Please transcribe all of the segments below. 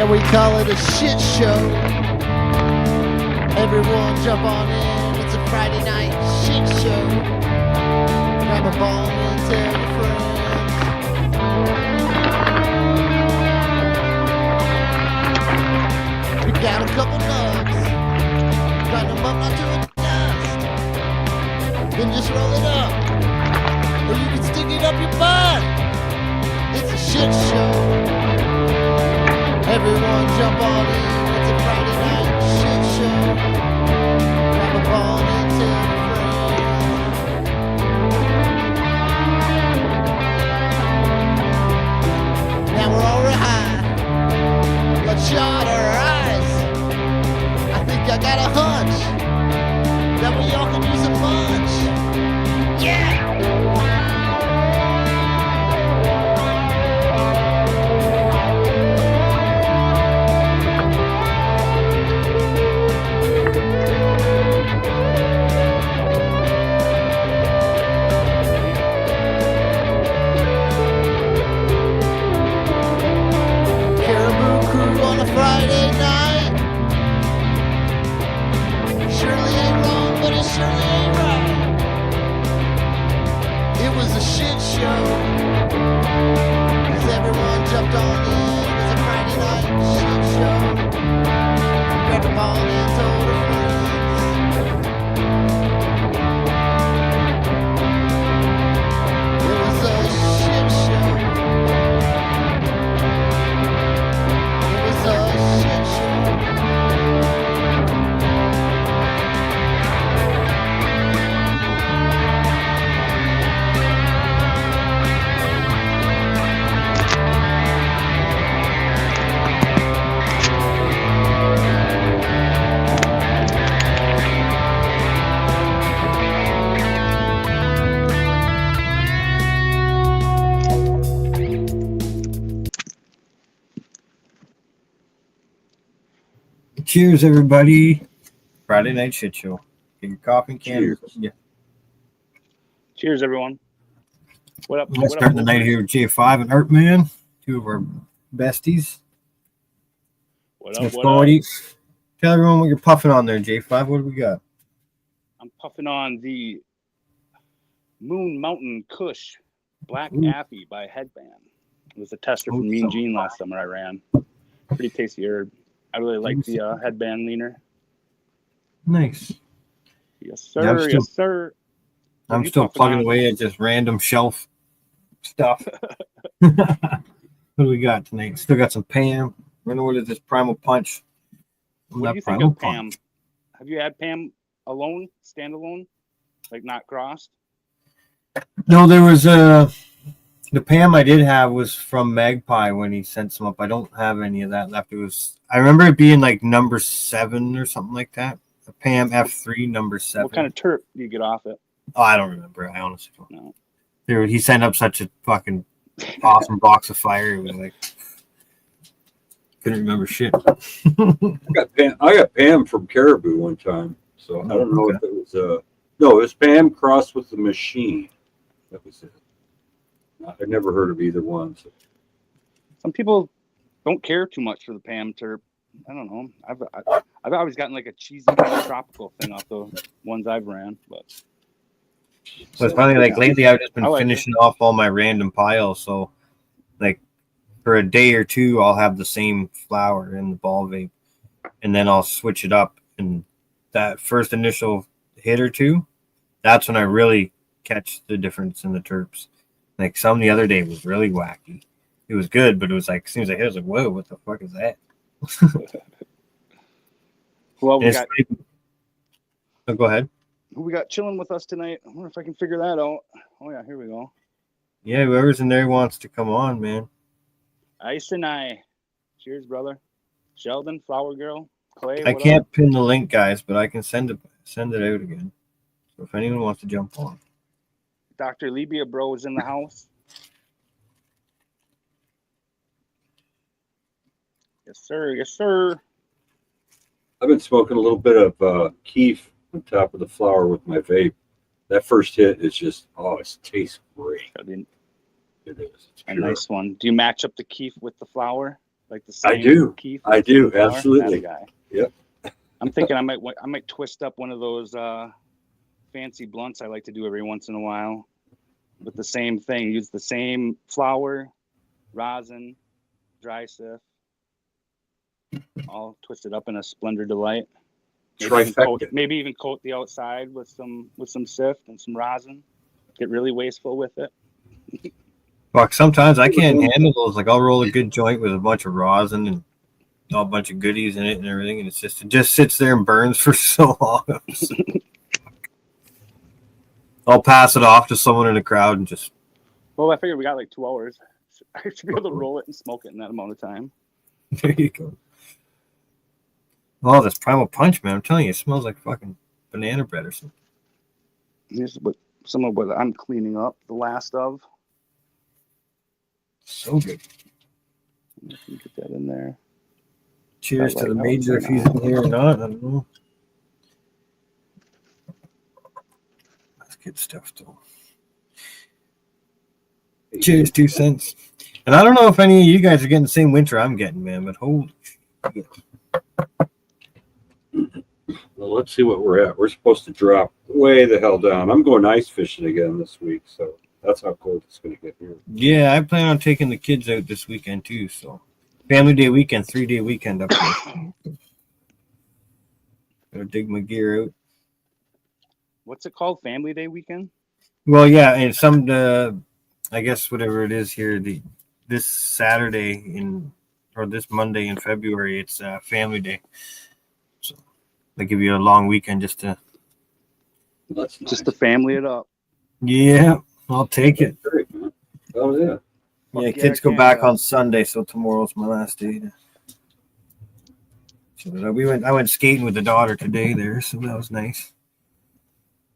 Yeah, we call it a shit show. Everyone jump on in. It's a Friday night shit show. Grab a ball and tell your friends. We got a couple nugs. Grind them up not to a dust. Then just roll it up. Or you can stick it up your butt. It's a shit show. Everyone jump on in, it's a Friday night shit show. Grab a ball and tell your friends. Now we're all high, bloodshot our eyes. I think I got a hunch that we all could use a punch. Yeah! Friday night. Surely ain't wrong, but it surely ain't right. It was a shit show, 'cause everyone jumped on in. It was a Friday night shit show. Grabbed a ball and told her friends. It was a shit show. Cheers, everybody. Friday night shit show. Get your coffee can. Cheers. Yeah. Cheers, everyone. What up? Let's start the night here with J5 and Artman, two of our besties. What up? Let's What go. up? Tell everyone what you're puffing on there, J5. What do we got? I'm puffing on the Moon Mountain Kush Black Ooh. Affy by Headband. It was a tester from Mean Gene last summer I ran. Pretty tasty herb. I really like the Headband leaner. Nice. Yes, sir. Yeah, Yes, sir. What I'm you still puffing plugging on? away at just random shelf stuff. What do we got tonight? Still got some Pam. What is this? Primal Punch. What do you think of Pam? Have you had Pam alone, standalone, like not crossed? No, there was the Pam I did have was from Magpie when he sent some up. I don't have any of that left. I remember it being like number 7 or something like that. A Pam F3 number 7. What kind of terp do you get off it? Oh, I don't remember. I honestly don't know. Dude, he sent up such a fucking awesome box of fire. It was like couldn't remember shit. I got Pam from Caribou one time, so I don't know if it was no, it was Pam crossed with the Machine. That was it. I've never heard of either one. So. Some people don't care too much for the Pam terp. I don't know. I've always gotten like a cheesy kind of tropical thing off the ones I've ran, but it's funny. Like lately, I've just been like finishing off all my random piles. So, like for a day or two, I'll have the same flower in the ball vape, and then I'll switch it up. And that first initial hit or two, that's when I really catch the difference in the terps. Like some the other day was really wacky. It was good, but it was like as soon as I hit, I was like, "Whoa, what the fuck is that?" Well, we got. Oh, go ahead. Who we got chilling with us tonight? I wonder if I can figure that out. Oh yeah, here we go. Yeah, whoever's in there wants to come on, man. Ice and I. Cheers, brother. Sheldon, Flower Girl, Clay. I can't pin the link, guys, but I can send it out again. So if anyone wants to jump on. Dr. Libya bro is in the house. Yes, sir. Yes, sir. I've been smoking a little bit of Keef on top of the flower with my vape. That first hit is just, it tastes great. I mean, It is. It's a pure. nice one. Do you match up the Keef with the flower? Like the same I do. Keith, I do, same flour? absolutely. That guy. Yep. I'm thinking I might twist up one of those. Fancy twist up one of those fancy blunts I like to do every once in a while with the same thing. Use the same flour, rosin, dry sift, all twisted up in a Splendor Delight. Trifecta. Maybe even coat the outside with some sift and some rosin. Get really wasteful with it. Fuck, sometimes I can't handle those. Like I'll roll a good joint with a bunch of rosin and a bunch of goodies in it and everything, and it just sits there and burns for so long. I'll pass it off to someone in the crowd and just. Well, I figured we got like 2 hours. I should be able to roll it and smoke it in that amount of time. There you go. Oh, this Primal Punch, man! I'm telling you, it smells like fucking banana bread or something. Here's some of what I'm cleaning up the last of. So good. If you get that in there. Cheers to the major if he's in here or not. I don't know. That's good stuff, though. Cheers, 2 cents. And I don't know if any of you guys are getting the same winter I'm getting, man, but holy shit. Well, let's see what we're at. We're supposed to drop way the hell down. I'm going ice fishing again this week, so that's how cold it's going to get here. Yeah, I plan on taking the kids out this weekend, too, so. Family Day weekend, 3-day weekend up there. Gotta dig my gear out. What's it called? Family Day weekend? Well, yeah, and I guess whatever it is here, this Saturday or this Monday in February, it's Family Day. So they give you a long weekend just to family it up. Yeah, I'll take it. Great, man. Oh yeah. Yeah, kids go back on Sunday, so tomorrow's my last day. So I went skating with the daughter today there, so that was nice.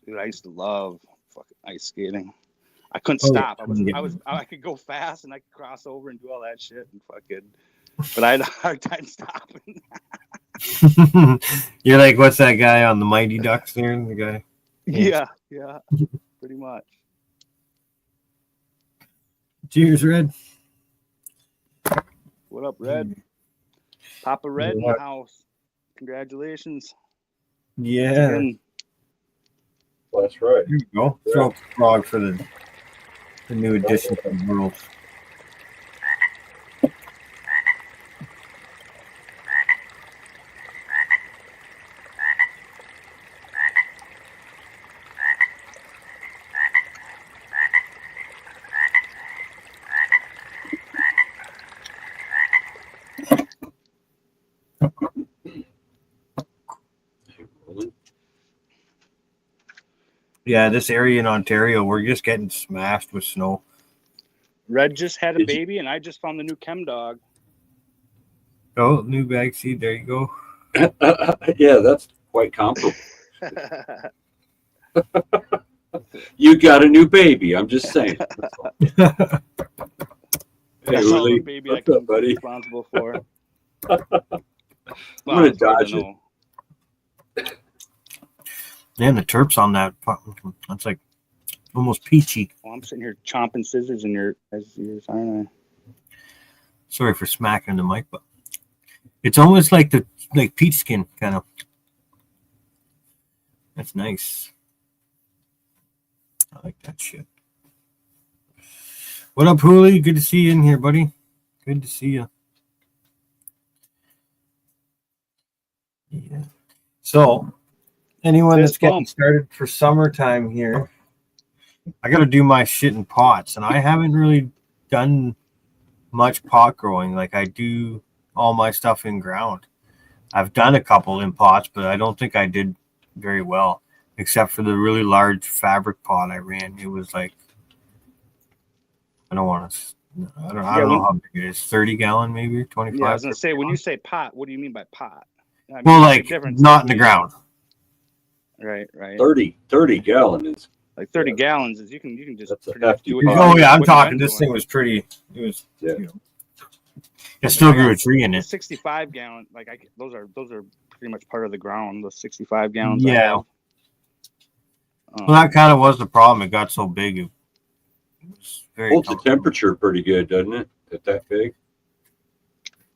Dude, I used to love fucking ice skating. I couldn't stop. I could go fast and I could cross over and do all that shit and but I had a hard time stopping. You're like, what's that guy on the Mighty Ducks there? The guy. Yeah, pretty much. Cheers, Red. What up, Red? Papa Red in the house. Congratulations. Yeah. Well, that's right. Here we go. Throw up the frog for the new edition of the world. Yeah, this area in Ontario, we're just getting smashed with snow. Red just had a baby, and I just found the new chem dog. Oh, new bag seed. There you go. Yeah, that's quite comparable. You got a new baby. I'm just saying. That's Hey, all the Willie, baby I what's can up, be buddy? responsible for. I'm gonna dodge it. Man, the terps on that, that's like almost peachy. Well, I'm sitting here chomping scissors in your ears, aren't I? Sorry for smacking the mic, but it's almost like peach skin kind of. That's nice. I like that shit. What up, Hooli? Good to see you in here, buddy. Good to see you. Yeah. So, anyone that's getting started for summertime here, I got to do my shit in pots, and I haven't really done much pot growing. Like I do all my stuff in ground. I've done a couple in pots, but I don't think I did very well, except for the really large fabric pot I ran. It was like, I don't know how big it is. 30-gallon, maybe 25. Yeah, I was gonna say, when you say pot, what do you mean by pot? I mean, well, like not in the ground. Right. 30 gallon is like 30 gallons is you can just pretty much do it. Oh yeah, I'm talking. This thing was pretty. It was. Yeah. You know, it still grew a tree in it. 65 gallon, those are pretty much part of the ground. Those 65 gallons. Yeah. Well, that kind of was the problem. It got so big. It was very. Holds the temperature pretty good, doesn't it? At that big.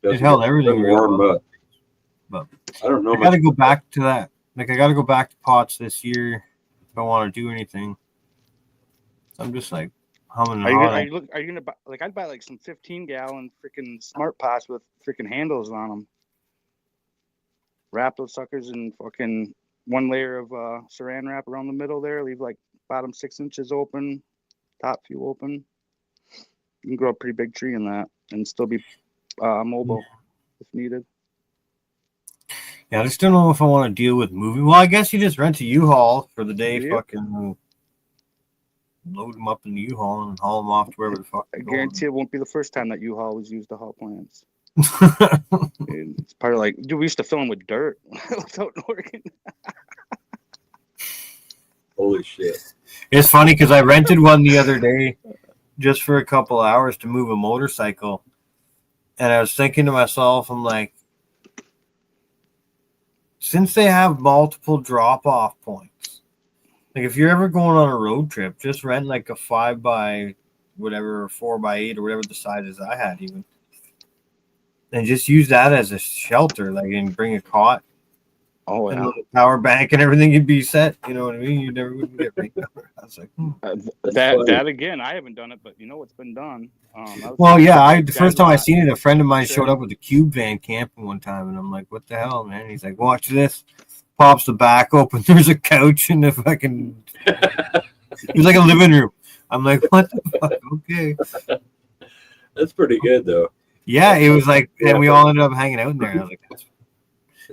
It held everything warm real up. But I don't know. I got to go back to that. Like, I got to go back to pots this year if I want to do anything. I'm just like humming. Are you gonna buy, like, I'd buy like some 15-gallon freaking smart pots with freaking handles on them. Wrap those suckers in fucking one layer of saran wrap around the middle there. Leave like bottom 6 inches open, top few open. You can grow a pretty big tree in that and still be mobile if needed. Yeah, I just don't know if I want to deal with moving. Well, I guess you just rent a U-Haul for the day, Yep. fucking load them up in the U-Haul and haul them off to wherever the fuck. I guarantee it won't be the first time that U-Haul was used to haul plants. It's part of like, dude, we used to fill them with dirt out in Oregon. Holy shit. It's funny because I rented one the other day just for a couple hours to move a motorcycle. And I was thinking to myself, I'm like, since they have multiple drop-off points, like if you're ever going on a road trip, just rent like a 5x whatever, or 4x8 or whatever the sizes I had even. And just use that as a shelter, like, and bring a cot Oh, and yeah. a little power bank and everything. You'd be set. You know what I mean? You never wouldn't get rained over. I was like, That again, I haven't done it, but you know what's been done. Well, yeah. The first time I seen it, a friend of mine showed up with a cube van camping one time, and I'm like, "What the hell, man?" He's like, "Watch this." Pops the back open. There's a couch in the fucking. It was like a living room. I'm like, "What the fuck?" Okay. That's pretty good though. Yeah, it was like, and we all ended up hanging out in there. And I was like, "That's."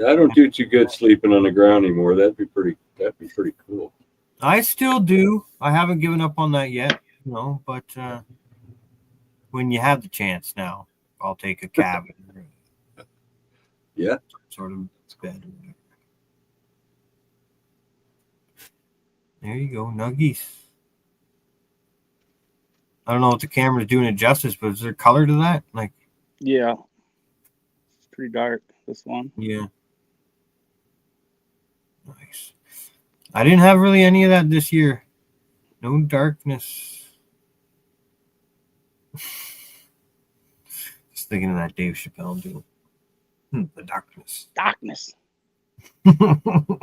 I don't do too good sleeping on the ground anymore. That'd be pretty cool. I still do. I haven't given up on that yet, you know, but when you have the chance now, I'll take a cabin. Yeah. Sort of bed. There you go, nuggies. I don't know if the camera's doing it justice, but is there color to that? Like, Yeah. It's pretty dark, this one. yeah. Nice. I didn't have really any of that this year. No darkness. Just thinking of that Dave Chappelle deal. The darkness. Darkness. That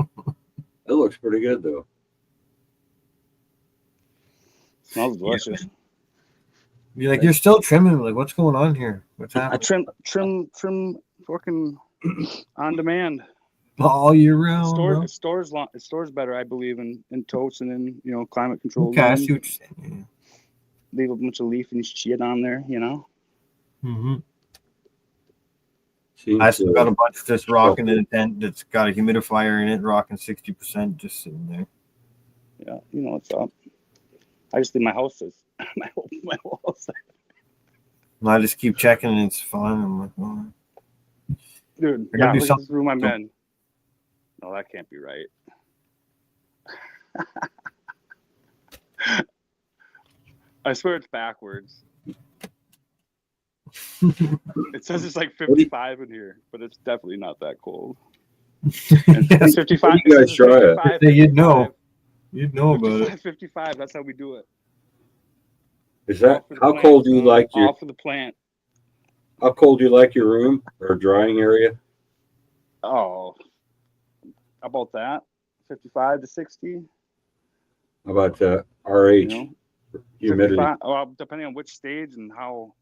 looks pretty good though. Smells delicious. You're like, you're still trimming. Like, what's going on here? What's I happening? trim fucking on demand. All year round. bro? It stores better, I believe, in totes and in, you know, climate control. Okay, I see what you're saying. Leave a bunch of leaf and shit on there, you know. I still got a bunch just rocking in a tent that's got a humidifier in it, rocking 60%, just sitting there. Yeah, you know what's up. I just leave my house as my whole house. And I just keep checking and it's fine. I'm like, oh. Dude, I gotta do look at something. this room I'm in. No, that can't be right. I swear it's backwards. It says it's like 55 in here, but it's definitely not that cold. It's 55. You guys try it. 55, You'd know. You'd know about 55, it. 55. That's how we do it. Is that All for the how plant, cold do you like all your for the plant? how cold do you like your room or drying area? Oh, about that 55 to 60. How about RH You know, humidity? 55, well, depending on which stage and how.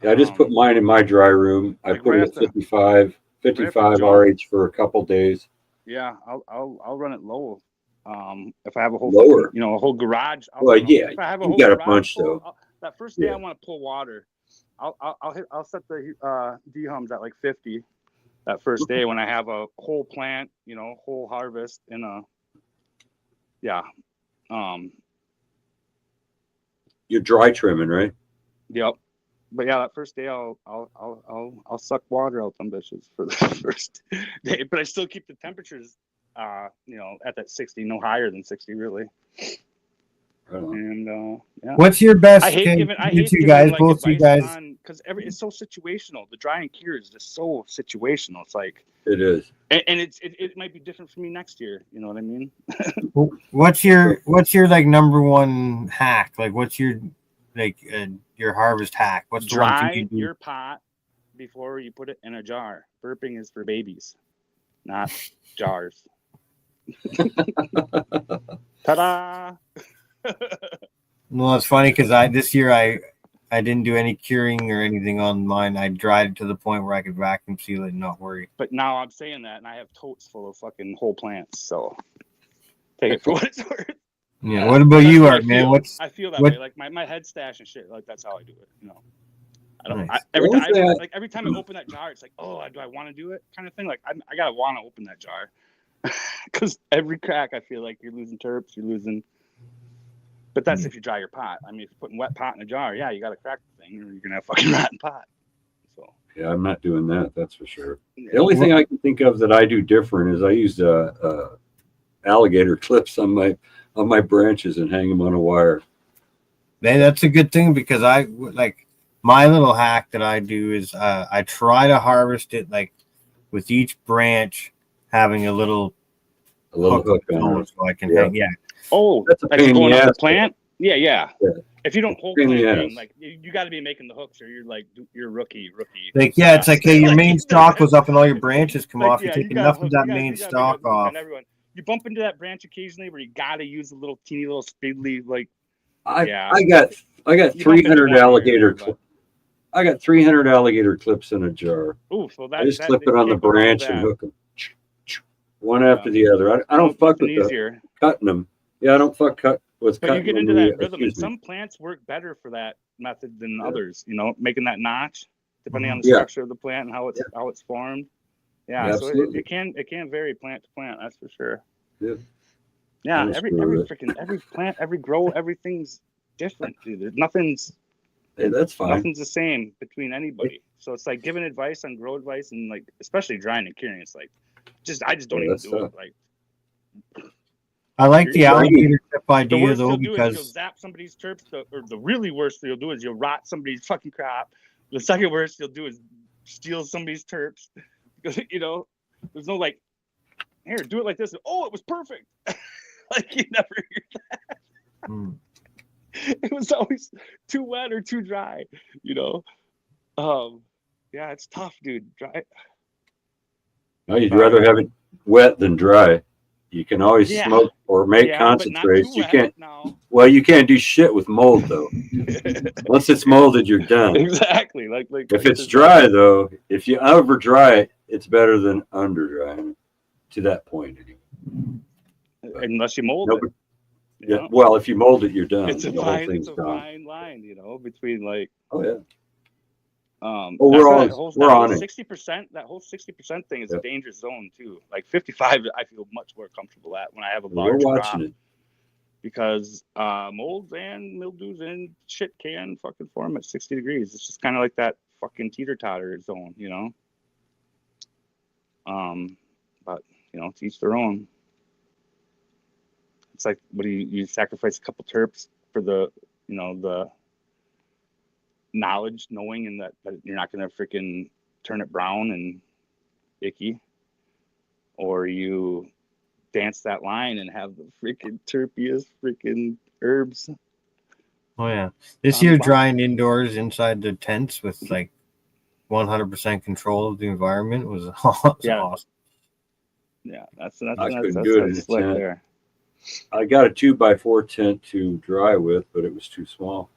Yeah, I just put mine in my dry room. I like put right it at at the- 55 jump. RH for a couple days. Yeah, I'll run it low. If I have a whole Lower. you know, a whole garage. Well, yeah, If I have a you whole got a garage bunch, full, though. that first day Yeah. I want to pull water. I'll set the dehums at like 50. That first day when I have a whole plant, you know, whole harvest in a. Yeah. You're dry trimming, right? Yep. But yeah, that first day I'll suck water out them bitches for the first day. But I still keep the temperatures, you know, at that 60, no higher than 60 really. And yeah. What's your best? I hate giving. I hate you giving, guys, like, both you advice guys. on because it's so situational. The dry and cure is just so situational. It's like, It is. and it might be different for me next year. You know what I mean? What's your like number one hack? Like, what's your like your harvest hack? What's the one thing Dry you do? your pot before you put it in a jar. Burping is for babies, not jars. Ta-da! Well, it's funny because this year I didn't do any curing or anything on mine. I dried it to the point where I could vacuum seal it and not worry. But now I'm saying that, and I have totes full of fucking whole plants. So take it for what it's worth. Yeah. What about That's you, what I Art, man? feel. I feel that what- way. Like my head stash and shit. Like that's how I do it. You know. I don't. Nice. Every The time, only thing like every time I open that jar, it's like, oh, do I want to do it? Kind of thing. Like I gotta want to open that jar, because every crack I feel like you're losing terps. You're losing. But that's if you dry your pot. I mean, if you're putting wet pot in a jar, yeah, you got to crack the thing, or you're gonna have fucking rotten pot. So Yeah, I'm not doing that. That's for sure. yeah. The only thing I can think of that I do different is I use alligator clips on my branches and hang them on a wire. That's a good thing because I like my little hack that I do is I try to harvest it like with each branch having a little Hook on it. so I can Yeah. hang. Yeah, Oh, That's a like pain in going the on the ass. plant. Yeah. Yeah. If you don't hold Pain in the planting, ass. like you got to be making the hooks, or you're like you're rookie. like yeah, it's like hey, your Like, main stalk was up and all your branches come like, off. You yeah, take gotta enough hook- of that you gotta- main you gotta make stalk a hook off. on everyone. You bump into that branch occasionally where you got to use a little teeny little spindly like. I Yeah. got You bump into 300 one here alligator. and there, but- I got 300 alligator clips in a jar. Ooh, so that I just that, clip you it on the can't go wrong with branch and that. hook them, one after the other. I don't fuck Nothing with easier. cutting them. Yeah, I don't fuck cut with But cutting you get them. into that rhythm, and Excuse me. some plants work better for that method than others. You know, making that notch depending on the Yeah. structure of the plant and how it's formed. Yeah, Yeah, so absolutely. it can vary plant to plant. That's for sure. Yeah. Yeah, That's every true. freaking every plant, every grow, everything's different, dude. Nothing's Hey, that's fine. nothing's the same between anybody. So it's like giving advice on grow advice and like especially drying and curing. It's like I just don't Yeah, even that's do tough. it. Like I like the You're- alligator tip the idea worst though you'll do is you'll because zap somebody's terps, or the really worst you'll do is you'll rot somebody's fucking crop. The second worst you'll do is steal somebody's terps because you know there's no like here do it like this. Oh, it was perfect. Like you never hear mm, it was always too wet or too dry, you know. Yeah, it's tough, dude. Dry. No, you'd rather have it wet than dry. You can always Yeah. smoke or make Yeah, but not concentrates. too You wet, can't. no. Well, you can't do shit with mold though. Once it's molded, you're done. Exactly. Like If it's dry though, if you over dry it, it's better than under drying. To that point, anyway. unless you mold Nobody- it. you Yeah. know? Well, if you mold it, you're done. It's a The whole fine, thing's it's a gone. fine line, you know, between like Oh yeah. oh, Oh, we're on it. 60%, that whole 60% thing is Yep. a dangerous zone too. Like 55, I feel much more comfortable at when I have a We're large watching crop it. because molds and mildews and shit can fucking form at 60 degrees. It's just kind of like that fucking teeter-totter zone, you know. But you know, to each their own. It's like, what do you sacrifice a couple terps for the, you know, the knowledge, knowing, and that you're not gonna freaking turn it brown and icky, or you dance that line and have the freaking terpiest freaking herbs. oh yeah, this On the year box. drying indoors inside the tents with like 100% control of the environment was Yeah. awesome. Yeah, that's couldn't do it in a slick tent. there. I got a 2x4 tent to dry with, but it was too small.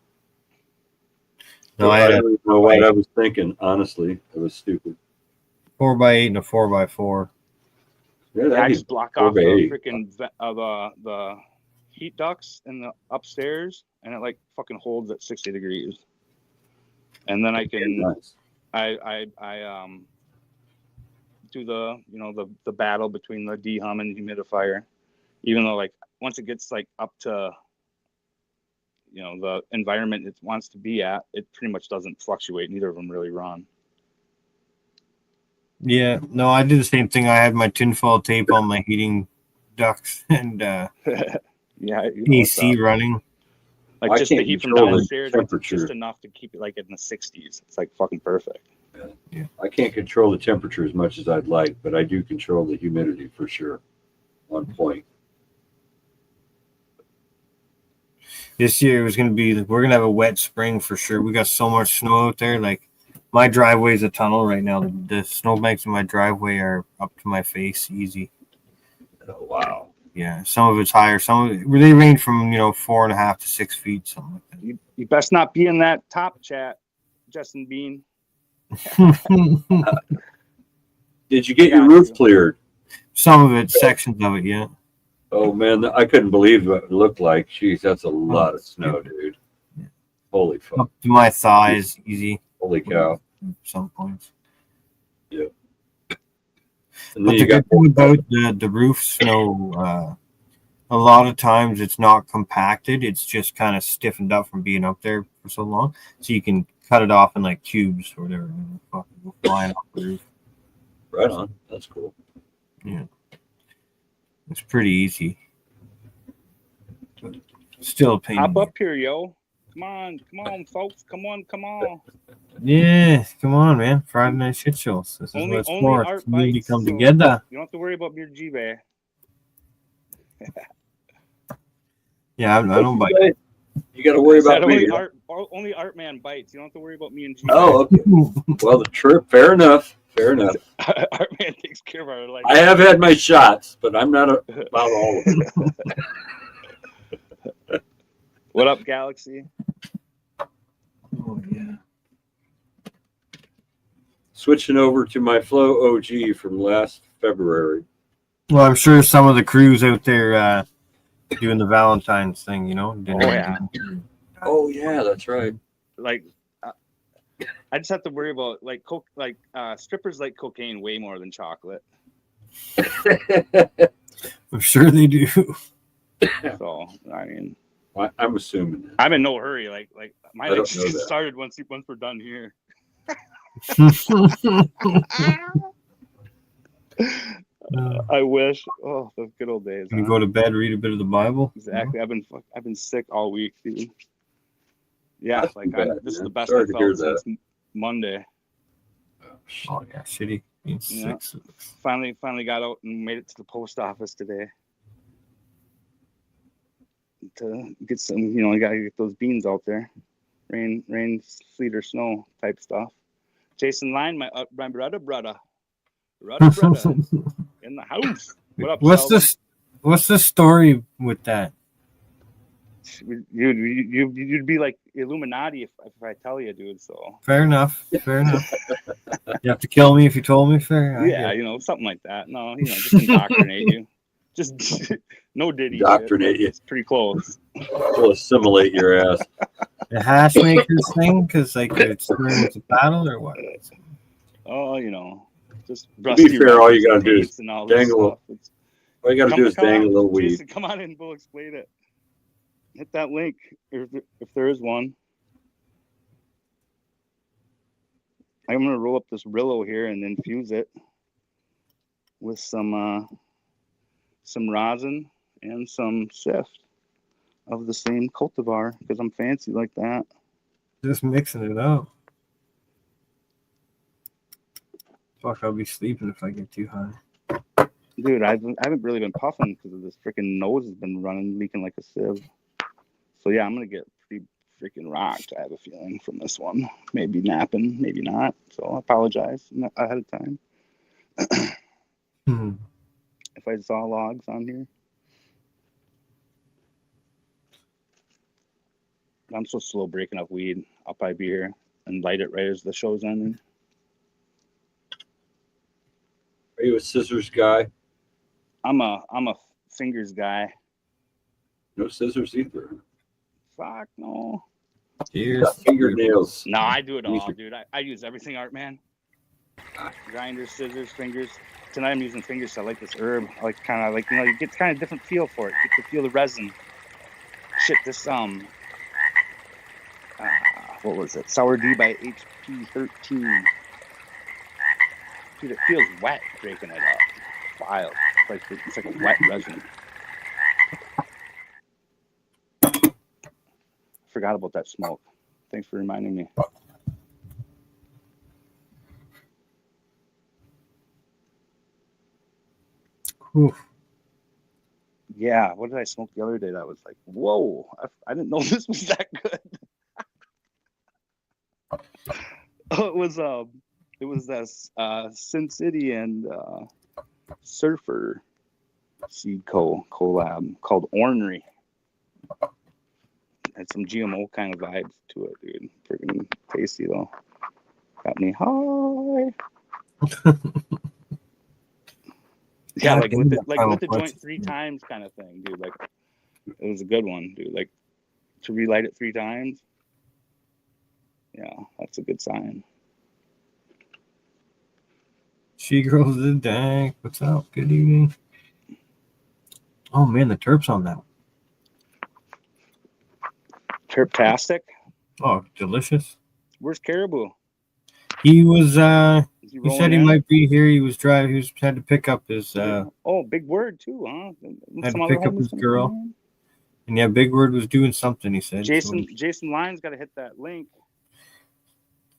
No, I I had a don't even know what I was thinking. Honestly, it was stupid. 4x8 and a 4x4. Yeah, Yeah, I that'd be just block off the 4x8. freaking the heat ducts in the upstairs, and it like fucking holds at 60 degrees. And then I can nice. I do the, you know, the battle between the dehum and humidifier, even though like once it gets like up to, you know, the environment it wants to be at, it pretty much doesn't fluctuate. Neither of them really run. Yeah, no, I did the same thing. I had my tinfoil tape on my heating ducts and Yeah, you know what's AC up. running. Like I just the can't heat from control the downstairs, it's temperature. just enough to keep it like in the 60s. It's like fucking perfect. I can't control the temperature as much as I'd like, but I do control the humidity for sure. On point. This year was gonna be we're gonna have a wet spring for sure. We got so much snow out there. Like My driveway's a tunnel right now. The snowbanks in my driveway are up to my face, easy. Oh, wow. Yeah, some of it's higher. Some of it, they range from 4.5 to 6 feet, something like You best not be in that top chat, Justin Bean. that. Did you get I your got roof you. cleared? Some of it, sections of it, yeah. Oh man, I couldn't believe what it looked like. Jeez, that's a lot of snow, dude. Yeah. Holy fuck. Up to my thighs, easy. Holy cow. At some points. And But then the you got good thing about the roof snow, a lot of times it's not compacted. It's just kind of stiffened up from being up there for so long. So you can cut it off in like cubes or whatever. And fucking go flying off the roof. right on. That's cool. Yeah. It's pretty easy. But still a pain. Hop up here, yo. Come on, folks. Come on. Yeah, come on, man. Friday night shit shows. This is Only what it's art for. Community bites. come So together. you don't have to worry about your G-Bay. Yeah, I don't bite. You got to worry about me. Only Art Man bites. You don't have to worry about me and G-Bay. Oh, okay. Well, the trip. Fair enough. Art Man takes care of our life. I have had my shots, but I'm not about all of them. What up, Galaxy? Oh, yeah. Switching over to my Flow OG from last February. Well, I'm sure some of the crews out there doing the Valentine's thing, Oh yeah, that's right. Like, I just have to worry about strippers like cocaine way more than chocolate. I'm sure they do. So I mean, I'm assuming that. I'm in no hurry. Like my I don't night know just that. started once we're done here. I wish. Oh, the good old days. You go to bed, read a bit of the Bible. Exactly. I've been sick all week, dude. Yeah, That's like too bad, this is man. the best Sorry I to hear felt since Monday. Oh yeah, shitty. Being Yeah. sick. Finally got out and made it to the post office today to get some. You gotta get those beans out there. Rain, sleet, or snow type stuff. Jason Line, my brother in the house. What up, Sheldon? What's the story with that? You'd be like Illuminati if I tell you, dude. So Fair enough. You have to kill me if you told me. Fair. Yeah, something like that. No, just indoctrinate you. Just no Diddy. Indoctrinate you. It's pretty close. We'll assimilate your ass. The hash makers thing, because it's during the battle or what? Oh, just To be fair, all you gotta do is dangle. All you gotta do is dangle a little weed. Jason, come on in, we'll explain it. Hit that link if there is one. I'm gonna roll up this Rillo here and infuse it with some rosin and some sift of the same cultivar because I'm fancy like that. Just mixing it up. Fuck, I'll be sleeping if I get too high. Dude, I haven't really been puffing because of this freaking nose has been leaking like a sieve. So yeah, I'm gonna get pretty freaking rocked. I have a feeling from this one. Maybe napping, maybe not. So I apologize ahead of time. If I saw logs on here. I'm so slow breaking up weed. I'll probably be here and light it right as the show's ending. Are you a scissors guy? I'm a fingers guy. No scissors either. Fuck no. Cheers. Fingernails. No, I do it all, dude. I use everything, Art Man. Grinders, scissors, fingers. Tonight I'm using fingers. I like this herb. I like you get kind of different feel for it. You get to feel the resin. Shit, this what was it? Sour D by HP 13. Dude, it feels wet breaking it up. It's wild. It's like a wet resin. Forgot about that smoke. Thanks for reminding me. Oof. Yeah, what did I smoke the other day that was like, whoa, I didn't know this was that good. It was this Sin City and Surfer seed collab called Ornery. Had some GMO kind of vibes to it, dude. Freaking tasty though. Got me high. Yeah, like with the joint 3 times kind of thing, dude. Like it was a good one, dude. Like to relight it 3 times. Yeah, that's a good sign. She grows the dank. What's up? Good evening. Oh man, the terp's on that one. Terptastic. Oh, delicious. Where's Caribou? He was He he said he might be here. He was driving. He had to pick up his oh, Big Word too, huh? had to pick up his girl. And yeah, Big Word was doing something, he said. Jason Lyons got to hit that link.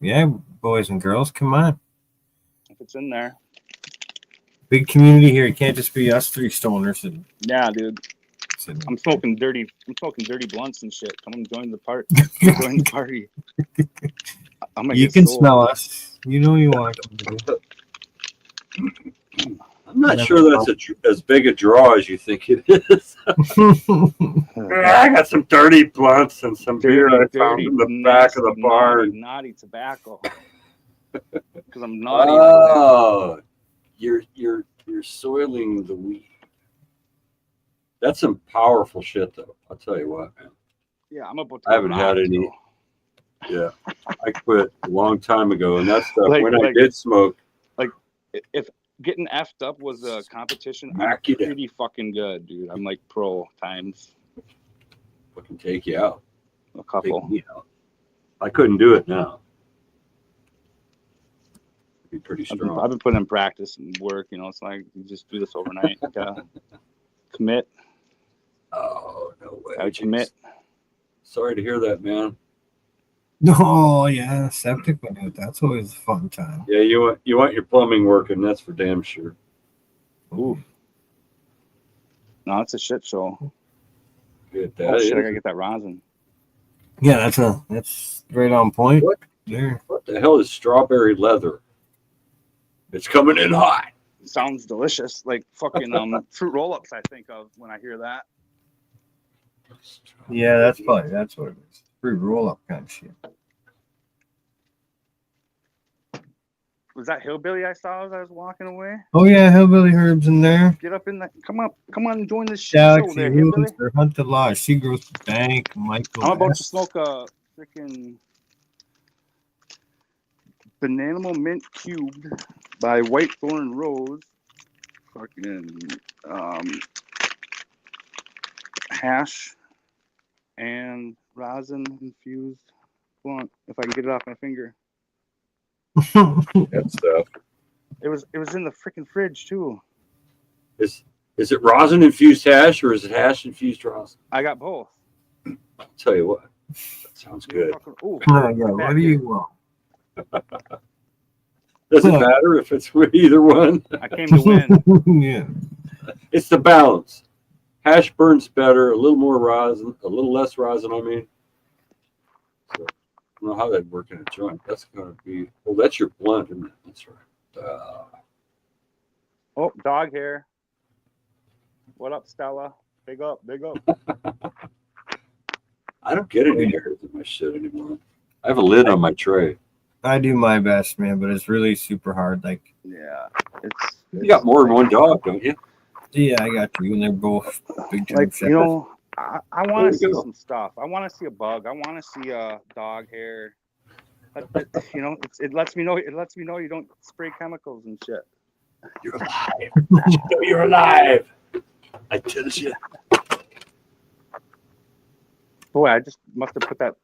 Yeah, boys and girls, come on. If it's in there. Big community here. It can't just be us 3 stoners. Yeah, dude. I'm smoking dirty blunts and shit. Come and join the party. Join the party. You can smell us. You know you want to. I'm not sure that's as big a draw as you think it is. I got some dirty blunts and some beer I found in the back of the barn. Naughty tobacco. Because I'm naughty. Oh, you're soiling the weed. That's some powerful shit, though. I'll tell you what, man. Yeah, I'm about to. I haven't had any. Though. Yeah, I quit a long time ago, and that stuff. When I did smoke, like if getting effed up was a competition, I'm pretty fucking good, dude. I'm like pro times. Fucking take you out. A couple. Take me out. I couldn't do it now. It'd be pretty strong. I've been putting in practice and work. You know, it's like you just do this overnight. Commit. Oh no way! I commit. Sorry to hear that, man. No, yeah, septic minute. That's always a fun time. Yeah, you want your plumbing working. That's for damn sure. Ooh. No, it's a shit show. Good. Oh shit! I gotta get that rosin. Yeah, that's right on point. What? There. What the hell is strawberry leather? It's coming in hot. Sounds delicious, like fucking fruit roll-ups. I think of when I hear that. Yeah, that's what it is. Fruit roll-up kind of shit. Was that hillbilly I saw as I was walking away? Oh yeah, hillbilly herbs in there. Get up in that. Come on, join this shit Galaxy show there, hillbilly. Or Hunt the Law. She grows dank. Michael. I'm about to smoke a freaking Banana Mint Cubed by White Thorn Rose. Fucking hash and rosin infused blunt. If I can get it off my finger. That stuff. It was in the freaking fridge too. Is it rosin infused hash or is it hash infused rosin? I got both. I'll tell you what. That sounds good. Yeah, what do you want? Doesn't matter if it's either one. I came to win. Yeah. It's the balance. Hash burns better, a little more rosin, a little less rosin, I mean. So, I don't know how that'd work in a joint. That's going to be, well, that's your blunt, isn't it? That's right. Oh, dog hair. What up, Stella? Big up, big up. I don't get any hairs in my shit anymore. I have a lid on my tray. I do my best, man, but it's really super hard. Like, yeah, you got more than one dog, don't you? Yeah, I got you, and they're both big time like, shepherds. you know, I want to see some stuff. I want to see a bug. I want to see a dog hair. You know, it lets me know. It lets me know you don't spray chemicals and shit. You're alive. You're alive. I tell you. Boy, I just must have put that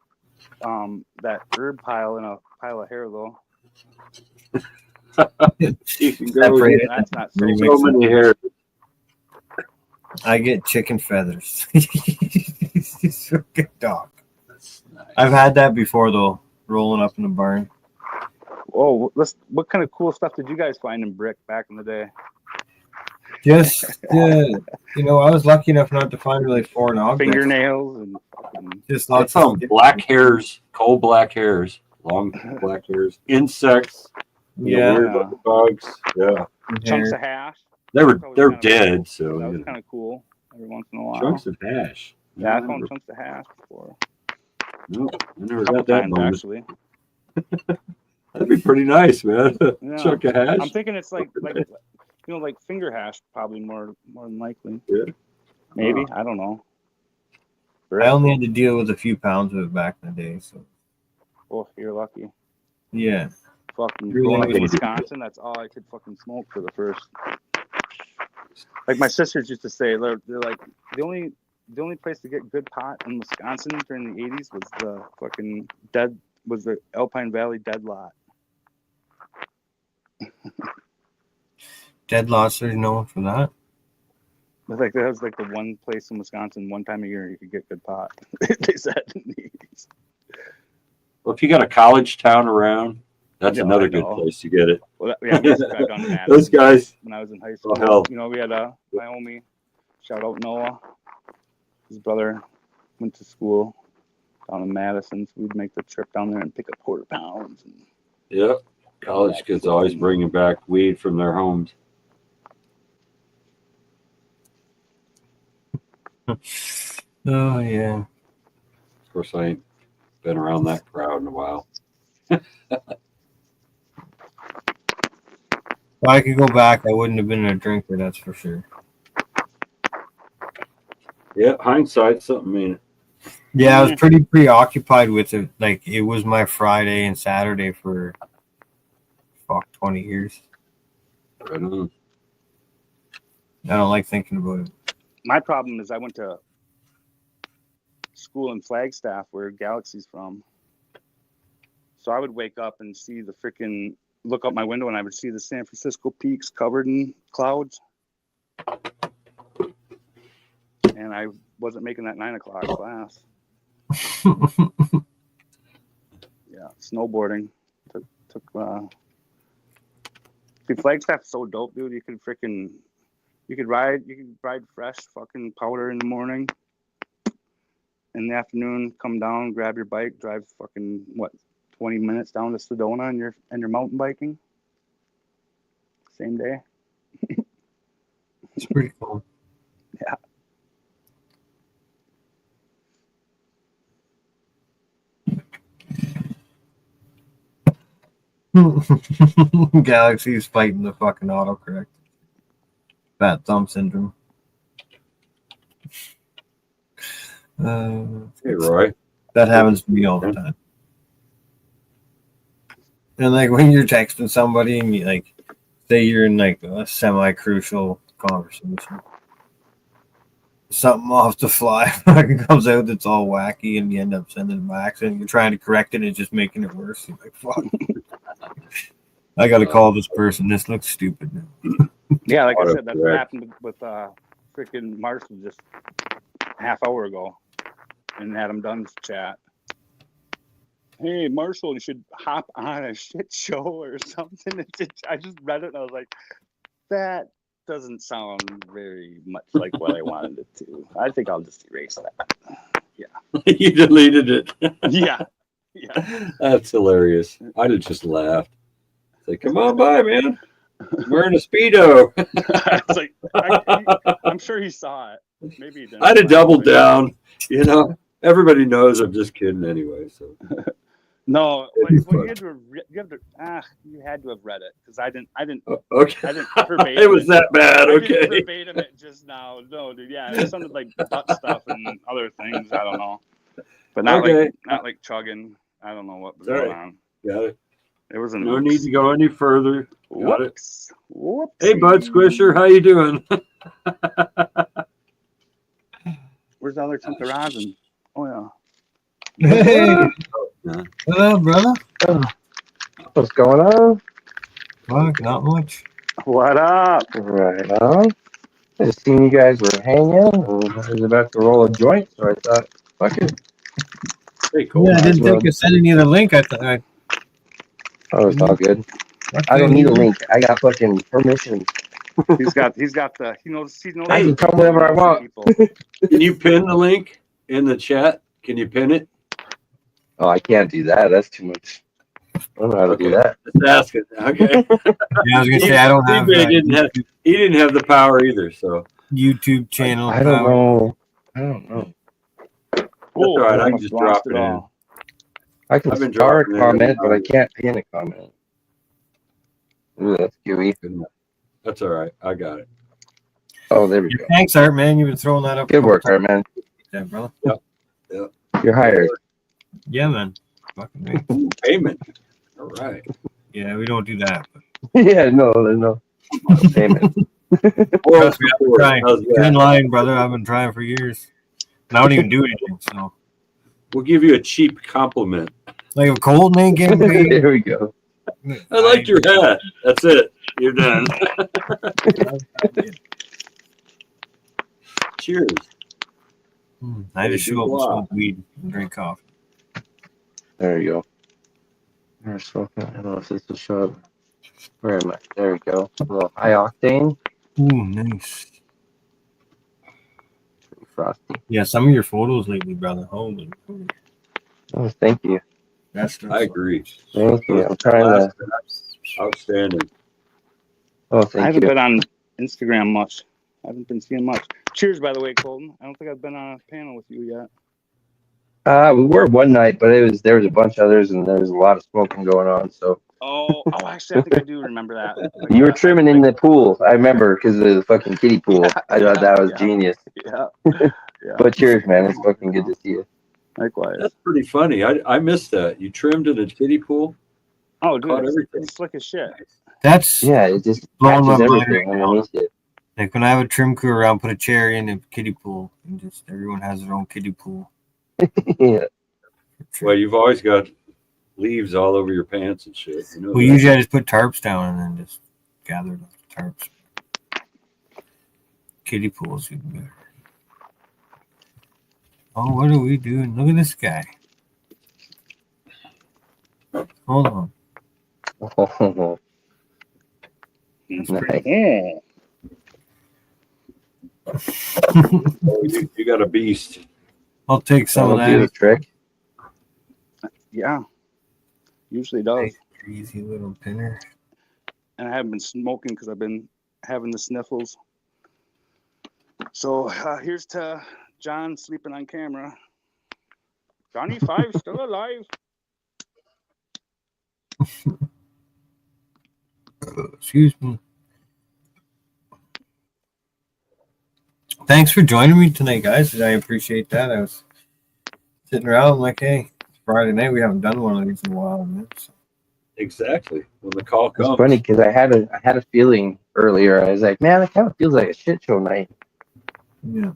herb pile in a pile of hair though. Separated. That's not so many hairs. I get chicken feathers. He's a good dog. That's nice. I've had that before though, rolling up in the barn. Oh, what kind of cool stuff did you guys find in Brick back in the day? Just, you know, I was lucky enough not to find really foreign objects. Fingernails and fucking... Just lots of black hairs, coal black hairs. long black hairs, insects. You know, Yeah. weird looking bugs. Yeah, Chunks of hash. they're That was kinda dead. cool. So That was you know. kind of cool every once in a while. Chunks of hash. Yeah, I found chunks of hash before. No, I never A couple got that times bonus. actually. That'd be pretty nice, man. Yeah. Chunk of hash. I'm thinking it's like like finger hash probably more than likely. Yeah. Maybe. I don't know. I only had to deal with a few pounds of it back in the day, so Oh, you're lucky. yeah. Fucking Really growing up in lucky. Wisconsin, that's all I could fucking smoke for the first. Like my sisters used to say, they're like the only place to get good pot in Wisconsin during the '80s was the Alpine Valley Dead Lot. Dead lots are known for that. That was like the one place in Wisconsin one time a year you could get good pot. They said in the '80s. Well, if you got a college town around, that's Yeah, another I good know. place to get it. Well, yeah, we used to drive down to Madison Those guys. when I was in high school. hell. You know, we had my homie, shout out Noah. His brother went to school down in Madison, so we'd make the trip down there and pick up quarter pounds. And Yep. College kids always bringing back weed from their homes. Oh yeah. Of course, I ain't been around that crowd in a while. If I could go back, I wouldn't have been a drinker, that's for sure. Yeah, hindsight, something ain't it? Yeah, I was pretty preoccupied with it. Like it was my Friday and Saturday for 20 years. Right on. I don't like thinking about it. my problem is I went to school in Flagstaff where Galaxy's from. So I would wake up and see the freaking, look out my window and I would see the San Francisco peaks covered in clouds. And I wasn't making that 9 o'clock class. Yeah, snowboarding. Dude, Flagstaff's so dope, dude. You could ride fresh fucking powder in the morning. In the afternoon, come down, grab your bike, drive fucking 20 minutes down to Sedona and you're mountain biking. Same day. It's pretty cool. Yeah. Galaxy's fighting the fucking autocorrect. Fat thumb syndrome. Hey, Roy. That happens to me all the time. And like when you're texting somebody and you like say you're in like a semi-crucial conversation, something off the fly comes out that's all wacky and you end up sending it back and you're trying to correct it and it's just making it worse. You're like, fuck. I gotta call this person. This looks stupid now. Yeah, like I said, that's what happened with freaking Marshall just a half hour ago in Adam Dunn's chat. Hey, Marshall, you should hop on a shit show or something. I just read it and I was like, that doesn't sound very much like what I wanted it to. I think I'll just erase that. Yeah. You deleted it. Yeah. That's hilarious. I'd have just laughed. It's like, come on by, man. I'm wearing a Speedo. I was like, I'm sure he saw it. Maybe he didn't. I'd have doubled down. You know, everybody knows I'm just kidding anyway. So no, well, you had to have read it because I didn't. Okay. I didn't verbatim it was that bad. I didn't Okay. verbatim it just now. No, dude. Yeah, it sounded like butt stuff and other things. I don't know, but not like chugging. I don't know what was going on. Got it. It wasn't. No need to go any further. Got it. Whoops. Hey, Bud Squisher, how you doing? Where's the other chunk of rosin? Oh yeah. Hey, what up, brother? What's going on? Fuck, not much. What up? Right on. I just seen you guys were hanging and I was about to roll a joint, so I thought, fuck it. Hey, cool. Yeah, I didn't think of sending you the link. I thought. Oh, it's all good. I don't need a link. I got fucking permission. He's got the he knows I can come whenever I want. people. Can you pin the link in the chat? Can you pin it? Oh, I can't do that. That's too much. don't know how to do that. Just ask it. Okay. Yeah, I was gonna say I don't have He didn't have the power either, so YouTube channel. I don't power. know. I don't know. that's all right. I can almost just lost drop it in. all. I can I've been start a dropping it every comment, but I time. can't pin a comment. Ooh, that's gooey. That's all right. I got it. Oh, there we Yeah, go. thanks, Art, man. You've been throwing that up. Good work, Art, man. Yeah, brother. You're hired. Yeah, man. Fucking right. Ooh, payment. All right. Yeah, we don't do that. But Yeah, no, there's no payment. Oral trust me, I've been support. trying. How's You're in that? line, brother. I've been trying for years. And I don't even do anything. So, We'll give you a cheap compliment. like, if Colton ain't getting paid, There we go. I like your hat. That's it. You're done. Cheers. I just show up and smoke weed and drink coffee. There you go. There's smoking. I don't know if this will show up. Where am I? There we go. A little high octane. Ooh, nice. Pretty frosty. Yeah, some of your photos lately, brother. Holy. Oh, thank you. That's I agree. Thank you. I'm trying to. Outstanding. Oh, I thank haven't you. been on Instagram much. I haven't been seeing much. Cheers, by the way, Colton. I don't think I've been on a panel with you yet. We were one night, but there was a bunch of others, and there was a lot of smoking going on. So Actually, I think I do remember that. Like, you were trimming in the pool. I remember because of the fucking kiddie pool. I thought that was yeah. genius. Yeah. Yeah. But cheers, man. It's fucking good to see you. Likewise. That's pretty funny. I missed that. You trimmed in a kiddie pool. Oh, dude, Caught it's everything. slick as shit. That's Yeah, it just blowing my catches mind everything right now. underneath it. Like when I have a trim crew around, put a chair in a kiddie pool, and just everyone has their own kiddie pool. Yeah. Well, you've always got leaves all over your pants and shit. You know Well, that. usually I just put tarps down and then just gather the tarps. Kiddie pools even better. Oh, what are we doing? Look at this guy. Hold on. Oh, That's nice. pretty cool. Oh, you got a beast. I'll take some of That'll do the that. trick. Yeah. Usually does. Easy little pinner. And I haven't been smoking because I've been having the sniffles. So here's to John sleeping on camera. Johnny 5 still alive. Excuse me. Thanks for joining me tonight, guys. I appreciate that. I was sitting around like, hey, it's Friday night. We haven't done one of these in a while. Man. So, Exactly. When the call It's comes. funny because I had a feeling earlier. I was like, man, it kind of feels like a shit show night. yeah.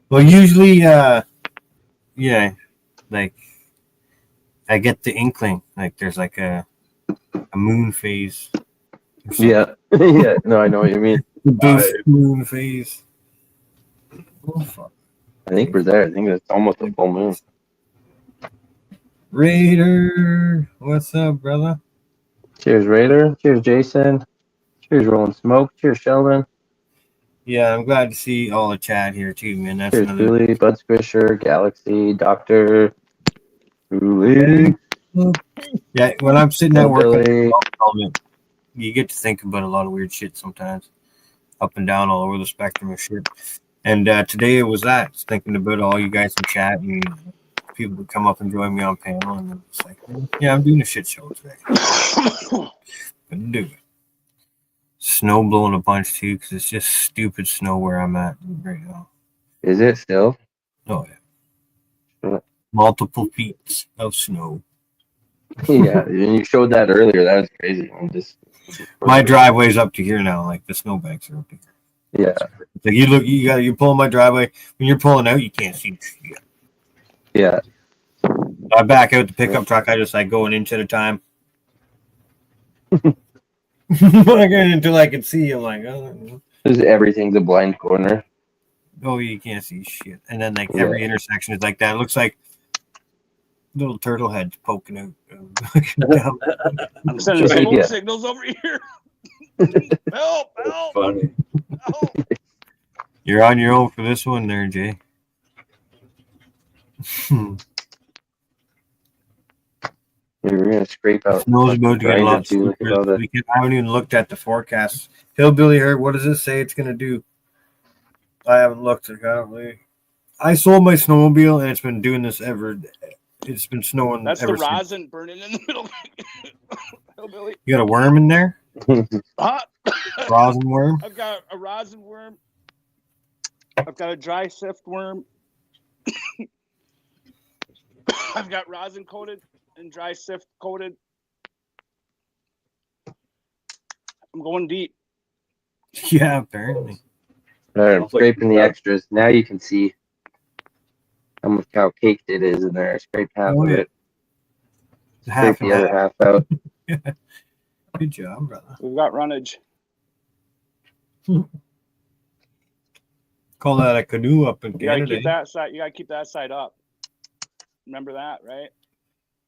Well, usually, yeah, like I get the inkling, like there's like a moon phase. or something. Yeah. Yeah. No, I know what you mean. The big moon phase. Oh, fuck. I think we're there. I think it's almost a full moon. Raider, what's up, brother? Cheers, Raider. Cheers, Jason. Cheers, Rolling Smoke. Cheers, Sheldon. Yeah, I'm glad to see all the chat here too, man. That's Cheers, another. Julie, Bud Squisher, Galaxy, Doctor, Julie, Yeah, when I'm sitting at work, Billy. you get to think about a lot of weird shit sometimes, up and down all over the spectrum of shit. And today it was that, just thinking about all you guys in chat and people would come up and join me on panel, and it's like, yeah, I'm doing a shit show today. Couldn't do it. Snow blowing a bunch too, because it's just stupid snow where I'm at right now. Is it still? Oh yeah, Sure. multiple feet of snow. Yeah, and you showed that earlier. That was crazy. My driveway's up to here now. Like the snowbanks are up to here. Yeah, Like you're pulling my driveway. When you're pulling out, you can't see shit. yeah. I back out the pickup truck. I just like go an inch at a time. I get until I can see. I'm like, Everything's a blind corner. oh, you can't see shit. And then like every intersection is like that. It looks like little turtle heads poking out. I'm sending Just- smoke yeah. signals over here. Help! That's Help! funny. Help! You're on your own for this one, there, Jay. We're gonna scrape out Snow's the about to get a grinder lot too. Look at all steeper. the I haven't even looked at the forecast. Hillbilly Herd, what does it say it's going to do? I haven't looked. I sold my snowmobile, and it's been doing this ever. It's been snowing That's ever the since. rosin burning in the middle. Hillbilly. You got a worm in there? Huh? Rosin worm? I've got a rosin worm. I've got a dry sift worm. I've got rosin coated and dry sift coated. I'm going deep. Yeah, apparently. All right, I'm Sounds like scraping you the got- extras. Now you can see how caked it is in there. I scraped half Oh, of yeah. it. Half Scrape the and other half out. Good job, brother. We've got runnage. Call that a canoe up in You gotta Canada. keep that side. You gotta keep that side up. Remember that, right?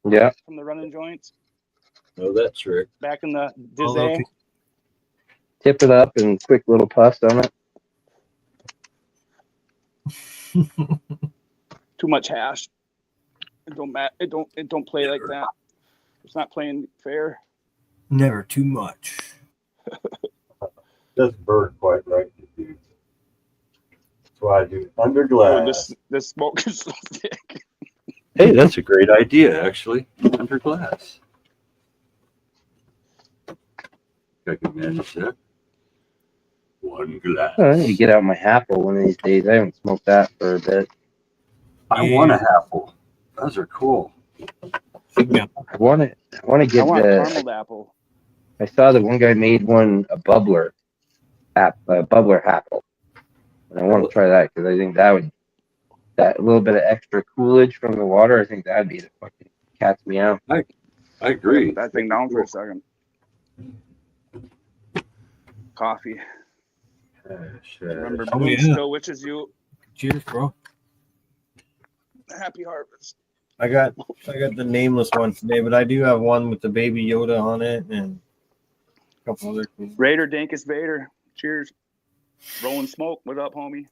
Yeah. From the running joints Know that trick. back in the Oh, Dizay. okay. Tip it up and quick little puffs on it. Too much hash. It don't play like that. It's not playing fair. Never too much. Doesn't burn quite right, dude. That's why I do under Oh, glass. this smoke is so thick. Hey, that's a great idea, actually. Under glass. I can manage that. One glass. I need to get out my apple one of these days. I haven't smoked that for a bit. I want a apple. Those are cool. Yeah. I want to I get want the. caramel apple. I saw that one guy made one a bubbler apple, and I want to try that because I think that little bit of extra coolage from the water. I think that'd be the fucking cat's meow. I agree. Put that thing down for a second. Coffee. Remember, Oh, Bloom yeah. still wishes you Cheers, bro. a happy harvest. I got the nameless one today, but I do have one with the baby Yoda on it and a couple other things. Raider Dankus Vader. Cheers. Rolling smoke. What up, homie?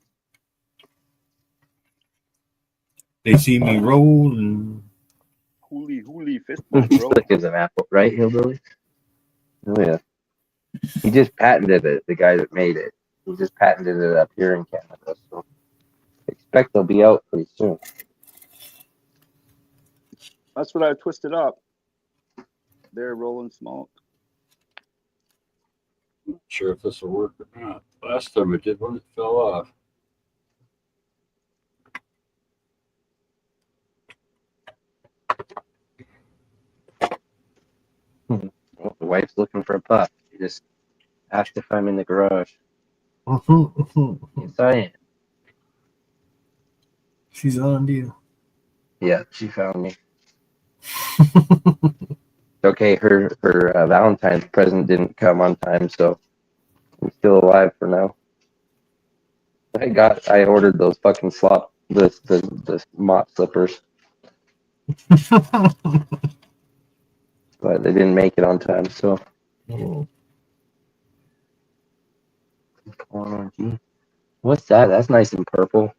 They see me rolling. Hooly fist bump, bro. Slick as an apple, right, Hillbilly? Oh yeah. He just patented it. The guy that made it. He just patented it up here in Canada. So expect they'll be out pretty soon. That's what I twisted up. They're rolling smoke. Not sure if this will work or not. Last time it did when it fell off. Well, the wife's looking for a pup. She just asked if I'm in the garage. Yes, I am. She's on deal. Yeah, she found me. Okay, her Valentine's present didn't come on time, so I'm still alive for now. I ordered those fucking the mop slippers, but they didn't make it on time, so what's that? That's nice and purple.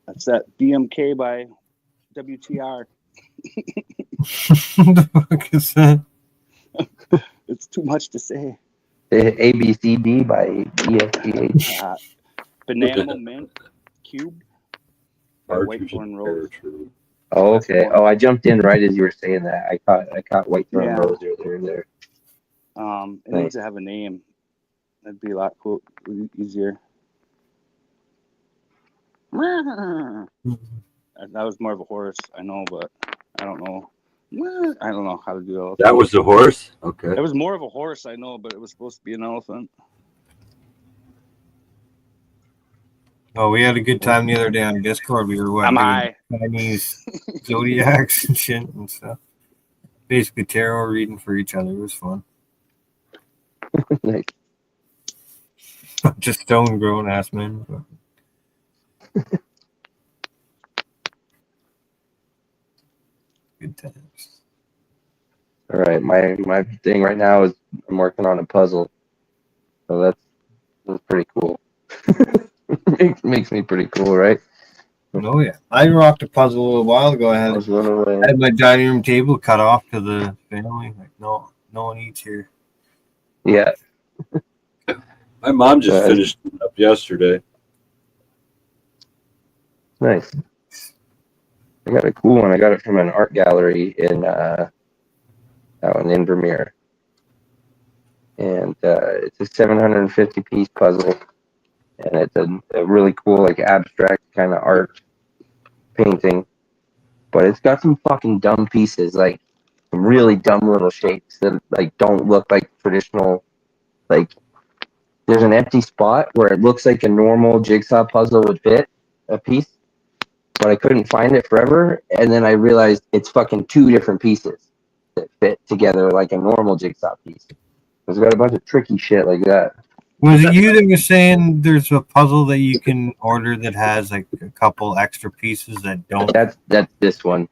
That's that BMK by WTR. What the fuck is that? It's too much to say. ABCD by ESPH. Banana Mint Cube. By Partridge Whitethorn in Rose. pear tree. Oh, okay. Oh, I jumped in right as you were saying that. I caught Whitethorn Yeah. Rose earlier there. It Nice. needs to have a name. That'd be a lot easier. That was more of a horse, I know, but I don't know. I don't know how to do elephant. That was the horse? Okay. It was more of a horse, I know, but it was supposed to be an elephant. Oh, we had a good time the other day on Discord. We were I'm doing high. Chinese zodiacs and shit and stuff. Basically, tarot reading for each other. It was fun. Nice. Just stone grown ass men. But... Good times. All right, my thing right now is I'm working on a puzzle, so that's pretty cool. makes me pretty cool, right? Oh yeah, I rocked a puzzle a little while ago. I was going I away. had my dining room table cut off to the family. Like, no one eats here. Yeah, My mom just Nice. finished it up yesterday. nice. I got a cool one. I got it from an art gallery out in Invermere, and it's a 750 piece puzzle, and it's a really cool like abstract kind of art painting, but it's got some fucking dumb pieces, like some really dumb little shapes that like don't look like traditional. Like there's an empty spot where it looks like a normal jigsaw puzzle would fit a piece, but I couldn't find it forever, and then I realized it's fucking two different pieces that fit together like a normal jigsaw piece. It's got a bunch of tricky shit like that. Was it you that was saying there's a puzzle that you can order that has like a couple extra pieces that don't? That's this one.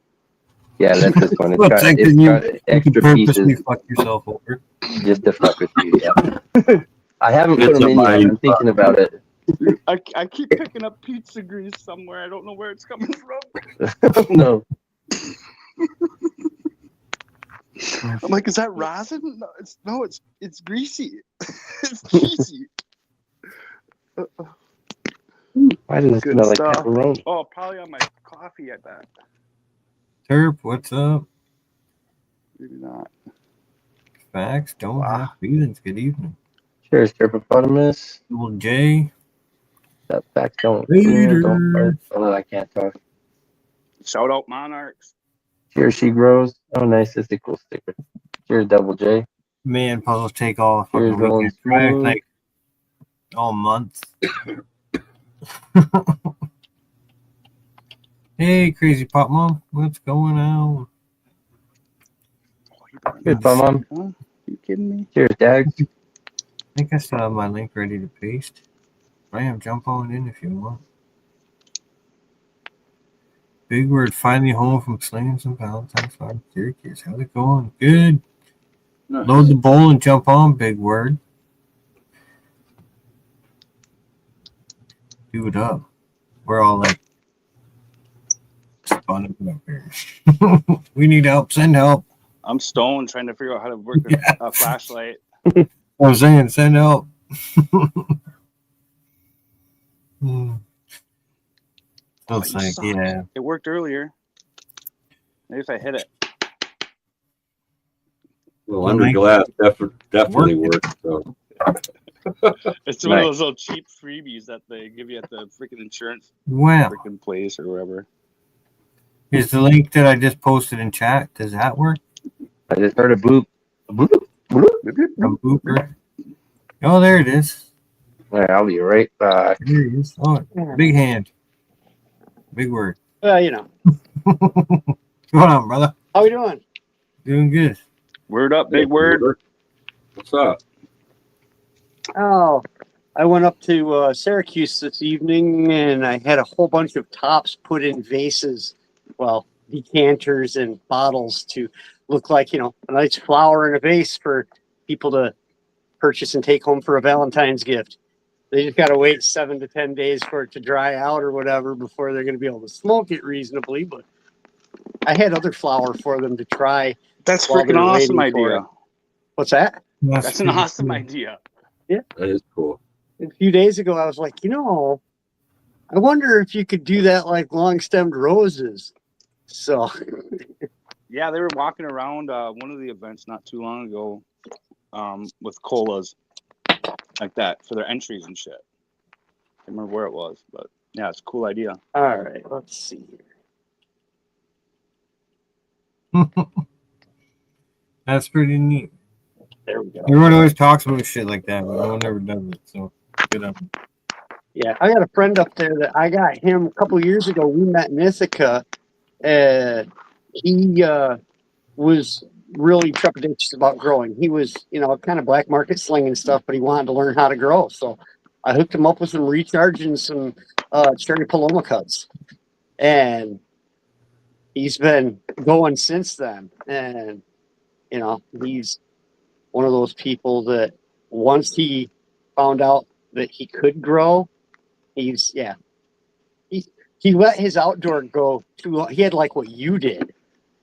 Yeah, that's this one. Looks like It's you got can extra purposely pieces fuck yourself over. just to fuck with you. Yeah. I haven't put It's them a in yet. mind I'm thinking about it. I keep picking up pizza grease somewhere. I don't know where it's coming from. No. I'm like, is that rosin? No, it's greasy. It's cheesy. Why does it Good smell like stuff. pepperoni? Oh, probably on my coffee, I bet. Terp, what's up? Maybe not. Facts don't Wow. have feelings. Good evening. Cheers, hippopotamus. Little J. That facts don't. Later. Don't fart. Oh, I can't talk. Shout out Monarchs. Cheers, she grows. Oh, nice. That's a cool sticker. Cheers, Double J. Man, puzzles take all Here's fucking rolling weekend. Probably smooth. like all month. Hey, crazy pop mom, what's going on? Good, Mom. Huh? You kidding me? Cheers, Dags. I think I still have my link ready to paste. I am jump on in if you want. Big word, finally home from slinging some Valentine's Farm Syracuse. How's it going? Good. Nice. Load the bowl and jump on, big word. Do it up. We're all like spun up here. We need help. Send help. I'm stoned trying to figure out how to work a flashlight. I'm saying send help. Looks you like, suck. yeah. It worked earlier. Maybe if I hit it. Well, under glass definitely works. So. It's one of those little cheap freebies that they give you at the freaking insurance Wow. freaking place or wherever. Is the link that I just posted in chat, does that work? I just heard a boop. A boop. Boop. A booper. Oh, there it is. All right, I'll be right back. There it is. Oh, big hand. Big word. Well, you know. What's going on, brother? How we doing? Doing good. Word up, big word. What's up? Oh, I went up to Syracuse this evening, and I had a whole bunch of tops put in vases, well, decanters and bottles to look like, a nice flower in a vase for people to purchase and take home for a Valentine's gift. They just got to wait 7 to 10 days for it to dry out or whatever before they're going to be able to smoke it reasonably. But I had other flour for them to try. That's while freaking they're awesome waiting for idea. it. What's that? That's an awesome idea. That is cool. A few days ago, I was like, I wonder if you could do that like long-stemmed roses. So, Yeah, they were walking around one of the events not too long ago with colas like that for their entries and shit. I can't remember where it was, but yeah, it's a cool idea. all right, let's see here. That's pretty neat. There we go. Everyone always talks about shit like that, but no one ever does it. So good on them. Yeah, I got a friend up there that I got him a couple years ago. We met in Ithaca, and he was really trepidatious about growing. He was, kind of black market slinging stuff, but he wanted to learn how to grow. So I hooked him up with some recharge and some cherry paloma cuts, and he's been going since then. And he's one of those people that once he found out that he could grow, he's he let his outdoor go too long. He had like what you did,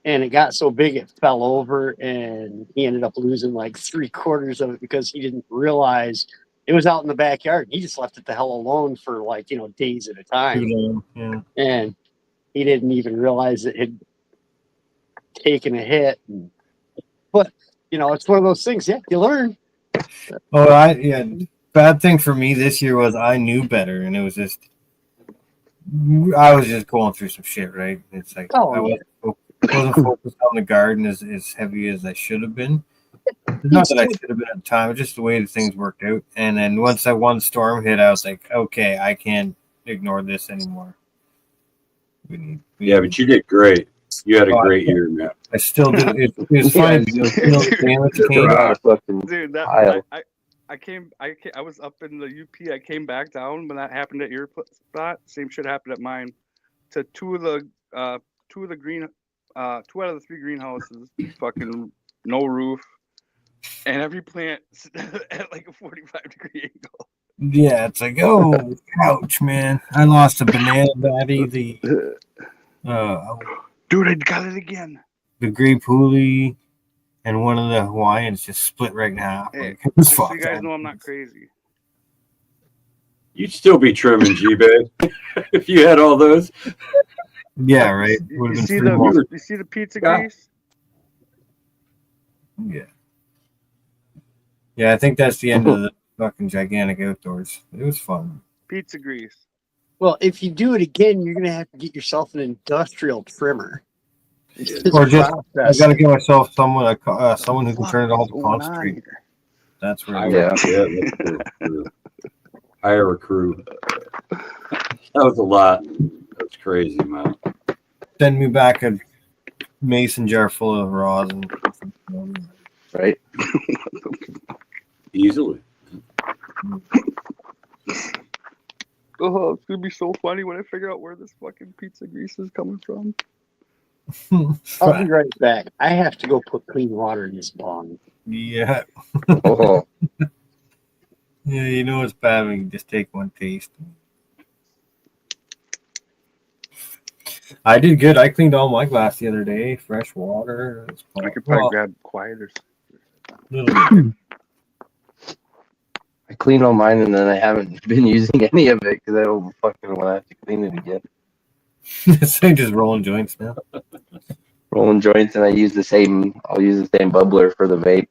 and it got so big it fell over, and he ended up losing like 3/4 of it because he didn't realize it was out in the backyard. He just left it the hell alone for like days at a time, Yeah. and he didn't even realize it had taken a hit. But it's one of those things. Yeah, you learn. Oh, bad thing for me this year was I knew better, and it was just I was just going through some shit, right? It's like Oh, I wasn't focused on the garden as heavy as I should have been. Not that I should have been at the time, just the way that things worked out. And then once that one storm hit, I was like, okay, I can't ignore this anymore. Yeah, but you did great. You had a great year, man. I still did. It was funny because damage came out. Dude, Pile. I was up in the UP. I came back down when that happened at your spot. Same shit happened at mine. To two out of the 3 greenhouses, fucking no roof, and every plant at like a 45-degree angle. Yeah, it's like, oh, ouch, man! I lost a banana batty, Dude, I got it again. the grape hoolie, and one of the Hawaiians just split right in half. Hey, Like, it was just so you fucked guys up. know I'm not crazy. You'd still be trimming G-Bag if you had all those. Yeah, right. You see the pizza grease? Yeah. Yeah, I think that's the end of the fucking gigantic outdoors. It was fun. Pizza grease. Well, if you do it again, you're gonna have to get yourself an industrial trimmer. Or just I gotta get myself someone who can turn it all to concentrate. That's where. Yeah. Hire a crew. That was a lot. That's crazy, man. Send me back a mason jar full of rosin. Right? Easily. Oh, it's gonna be so funny when I figure out where this fucking pizza grease is coming from. I'll be right back. I have to go put clean water in this bong. Yeah. Oh, Yeah, you know it's bad when you just take one taste. I did good. I cleaned all my glass the other day. Fresh water. I could probably grab quieter. I cleaned all mine and then I haven't been using any of it because I don't fucking want to have to clean it again. This thing just rolling joints now. Rolling joints, and I'll use the same bubbler for the vape.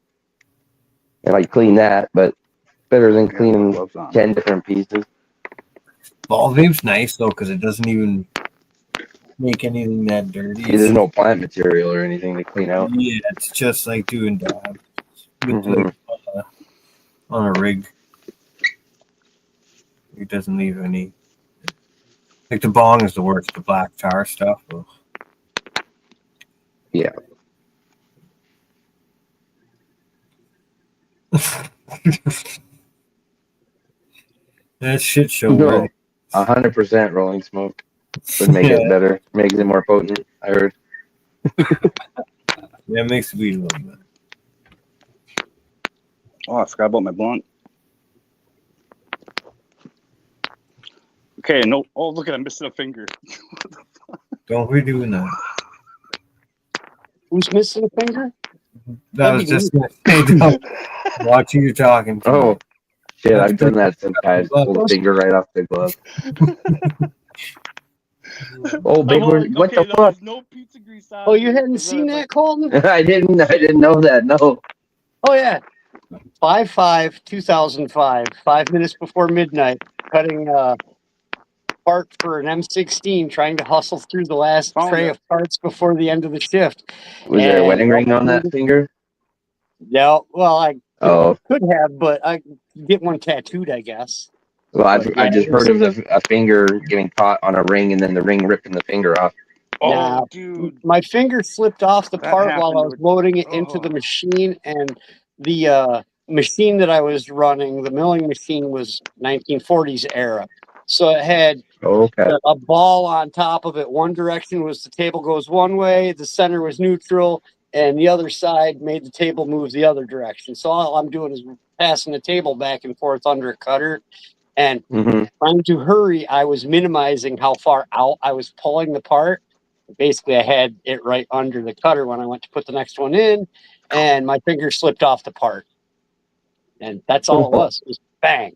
And I clean that, but better than cleaning 10 different pieces. Ball vape's nice though because it doesn't even make anything that dirty. There's no plant material or anything to clean out. Yeah, it's just like doing dabs with Mhm. on a rig. It doesn't leave any. Like the bong is the worst. The black tar stuff. Ugh. Yeah. That shit show. No. Really. 100% rolling smoke would make it better. Makes it more potent, I heard. Yeah, it makes the weed a little better. Oh, I forgot about my blunt. Okay, no. Oh, look at I'm missing a finger. Don't be doing that. Who's missing a finger? That was just gonna say, don't watch who you're talking to. Oh, shit, I've done that sometimes. Pull the finger right off the glove. Oh, big one. What the fuck? No pizza grease on. Oh, you hadn't seen that, Colton? I didn't know that, no. Oh, yeah. 5/5/2005, 5 minutes before midnight, cutting part for an M16, trying to hustle through the last tray of parts before the end of the shift. Was there a wedding ring on that finger? No, well, I Oh, could have, but I get one tattooed, I guess. well, I just heard of a finger getting caught on a ring and then the ring ripping the finger off. Oh, Nah, dude. my finger slipped off the That part while I happened was with- loading it into the machine, and the machine that I was running, the milling machine, was 1940s era. So it had Oh, okay. a ball on top of it. One direction was the table goes one way, the center was neutral, and the other side made the table move the other direction. So all I'm doing is passing the table back and forth under a cutter. And Mm-hmm. trying to hurry, I was minimizing how far out I was pulling the part. Basically, I had it right under the cutter when I went to put the next one in, and my finger slipped off the part. And that's all it was. Just bang.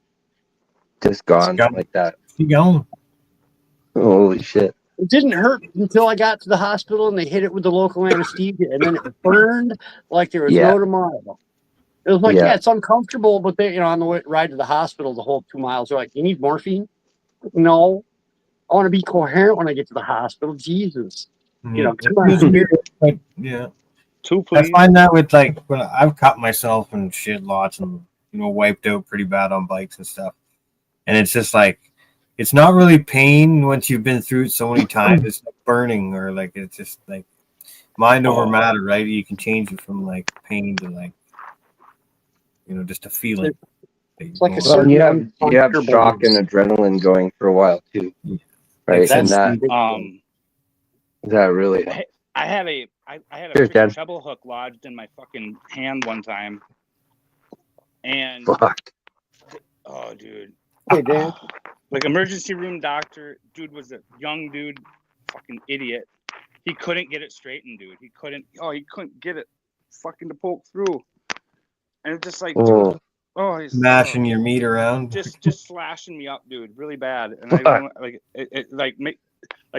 Just gone Gone. like that. Keep going. Holy shit. It didn't hurt until I got to the hospital and they hit it with the local anesthesia, and then it burned like there was Yeah. no tomorrow. It was like, Yeah. yeah, it's uncomfortable, but they, on the way, ride to the hospital, the whole 2 miles, they're like, you need morphine? No. I want to be coherent when I get to the hospital. Jesus. Come on. But, yeah. Two, I please. find that with like when I've cut myself and shit lots and wiped out pretty bad on bikes and stuff. And it's just like it's not really pain once you've been through it so many times. It's like burning or like it's just like mind over matter, right? You can change it from like pain to like just a feeling. It's like a Well, certain you have shock uncomfortableness. and adrenaline going for a while too, right? That's And that really. I had a Cheers, freaking Dad. treble hook lodged in my fucking hand one time, and Fuck. oh, dude, Hey, Dan. like emergency room doctor, dude was a young dude, fucking idiot. He couldn't get it straightened, dude. He couldn't get it fucking to poke through, and it's just like, dude, he's smashing your meat around. just slashing me up, dude, really bad. And I like it like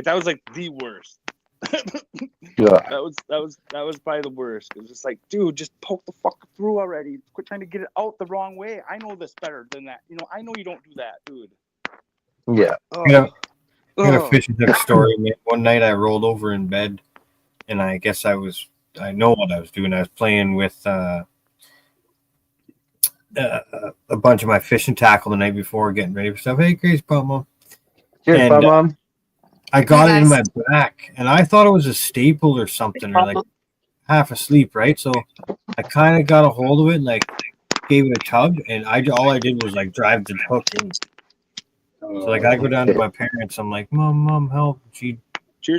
that was like the worst. Yeah. That was probably the worst. It was just like, dude, just poke the fuck through already. Quit trying to get it out the wrong way. I know this better than that. I know you don't do that, dude. Yeah. I got a fishing hook story, man. One night I rolled over in bed, and I guess I know what I was doing. I was playing with a bunch of my fishing tackle the night before, getting ready for stuff. Hey, Grace, Mom. Cheers, And, Mom. I got it in my back, and I thought it was a staple or something, or like half asleep, right? So I kind of got a hold of it and like gave it a tug, and all I did was like drive the hook in. So like I go down to my parents, I'm like, Mom, help! Cheers,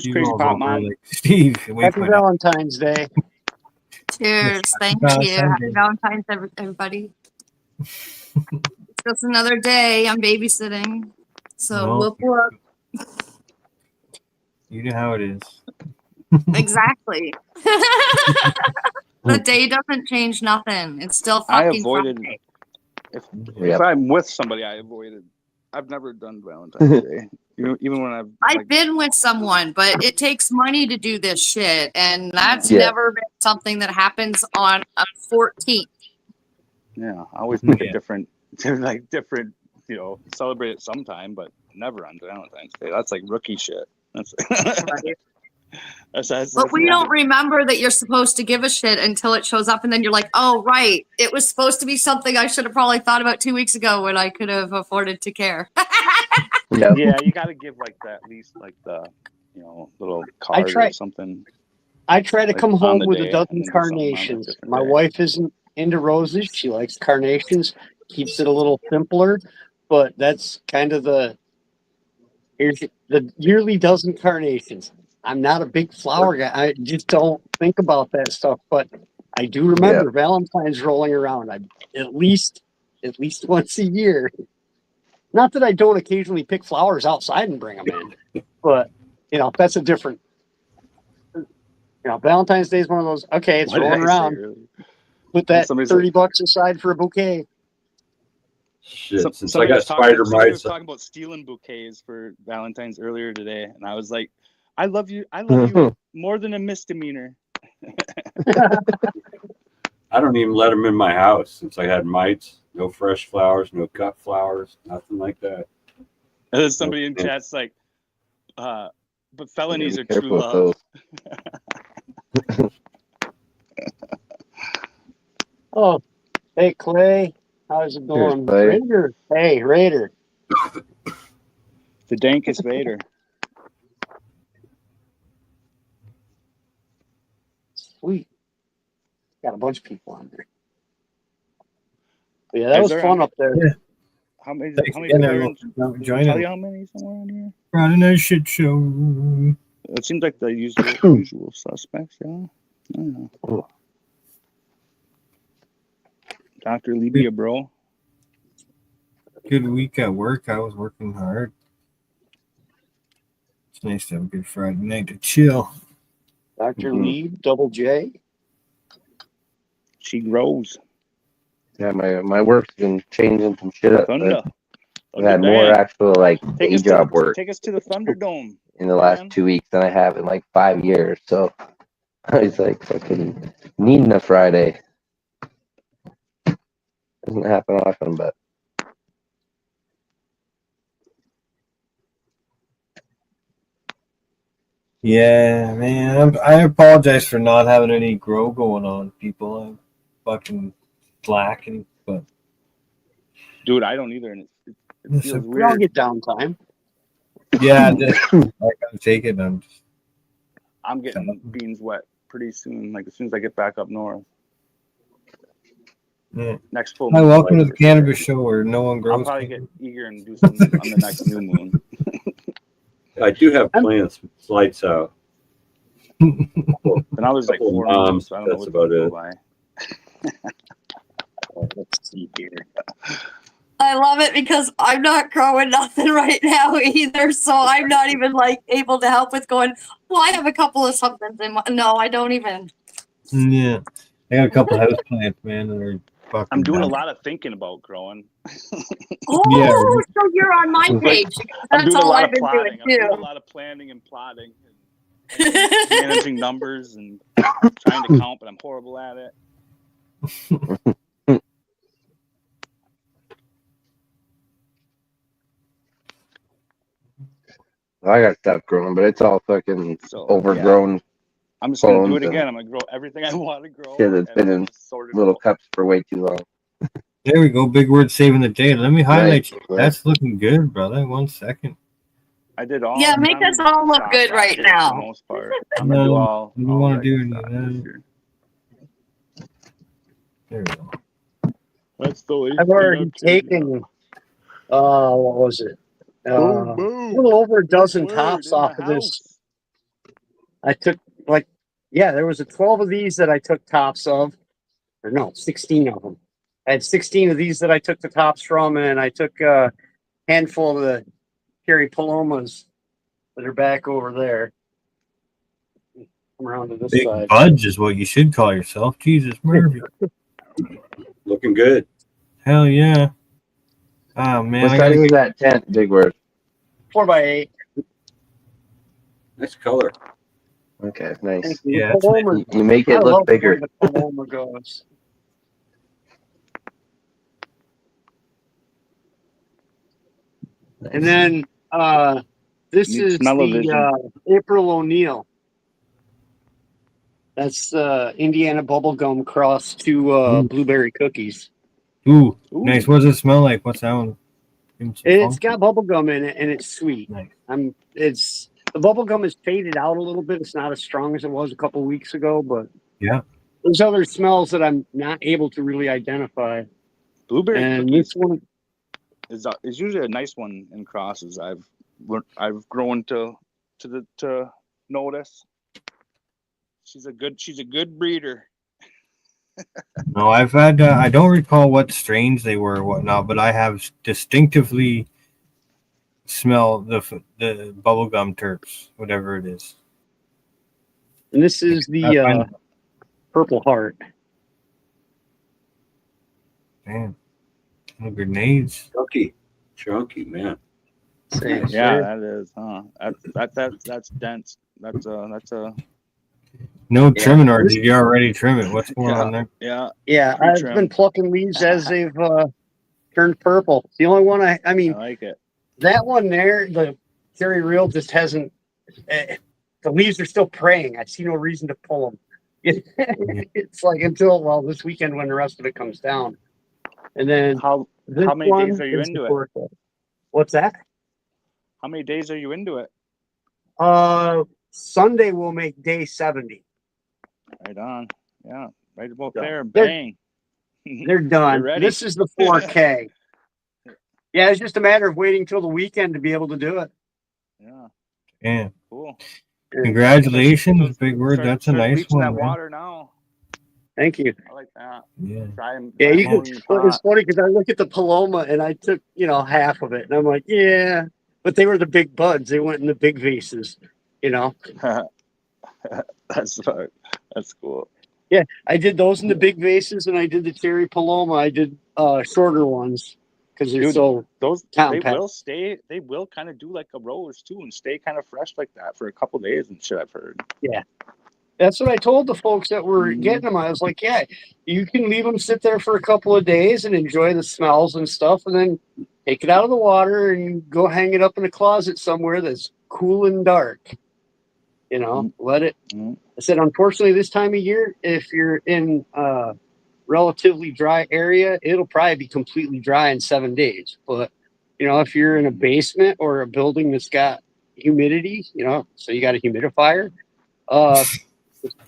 she Crazy rolls Pop over, Mom. like, Steve, Happy Valentine's Day. Cheers. Thank you. Happy Valentine's, everybody. It's just another day. I'm babysitting. So whoop. You know how it is. Exactly. The day doesn't change nothing. It's still fucking Friday. If I'm with somebody, I've never done Valentine's Day. Even when I've been with someone, but it takes money to do this shit, and that's never been something that happens on a 14th. Yeah, I always pick a different, celebrate it sometime, but never on Valentine's Day. That's like rookie shit. That's but we don't remember that you're supposed to give a shit until it shows up, and then you're like, oh, right. It was supposed to be something I should have probably thought about 2 weeks ago when I could have afforded to care. Yeah, you got to give like that, at least like the, little card or something. I try to come home with a dozen carnations. My wife isn't into roses. She likes carnations, keeps it a little simpler, but that's kind of here's the yearly dozen carnations. I'm not a big flower guy. I just don't think about that stuff, but I do remember Valentine's rolling around. At least once a year. Not that I don't occasionally pick flowers outside and bring them in, but that's a different. Valentine's Day is one of those. Okay, it's rolling around. Put that $30 aside for a bouquet. Shit, since I got spider mites. Somebody was talking about stealing bouquets for Valentine's earlier today, and I was like, I love you more than a misdemeanor. I don't even let them in my house since I had mites. No fresh flowers, no cut flowers, nothing like that. And then somebody in chat's like, but felonies are true love. Oh, hey, Clay. How's it going? Raider. Hey, Raider. The dankest Vader. Sweet. Got a bunch of people on there. But yeah, that was fun up there. Yeah. How many join tell you how many somewhere on here? Friday Night Shit Show. It seems like the usual suspects, yeah. I don't know. Dr. Libya, bro. good week at work. I was working hard. It's nice to have a good Friday night to chill. Dr. Mhm. Lee, Double J. She grows. Yeah, my work's been changing some shit up. Thunder. I've had more Dan, actual like day job work Take us to the Thunderdome. in the last man. 2 weeks than I have in like 5 years. So I was like fucking needing a Friday. Doesn't happen often, but Yeah, man. I apologize for not having any grow going on, people. I'm fucking slacking, but Dude, I don't either, and it Yes, feels sir. We all weird. get downtime. yeah, I gotta take it. I'm getting beans wet pretty soon, like as soon as I get back up north. Yeah. Next full Hi, moon. welcome to the for cannabis sure. show where no one I'll grows. probably get eager and do some on the next new moon. I do have plans. It's lights out. And I was like Couple 4 moms, moons, so I don't know that's what about to go it. by. Let's see here. I love it because I'm not growing nothing right now either, so I'm not even like able to help with going. Well, I have a couple of somethings in my. No, I don't even. Yeah, I got a couple house plants, man, and they're fucking. I'm doing a dying. lot of thinking about growing. Oh, Yeah. so you're on my page. I'm That's doing a all lot I've of been plotting. I'm doing doing a too. lot of planning and plotting and managing numbers and trying to count, but I'm horrible at it. I got stuff growing, but it's all fucking So overgrown I'm just gonna do clones it again. and I'm gonna grow everything I want to grow. shit that's and been I'm in gonna sort it little out. cups for way too long. There we go. Big word saving the day. Let me highlight you. Right. That's looking good, brother. 1 second. I did all. Yeah, make us all look shop good last right year for now. the most part. I'm gonna do No, all. you don't all want to do regular any of stock this that. year. There we go. That's the way. I've already taken, what was it? A little over a dozen tops off of this. I took there was 12 of these that I took tops of, or no, 16 of them. I had 16 of these that I took the tops from, and I took a handful of the cherry palomas that are back over there. Come around to this Big side. Budge is what you should call yourself. Jesus, Murphy. Looking good. Hell yeah. Oh, man. What I gotta size is get that tent, Big Word? 4x8. Nice color. Okay, nice. Thank you. Yeah, it's Paloma, You make I it love look the way bigger. the Paloma goes. And then this Need is smell-o-vision. the April O'Neil. That's Indiana bubblegum cross to blueberry cookies. Ooh, nice. What does it smell like? What's that one? It's got bubblegum in it and it's sweet. Nice. It's the bubblegum is faded out a little bit. It's not as strong as it was a couple weeks ago, but Yeah. there's other smells that I'm not able to really identify. Blueberry And cookies this one is usually a nice one in crosses. I've grown to notice. She's a good breeder. No, I've had. I don't recall what strains they were or whatnot, but I have distinctively smell the bubblegum terps, whatever it is. and this is the Purple Heart. Man, no grenades. Chunky, man. Same Yeah, here. that is, huh? That's dense. That's a No trimming, or did you already trim it? What's going Yeah. on there? yeah. Yeah, I've been plucking leaves as they've turned purple. The only one I I mean, like it. that one there, the cherry real just hasn't. The leaves are still praying. I see no reason to pull them. It's like until this weekend when the rest of it comes down, and then How this many one days are you is into the it? Porco. What's that? How many days are you into it? Sunday we'll make day 70. Right on. Yeah, right about So, there. Bang. They're done. You're ready. This is the 4K. Yeah, it's just a matter of waiting till the weekend to be able to do it. Yeah. Yeah. Cool. Congratulations, Big Word. That's a nice bleaching one, that man. water now. Thank you. I like that. Yeah. Try and Yeah, try you and can. in the Well, it's pot. funny because I look at the Paloma and I took, half of it, and I'm like, yeah, but they were the big buds. They went in the big vases, That's that's cool. Yeah, I did those in the big vases, and I did the cherry Paloma. I did shorter ones because they're Dude, so those compact. they will kind of do like a rose too and stay kind of fresh like that for a couple days and shit, I've heard. Yeah. That's what I told the folks that were Mhm. getting them. I was like, yeah, you can leave them sit there for a couple of days and enjoy the smells and stuff, and then take it out of the water and go hang it up in a closet somewhere that's cool and dark. Let it. Mhm. I said, unfortunately, this time of year, if you're in a relatively dry area, it'll probably be completely dry in 7 days. But, if you're in a basement or a building that's got humidity, so you got a humidifier,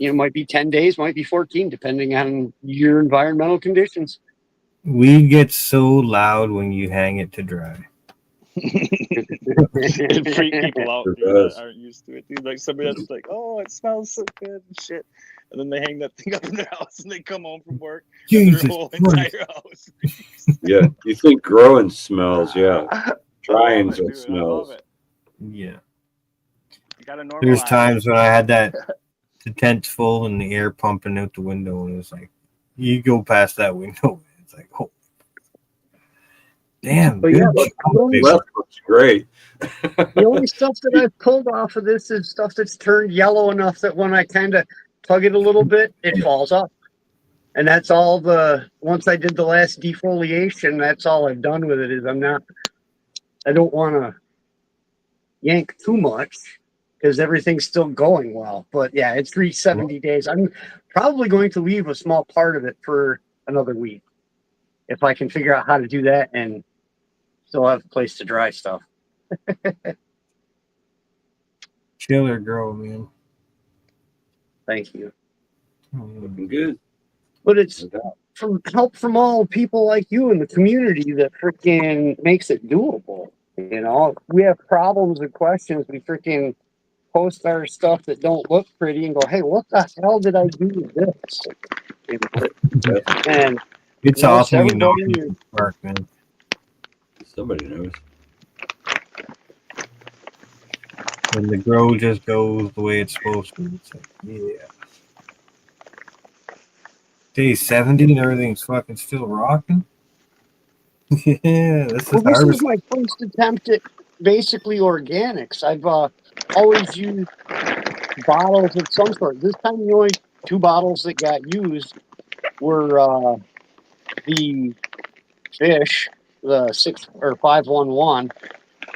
might be 10 days, might be 14, depending on your environmental conditions. Weed gets so loud when you hang it to dry. It freak people out, It dude, does. that aren't used to it, dude. Like somebody that's like, oh, it smells so good and shit. And then they hang that thing up in their house and they come home from work and Jesus their whole Christ. entire house. Yeah, you think growing smells? Yeah, I love drying's it, what dude. I love smells. it. Yeah. You gotta normalize. There's times when I had the tent full and the air pumping out the window, and it was like, you go past that window, it's like, oh, damn. But Good yeah, job, baby. That looks great. the only stuff that I've pulled off of this is stuff that's turned yellow enough that when I kind of tug it a little bit, it falls off. And that's all once I did the last defoliation, that's all I've done with it is I don't want to yank too much because everything's still going well. But yeah, it's reached 70 days. I'm probably going to leave a small part of it for another week if I can figure out how to do that and still have a place to dry stuff. Killer girl, man. Thank you. Looking good. But it's No doubt. from help from all people like you in the community that freaking makes it doable. We have problems and questions. We freaking post our stuff that don't look pretty and go, hey, what the hell did I do with this? And It's most awesome, you know, everybody, people spark, man. Somebody knows. When the grow just goes the way it's supposed to. It's like, yeah. Day 70 and everything's fucking still rocking. Yeah, this is well, this was harvest. my first attempt at basically organics. I've always used bottles of some sort. This time, the only 2 bottles that got used were the fish, the 6 or 511,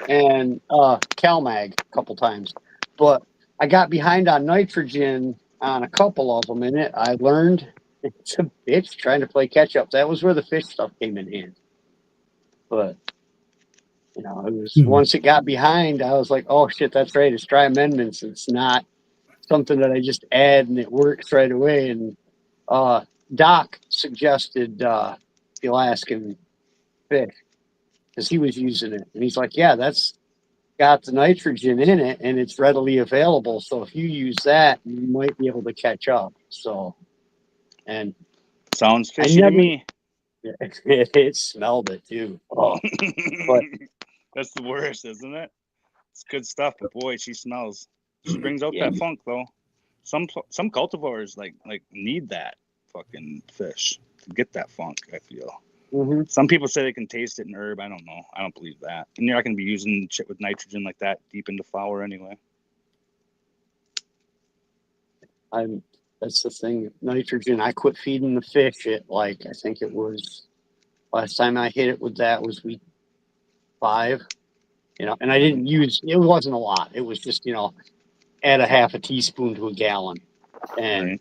and CalMag a couple times. But I got behind on nitrogen on a couple of them, and I learned it's a bitch trying to play catch up. That was where the fish stuff came in handy. But it was once it got behind, I was like, oh shit, that's right. It's dry amendments. It's not something that I just add and it works right away. And Doc suggested the Alaskan fish because he was using it, and he's like, yeah, that's got the nitrogen in it and it's readily available. So if you use that, you might be able to catch up. So, and Sounds I fishy to never, me. it smelled it too. Oh, but That's the worst, isn't it? It's good stuff, but boy, she smells. She brings out Yeah. that funk though. Some cultivars like need that fucking fish to get that funk. I feel. mhm. Some people say they can taste it in herb. I don't know. I don't believe that. And you're not going to be using shit with nitrogen like that deep into flour anyway. That's the thing. Nitrogen. I quit feeding the fish at I think it was last time I hit it with that was week 5. And I didn't use. It wasn't a lot. It was just add a half a teaspoon to a gallon, and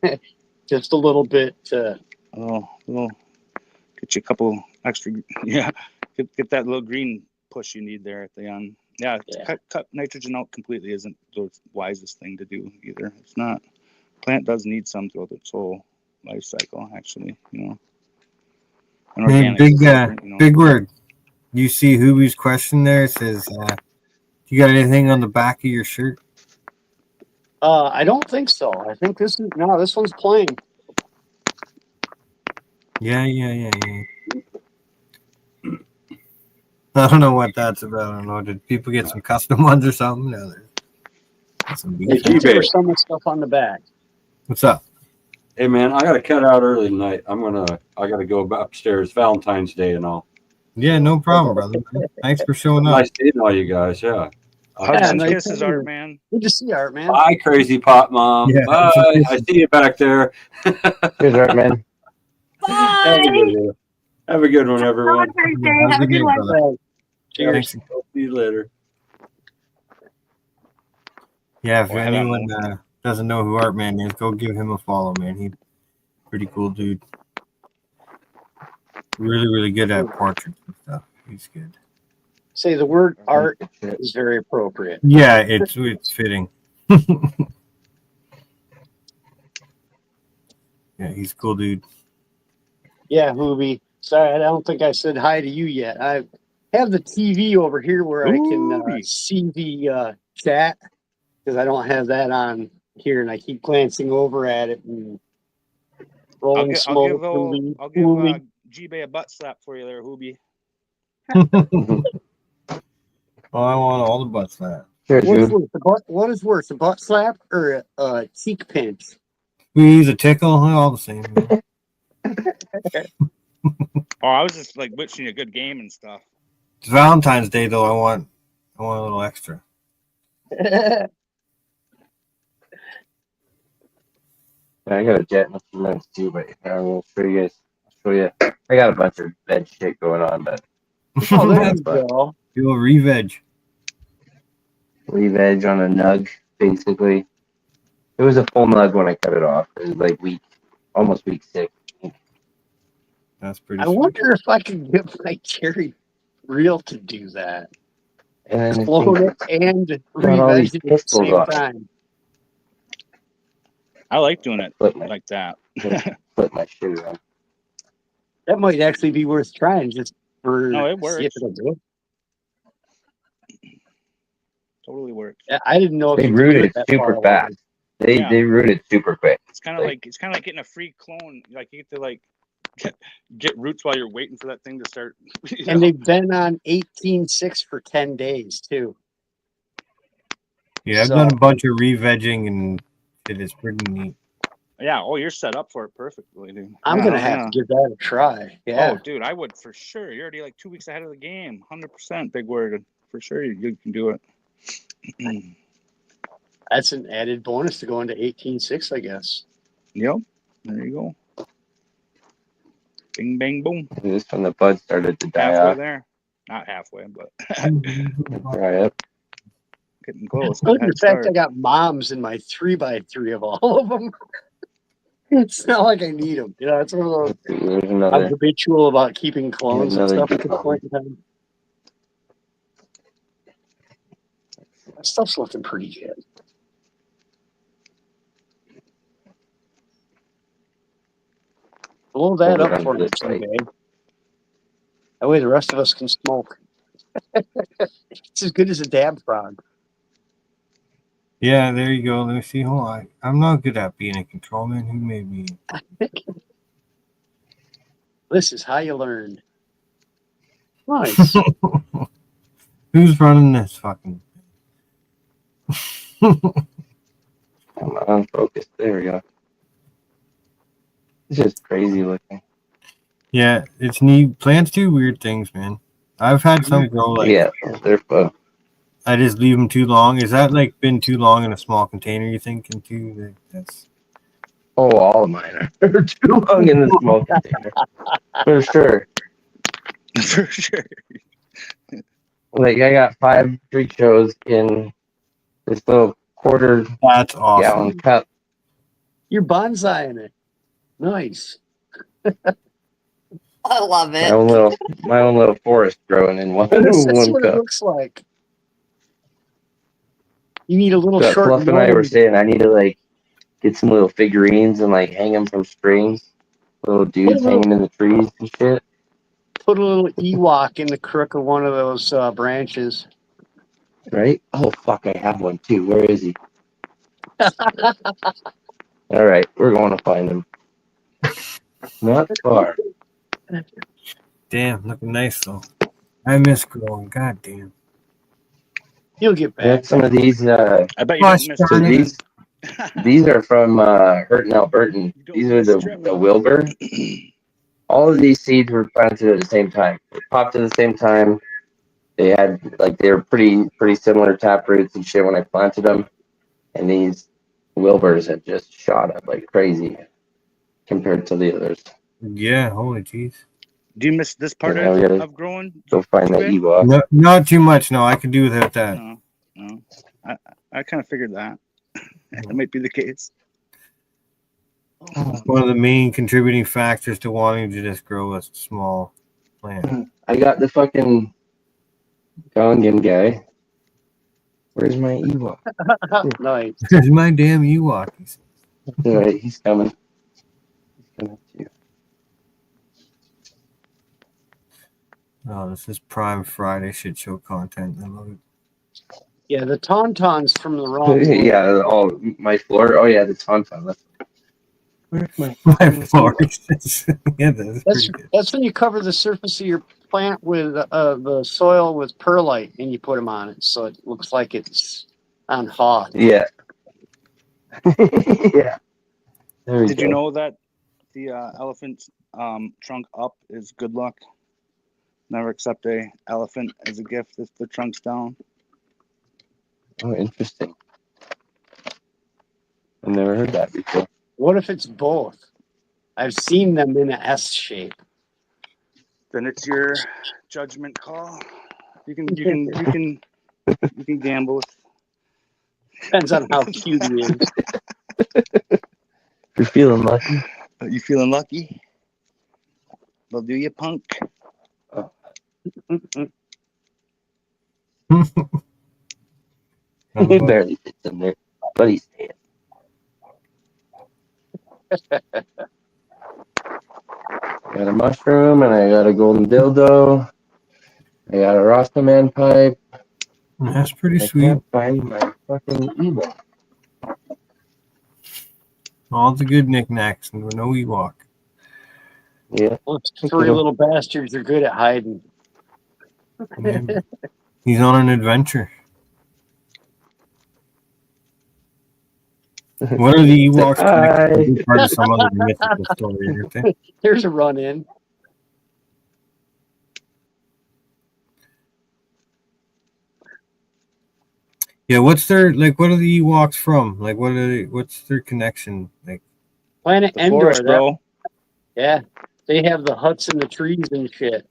Right. just a little bit. Little get you a couple extra. Yeah, get that little green push you need there at the end. Yeah, Yeah. cut nitrogen out completely isn't the wisest thing to do either. It's not. Plant does need some throughout its whole life cycle, actually. And Hey, organics is different. big word. You see Hoobie's question there? It says, you got anything on the back of your shirt? I don't think so. I think this one's plain. Yeah. I don't know what that's about. I don't know. Did people get some custom ones or something? No, there's some I beef. think there eBay. was some stuff on the back. What's up? Hey man, I gotta cut out early tonight. I gotta go upstairs. Valentine's Day and all. Yeah, no problem, brother. Thanks for showing up. Nice seeing all you guys. Yeah. Hugs Yeah, and nice kisses, having Art you. Man. Good to see you, Art, man. Bye, crazy pop mom. Yeah. Bye. I see you back there. Cheers, Art Man. Have a Bye. good one. Have a good one, Have everyone. a great day. Have a Have a good good day, one. brother. Right. Cheers. Thanks. See you later. Yeah, if Oh, I had anyone doesn't know who Art Man is, go give him a follow, man. He's pretty cool dude. Really, really good at portraits and stuff. He's good. Say the word art is very appropriate. Yeah, it's fitting. Yeah, he's a cool dude. Yeah, Hoobie. Sorry, I don't think I said hi to you yet. I have the TV over here where I can Hoobie. see the chat because I don't have that on here, and I keep glancing over at it and rolling smoke. I'll give G-Bay a butt slap for you there, Hoobie. Oh, I want all the butt slap. Cheers, What's dude. worse, what is worse, a butt slap or a cheek pinch? We use a tickle, all the same. Man. Oh, I was just like wishing you a good game and stuff. It's Valentine's Day though. I want a little extra. I got a jet in a few minutes too, but I will show you guys. I'll show you. I got a bunch of veg shit going on, but Oh, there you But- go. Do a re-veg. leave edge on a nug, basically. It was a full nug when I cut it off. It was like almost week 6. That's pretty. I sweet. wonder if I could get my cherry reel to do that. And then it Clone seems it and got all these re-veg it at the pistols same on it. time. I like doing it Flip my, like that. flip my shit around. That might actually be worth trying just for No, it see works. if it'll do it. Totally works. Yeah, I didn't know if They you could do rooted it that super far fast. They Yeah. they rooted super quick. It's kind of like getting a free clone. Like you get to like get roots while you're waiting for that thing to start. you And know? they've been on 18.6 for 10 days too. Yeah, I've So- done a bunch of re-vegging and it is pretty neat. Yeah. Oh, you're set up for it perfectly, dude. I'm Yeah, gonna hell have yeah. to give that a try. Yeah. Oh, dude, I would for sure. You're already like 2 weeks ahead of the game. 100%. Big word. For sure, you can do it. That's an added bonus to go into 18.6, I guess. Yep. There you go. Bing, bang, boom. This when the bud started to die Halfway off. there. Not halfway, but Dry up. getting close. Look Head at the fact start. I got moms in my 3x3 of all of them. It's not like I need them. You know, it's one of those. There's I'm another. habitual about keeping clones and Another stuff at good this point in time. That stuff's looking pretty good. Blow that Hold it up for under me, this light. G-Bay. That way the rest of us can smoke. It's as good as a dab frog. Yeah, there you go. Let me see. Hold on. I'm not good at being a control man. Who made me? This is how you learn. Nice. Who's running this fucking? Come on, focus. There we go. It's just crazy looking. Yeah, it's neat. Plants do weird things, man. I've had some grow like Yeah, they're fun. I just leave them too long. Is that like been too long in a small container? You thinking too? That's Oh, all of mine are too long in the small container. For sure. For sure. Like, I got 5 freak shows in this little quarter that's awesome. gallon cup. You're bonsaiing it. Nice. I love My it. own little forest growing in one, That's one what it cup. looks like. You need a little But short Fluff and I were gnome. saying I need to like get some little figurines and like hang them from strings. Little dudes hanging in the trees and shit. Put a little Ewok in the crook of one of those branches. Right? Oh fuck, I have one too. Where is he? All right, we're going to find him. Not far. Damn, looking nice though. I miss growing. God damn. You'll get I got back. some of these. I bet you don't miss So trimming. these are from Hurtin' Albertan. You don't These are miss the trimming. Wilbur. All of these seeds were planted at the same time. They popped at the same time. They had they were pretty similar tap roots and shit when I planted them. And these Wilburs had just shot up like crazy compared to the others. Yeah, holy jeez. Do you miss this part Yeah, we gotta of growing? go find that Jubei? Ewok. No, not too much. No, I could do without that. No. I kind of figured that. That might be the case. One of the main contributing factors to wanting to just grow a small plant. I got the fucking Gongan guy. Where's my Ewok? Nice. There's my damn Ewok. All right, he's coming. He's coming too. Oh, this is prime Friday shit show content. I love it. Yeah, the tauntauns from the wrong. world. Yeah, oh, my floor. Oh, yeah, the tauntaun. Where's my My florist. Yeah, that's That's pretty good. that's when you cover the surface of your plant with the soil with perlite and you put them on it, so it looks like it's on hot. Yeah. Yeah. There we Did go. you know that the elephant's trunk up is good luck? Never accept a elephant as a gift if the trunk's down. Oh, interesting. I've never heard that before. What if it's both? I've seen them in an S shape. Then it's your judgment call. You can gamble with. Depends on how cute he is. If you're feeling lucky. Are you feeling lucky? Well, do you, punk? He barely fits in there, but he's dead. Got a mushroom, and I got a golden dildo. I got a Rastaman pipe. That's pretty I sweet. can't find my fucking Ewok. All the good knickknacks and no Ewok. Yeah. Those three little bastards are good at hiding. Yeah. He's on an adventure. What are the Ewoks connected to part of some other mythical story, aren't they? There's a run in. Yeah, what's their what are the Ewoks from? Like what are they, what's their connection? Like Planet The Endor. forest, bro. Yeah, they have the huts in the trees and shit.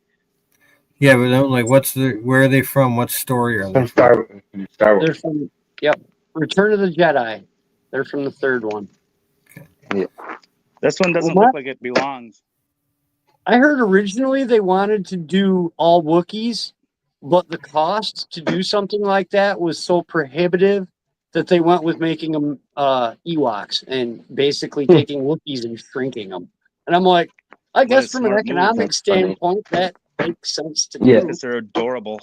yeah, but no, what's the where are they from? What story are they From from? Star Wars. They're from Return of the Jedi. They're from the third one. This one doesn't Well, look like it belongs. I heard originally they wanted to do all Wookiees, but the cost to do something like that was so prohibitive that they went with making them Ewoks and basically taking Wookiees and shrinking them. And I'm like, I What guess a from an smart move. economic That's funny. standpoint, that makes sense to Yeah. do. Because they're adorable.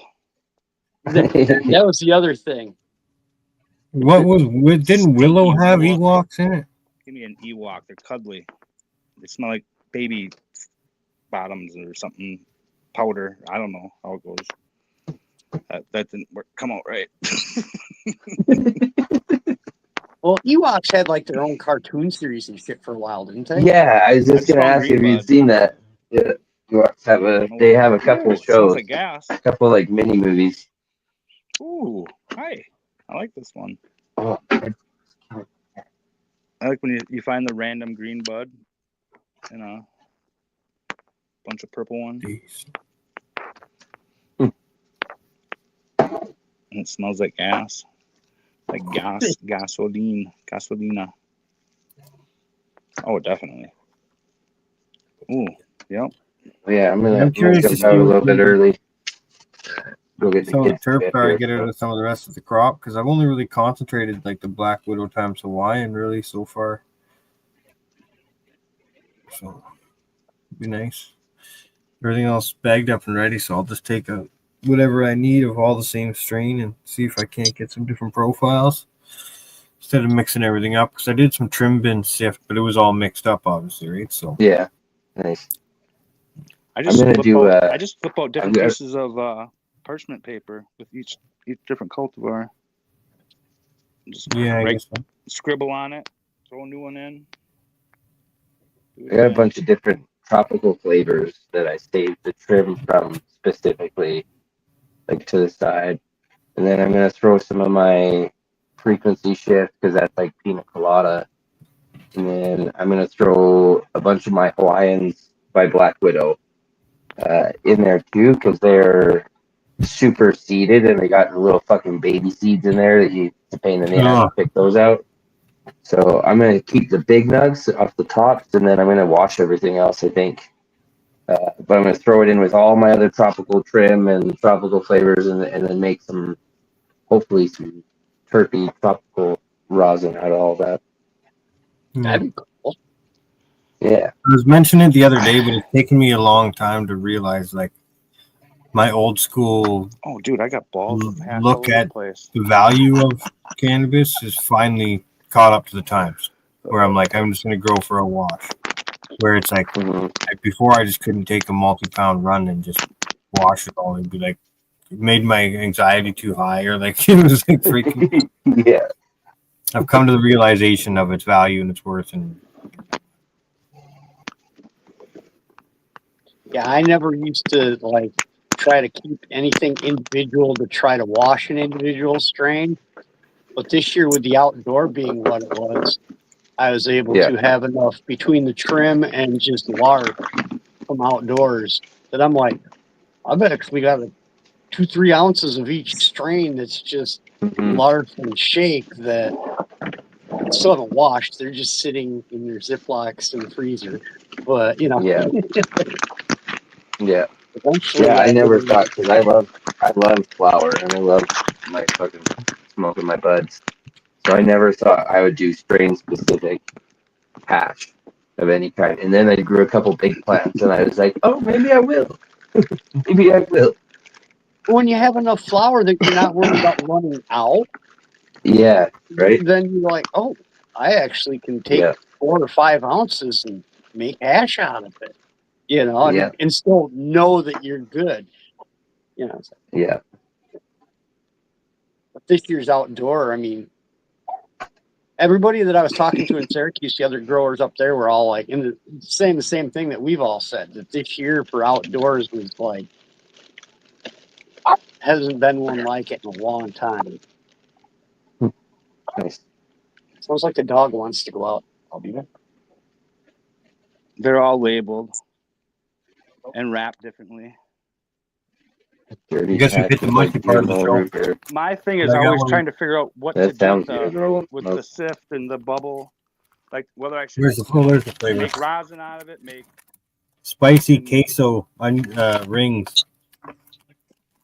That was the other thing. What didn't Willow have Ewoks in it? Give me an Ewok. They're cuddly. They smell like baby bottoms or something. Powder. I don't know how it goes. That didn't work. Come out right. Well, Ewoks had like their own cartoon series and shit for a while, didn't they? Yeah, I was I just just gonna found ask if Green you'd Bud. seen that. Yeah, Ewoks they have a couple Ooh, of it smells shows, like gas. a couple like mini movies. Ooh, hi. I like this one. Oh, I like when you find the random green bud and a bunch of purple ones. Jeez. And it smells like gas. Like gasolina. Oh, definitely. Ooh, yep. yeah, I'm I'm curious to jump see out a what little bit early. Go get the some of the kids. turf to bed are here. get out of some of the rest of the crop because I've only really concentrated like the Black Widow times Hawaiian really so far. So it'd be nice. Everything else bagged up and ready, so I'll just take out whatever I need of all the same strain and see if I can't get some different profiles instead of mixing everything up. Because I did some trim bin sift, but it was all mixed up, obviously, right? So Yeah. Nice. I just gonna flip do, out, I just flip out different I'm gonna- pieces of parchment paper with each different cultivar. Just Yeah, I guess so. scribble on it, throw a new one in. Do it I got a again. bunch of different tropical flavors that I saved the trim from specifically, like to the side. And then I'm gonna throw some of my frequency shift because that's like pina colada. And then I'm gonna throw a bunch of my Hawaiians by Black Widow in there too because they're super seeded and they got little fucking baby seeds in there that it's a pain in the ass to pick those out. So I'm gonna keep the big nugs off the tops and then I'm gonna wash everything else, I think. But I'm gonna throw it in with all my other tropical trim and tropical flavors and then make some, hopefully some terpy tropical rosin out of all that. That'd be cool. Yeah. I was mentioning it the other day, but it's taken me a long time to realize, like, my old school Oh, dude, I got balls of hash look all over at the place. the value of cannabis is finally caught up to the times. Where I'm like, I'm just gonna grow for a wash. Where it's like, like before, I just couldn't take a multi-pound run and just wash it all and be like, it made my anxiety too high, or like it was like freaking. Yeah. I've come to the realization of its value and its worth, and Yeah, I never used to like try to keep anything individual to try to wash an individual strain. But this year, with the outdoor being what it was, I was able Yeah. to have enough between the trim and just lark from outdoors that I'm like, I've actually got 2-3 ounces of each strain that's just lark and shake that still haven't washed. They're just sitting in their Ziplocs in the freezer. But you know, Yeah. Yeah. eventually, Yeah, I never will- thought because I love flower and I love my fucking smoking my buds. So I never thought I would do strain specific hash of any kind. And then I grew a couple big plants and I was like, oh, maybe I will. Maybe I will. when you have enough flour that you're not worried about running out, Yeah. Right. then you're like, oh, I actually can take Yeah. 4 or 5 ounces and make hash out of it, you know, and, Yeah. and still know that you're good, you know. Yeah. But this year's outdoor, I mean, everybody that I was talking to in Syracuse, the other growers up there were all like saying the same thing that we've all said, that this year for outdoors was like, hasn't been one like it in a long time. Nice. Sounds like the dog wants to go out. I'll be there. They're all labeled and wrapped differently. Dirty I guess we hit the patches mushy like part of the GMO show. root beer. My thing is Yeah, I got always one. trying to figure out what to That do sounds with good. the sift and the bubble, like whether I should Where's the flavor? make rosin out of it, make Spicy queso rings.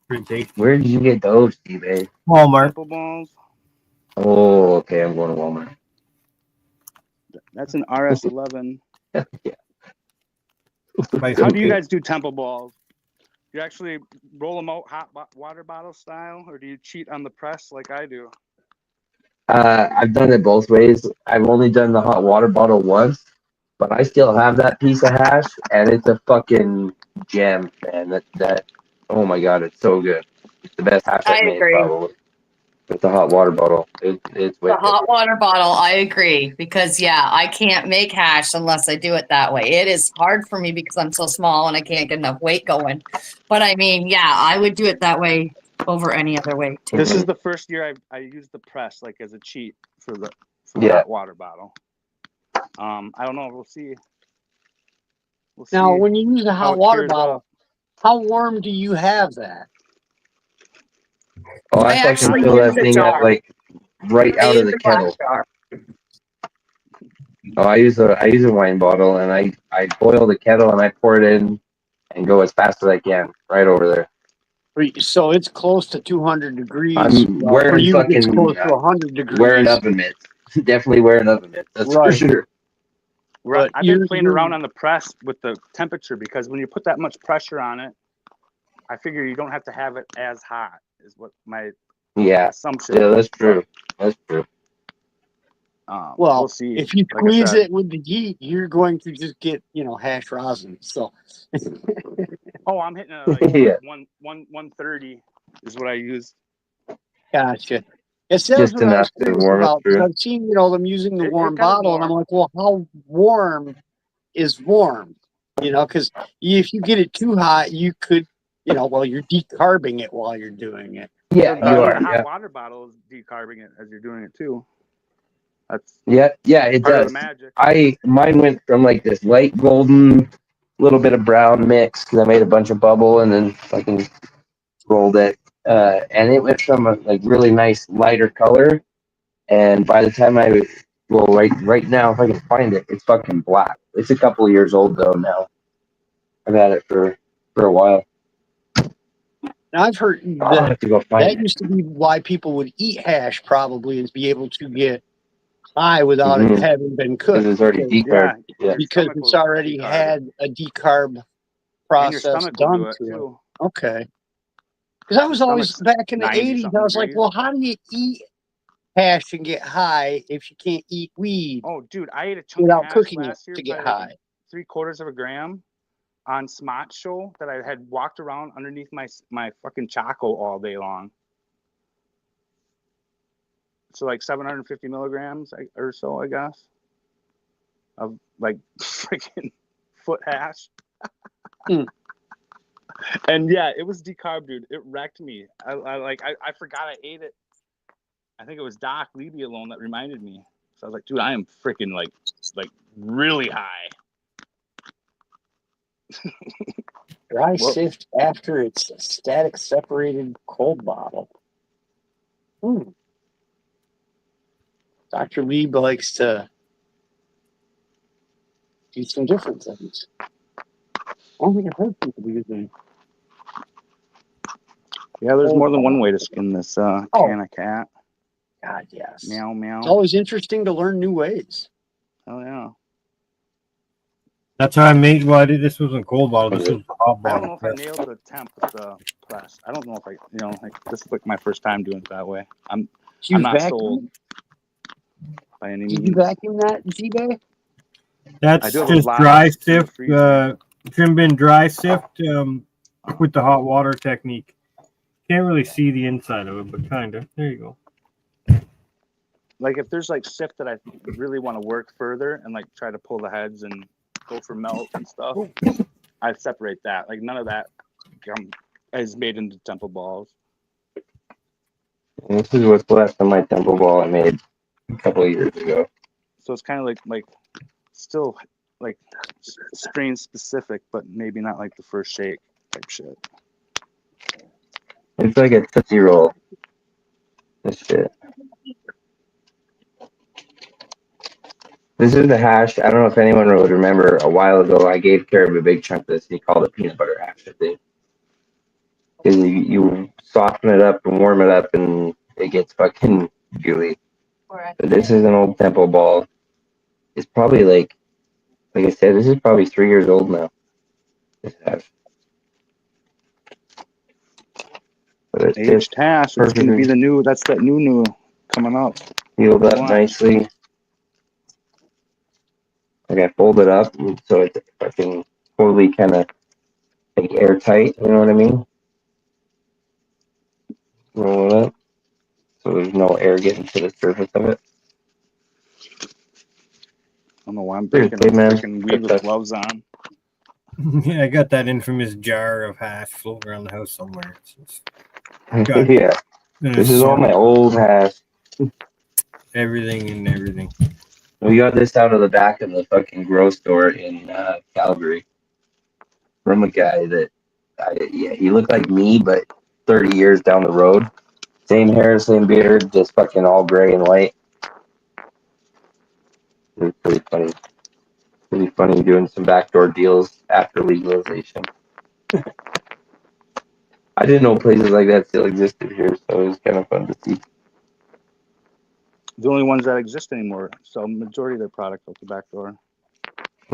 Pretty tasty. Where did you get those, eBay? Walmart. apple balls. Oh, okay. I'm going to Walmart. That's an RS11. Yeah. Spicy. How do you guys do temple balls? You actually roll them out hot water bottle style, or do you cheat on the press like I do? I've done it both ways. I've only done the hot water bottle once, but I still have that piece of hash, and it's a fucking gem, man. That oh my god, it's so good. It's the best hash I I've made, agree. probably. With the hot water bottle, it's The wicked. hot water bottle, I agree. Because, yeah, I can't make hash unless I do it that way. It is hard for me because I'm so small and I can't get enough weight going. But I mean, yeah, I would do it that way over any other way, too. This is the first year I used the press like as a cheat for the Yeah. hot water bottle. I don't know. We'll see. Now, when you use a how hot it water cures bottle, up. how warm do you have that? Oh, I I fucking actually fill use that a thing jar. up like right I out use of the a glass kettle. jar. Oh, I use a wine bottle, and I boil the kettle and I pour it in and go as fast as I can right over there. So it's close to 200 degrees. I'm for wearing you, it's fucking close to 100 degrees. wearing oven mitts. Definitely wearing oven mitts. That's for Right. sure. But I've been playing around on the press with the temperature because when you put that much pressure on it, I figure you don't have to have it as hot. Is what my Yeah. assumption. Yeah, that's true. That's true. Well, we'll see. if you Like I squeeze said. it with the heat, you're going to just get, hash rosin. So, Oh, I'm hitting it like Yeah. 130 is what I use. gotcha. Yes, that was Just what I enough was to curious warm it about because through. I've seen, them using the It warm got it bottle, and I'm warm. like, well, how warm is warm? Because if you get it too hot, you could, well, you're decarbing it while you're doing it. Yeah, The you are. hot Yeah. water bottle is decarbing it as you're doing it too. That's Yeah, it part of the does. magic. Mine went from like this light golden, little bit of brown mix because I made a bunch of bubble and then fucking rolled it. And it went from a like really nice lighter color. And by the time right now, if I can find it, it's fucking black. It's a couple of years old though now. I've had it for a while. Now, I've heard I'll have to go find that it. used to be why people would eat hash, probably, is be able to get high without it Mhm. having been Because cooked. it's already Yeah, decarbed. Yeah. Because stomach it's will already decarb it. had a decarb And your process stomach will done do it to it. too. Okay. Because I was always, Stomach's back in the 90 80s, I something was like, degrees. well, how do you eat hash and get high if you can't eat weed Oh, dude, I ate a chunk of without hash cooking it last year, to get probably like high? 3/4 of a gram on Smart Show that I had walked around underneath my fucking Choco all day long. So like 750 milligrams or so, I guess, of like freaking foot hash. Hmm. And yeah, it was decarb, dude. It wrecked me. I forgot I ate it. I think it was Doc, leave me alone, that reminded me. So I was like, dude, I am freaking like really high. Dry Well, sift after it's a static separated cold bottle. Dr. Lieb likes to do some different things. I don't think I've heard people using. yeah, there's cold more than one bottle. way to skin this can of cat. God, yes. Meow meow. It's always interesting to learn new ways. Oh yeah. That's how I made. Well, I did. This wasn't cold bottle. This was the hot I don't bottle. know if I nailed the temp with the press. I don't know if this is like my first time doing it that way. I'm Did you not vacuum? sold by any Did you means. vacuum that, G-Bay? That's I do have a just lot dry of in the sift, freezer. trim bin dry sift with the hot water technique. Can't really see the inside of it, but kind of. There you go. Like if there's like sift that I really want to work further and like try to pull the heads and go for melt and stuff, I'd separate that. Like none of that is made into temple balls. And this is what's left of my temple ball I made a couple of years ago. So it's kind of like still like strain specific, but maybe not like the first shake type shit. It's like a Tootsie Roll. This shit. This is the hash. I don't know if anyone would remember a while ago. I gave Caleb a big chunk of this, and he called it peanut butter hash. I think because you soften it up and warm it up, and it gets fucking gooey. But this is an old temple ball. It's probably like I said, this is probably 3 years old now. This hash. But it's Aged just hash. It's going to be the new. That's that new coming up. healed up Watch. nicely. Like I fold it up so it's fucking totally kind of like airtight. You know what I mean? Roll it up so there's no air getting to the surface of it. I don't know why I'm Seriously, breaking man. freaking weed with gloves on. Yeah, I got that infamous jar of hash floating around the house somewhere. Yeah. This is all my old hash. Everything and everything. We got this out of the back of the fucking grow store in Calgary from a guy that, he looked like me, but 30 years down the road. Same hair, same beard, just fucking all gray and white. It was pretty funny. Pretty funny doing some backdoor deals after legalization. I didn't know places like that still existed here, so it was kind of fun to see. The only ones that exist anymore. So majority of their product out the back door.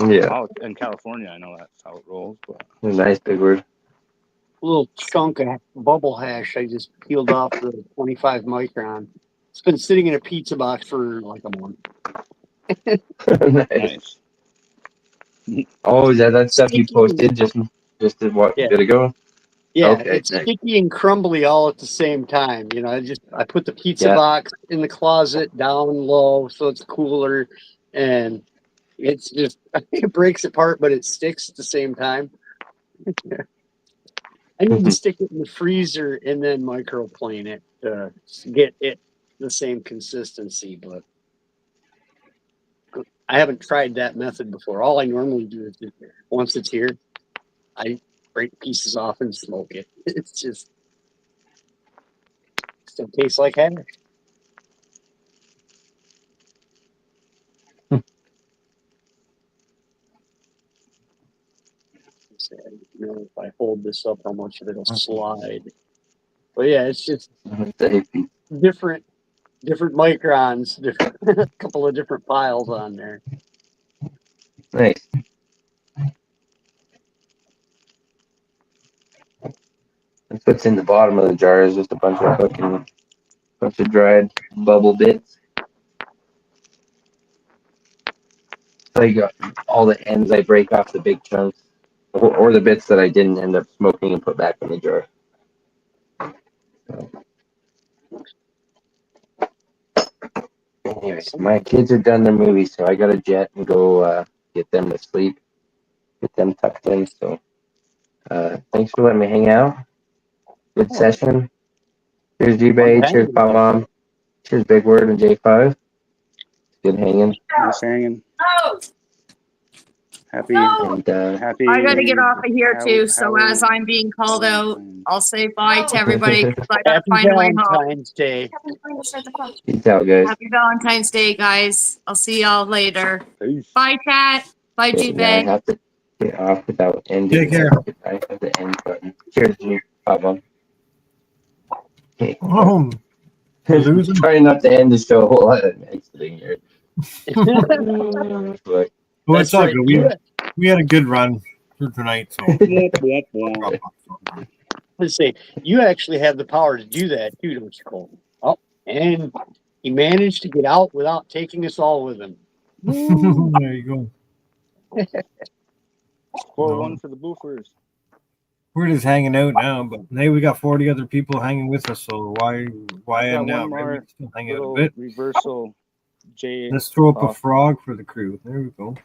Yeah. Oh, in California, I know that's how it rolls. But A nice big word. A little chunk of bubble hash I just peeled off the 25 micron. It's been sitting in a pizza box for like a month. Nice. Nice. Oh, is that stuff you Sticky. posted just a what Yeah. bit ago? Yeah, Okay, it's nice. sticky and crumbly all at the same time. You know, I put the pizza Yeah. box in the closet down low so it's cooler, and it's just it breaks apart, but it sticks at the same time. I need to stick it in the freezer and then microplane it to get it the same consistency, but I haven't tried that method before. All I normally do is once it's here, I break pieces off and smoke it. It's just still tastes like hash. You know, if I hold this up, how much of it'll slide. But yeah, it's just different microns, different a couple of different piles on there. Nice. That's what's in the bottom of the jar is just a bunch of dried bubble bits. So you got all the ends I break off the big chunks, or the bits that I didn't end up smoking and put back in the jar. So. Anyways, my kids are done their movies, so I got to jet and go get them to sleep, get them tucked in. So thanks for letting me hang out. Good session. Cheers, G-Bay. Cheers, Pop Mom. Cheers, Big Word and J5. Good hanging. Nice hanging. Oh, Happy. And Happy. I got to get off of here How- too. So how- as I'm being called out, I'll say bye to everybody because I got to Happy find my way home. Valentine's Day. peace out, guys. Happy Valentine's Day, guys. I'll see y'all later. Peace. Bye, Kat. Bye, Okay, now I G-Bay. have to get off without ending. Take care. I have the end button. Cheers, G. Pop Mom. Okay. Oh, losing. Trying not to end the show while I'm exiting here. But Well, it's all right. good. We had a good run for tonight, so Let's say you actually have the power to do that too, don't you, Cole? Oh, and he managed to get out without taking us all with him. there you go. Pour No. one for the boofers. We're just hanging out now, but hey, we got 40 other people hanging with us, so why got end now? one Maybe we more can still hang out a Little bit. reversal. J. Let's throw up a off. frog for the crew. There we go.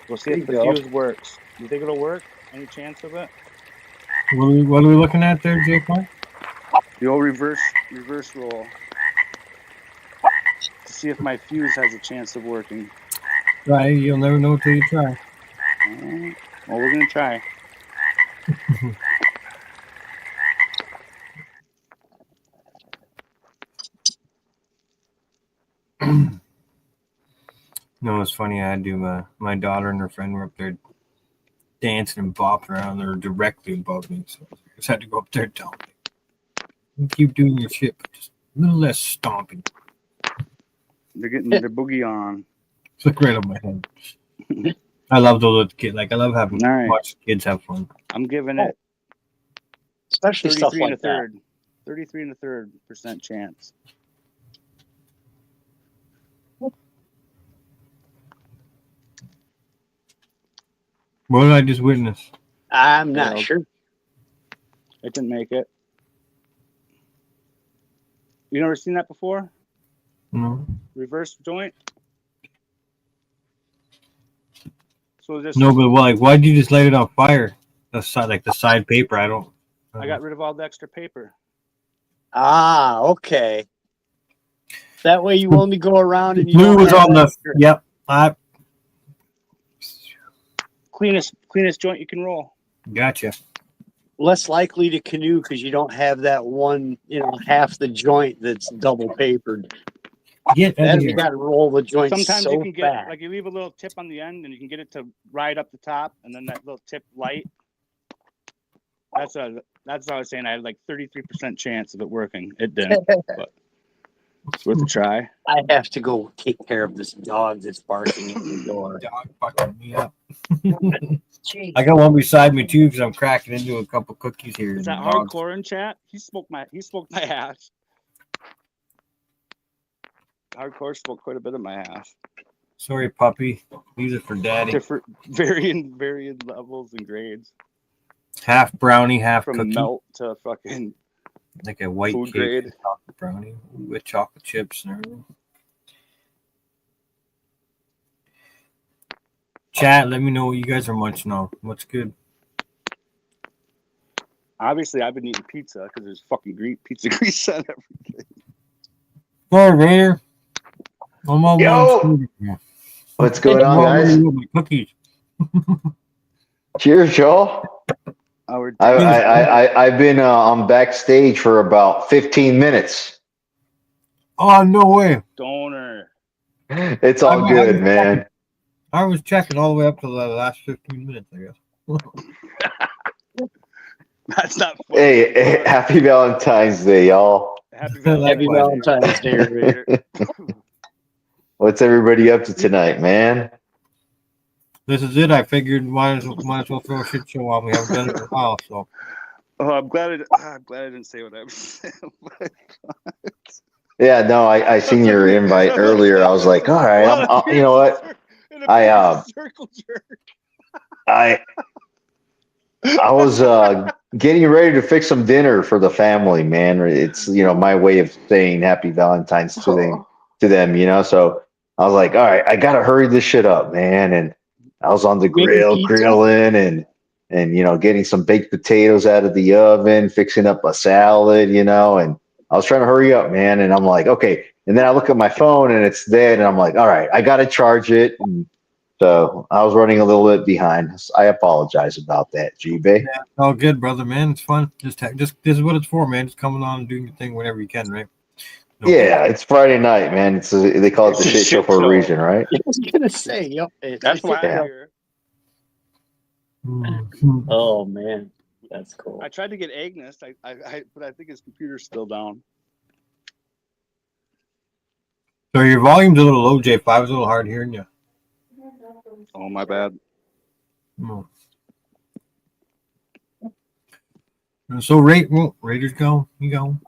We'll see if the There you go. fuse works. You think it'll work? Any chance of it? What are we looking at there, Jake? The old reverse roll. To see if my fuse has a chance of working. Try. You'll never know till you try. Alright. Well, we're gonna try. No, it's funny. I had to. My daughter and her friend were up there dancing and bopping around. They were directly above me, so I just had to go up there and tell them, "You keep doing your shit, but just a little less stomping." They're getting their boogie on. It's like right on my head. I love those little kids. Like I love having All right. watch kids have fun. I'm giving it Especially stuff 33 and a like that. third. 33 and a third % chance. What did I just witness? I'm not Well, sure. It didn't make it. You never seen that before? No, Reverse joint? So just no, but like, why'd you just light it on fire? The side, like the side paper. I don't. I got rid of all the extra paper. Ah, okay. That way you only go around and you Blue don't was have on the. extra. Yep. Cleanest joint you can roll. Gotcha. Less likely to canoe because you don't have that one, half the joint that's double papered. Get out Then of you here. got to roll the joint Sometimes so you can get fast. like you leave a little tip on the end and you can get it to ride up the top and then that little tip light. That's what I was saying. I had like 33% chance of it working. It didn't, but it's worth a try. I have to go take care of this dog that's barking at the door. Dog fucking me up. Jeez. I got one beside me too because I'm cracking into a couple cookies here. Is and that the dog's- hardcore in chat? He smoked my ass. hardcore smoked quite a bit of my hash. Sorry, puppy. Use it for daddy. Different, varying levels and grades. Half brownie, half From cookie. melt to fucking Like a white food cake grade. chocolate brownie with chocolate chips and everything. Chat, let me know what you guys are munching on. What's good? Obviously, I've been eating pizza because there's fucking pizza grease on everything. Hey, Raider. I'm on Yo! one. What's going on, guys? My cookies. Cheers, y'all. I've been on backstage for about 15 minutes. Oh, no way. Donor. It's all good, man. I was checking all the way up to the last 15 minutes, I guess. That's not funny. Hey, happy Valentine's Day, y'all. Happy Valentine's Day, Raider. What's everybody up to tonight, man? This is it. I figured might as well throw a shit show on. We haven't done it in a while, so. Oh, I'm glad I didn't say what I was saying. Yeah, no, I seen your invite earlier. I was like, all right, you know what? I was getting ready to fix some dinner for the family, man. It's my way of saying happy Valentine's to them, So I was like, all right, I gotta hurry this shit up, man. And I was on the grill, grilling and getting some baked potatoes out of the oven, fixing up a salad, and I was trying to hurry up, man. And I'm like, okay. And then I look at my phone and it's dead, and I'm like, all right, I gotta charge it. And so I was running a little bit behind. I apologize about that, G-Bay. Yeah, all good, brother, man. It's fun. Just this is what it's for, man. Just coming on and doing your thing whenever you can, right? No problem. It's Friday night, man. They call it the shit show for a reason, right? I was gonna say, yep. That's why I'm here. Oh man, that's cool. I tried to get Agnes, but I think his computer's still down. So your volume's a little low, J5. It's a little hard hearing you. Oh, my bad. Oh. So Raiders go. You go.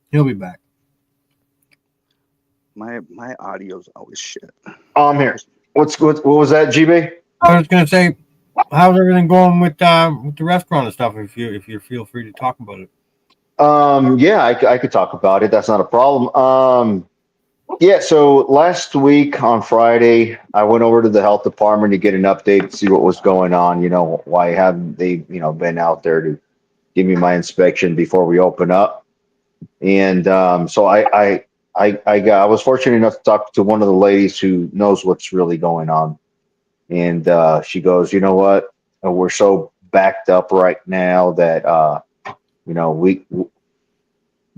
He'll be back. My audio's always shit. I'm here. What was that, GB? I was gonna say, how's everything going with the restaurant and stuff? If you feel free to talk about it. Yeah, I could talk about it. That's not a problem. Yeah, so last week on Friday, I went over to the health department to get an update, to see what was going on. Why haven't they, been out there to give me my inspection before we open up? And so I was fortunate enough to talk to one of the ladies who knows what's really going on. And she goes, you know what? We're so backed up right now that,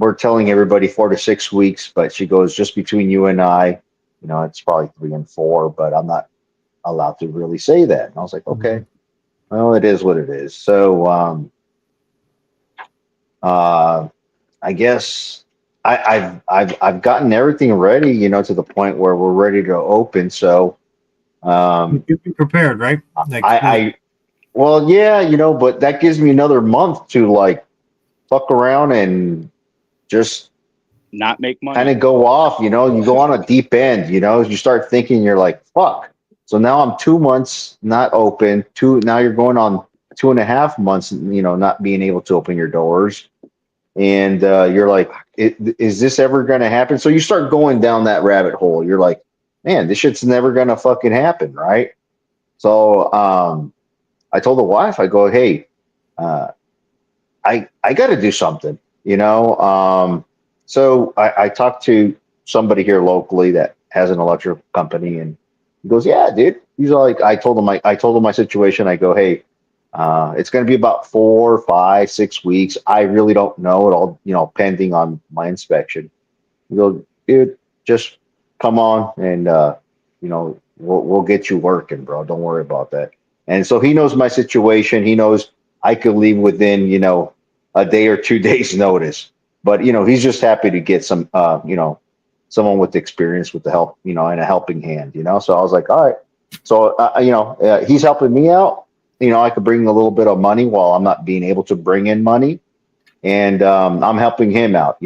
we're telling everybody 4 to 6 weeks, but she goes, just between you and I, it's probably 3 and 4, but I'm not allowed to really say that. And I was like, okay, well, it is what it is. So I guess I've gotten everything ready, to the point where we're ready to open. So you'd be prepared, right? Well, yeah, but that gives me another month to fuck around and just not make money, kind of go off. You go on a deep end. You start thinking, you're like, fuck. So now I'm 2 months not open. Now you're going on 2.5 months, not being able to open your doors. And you're like, is this ever going to happen? So you start going down that rabbit hole. You're like, man, this shit's never going to fucking happen, right? So I told the wife, I go, hey, I got to do something, So I talked to somebody here locally that has an electrical company, and he goes, yeah, dude. He's like, I told him my situation. I go, hey, it's going to be about 4, 5, 6 weeks. I really don't know. It all, pending on my inspection. He goes, dude, just come on and, we'll get you working, bro. Don't worry about that. And so he knows my situation. He knows I could leave within, a day or 2 days notice. But, he's just happy to get some, someone with experience with the help, and a helping hand, So I was like, all right. So, he's helping me out. I could bring a little bit of money while I'm not being able to bring in money. And I'm helping him out,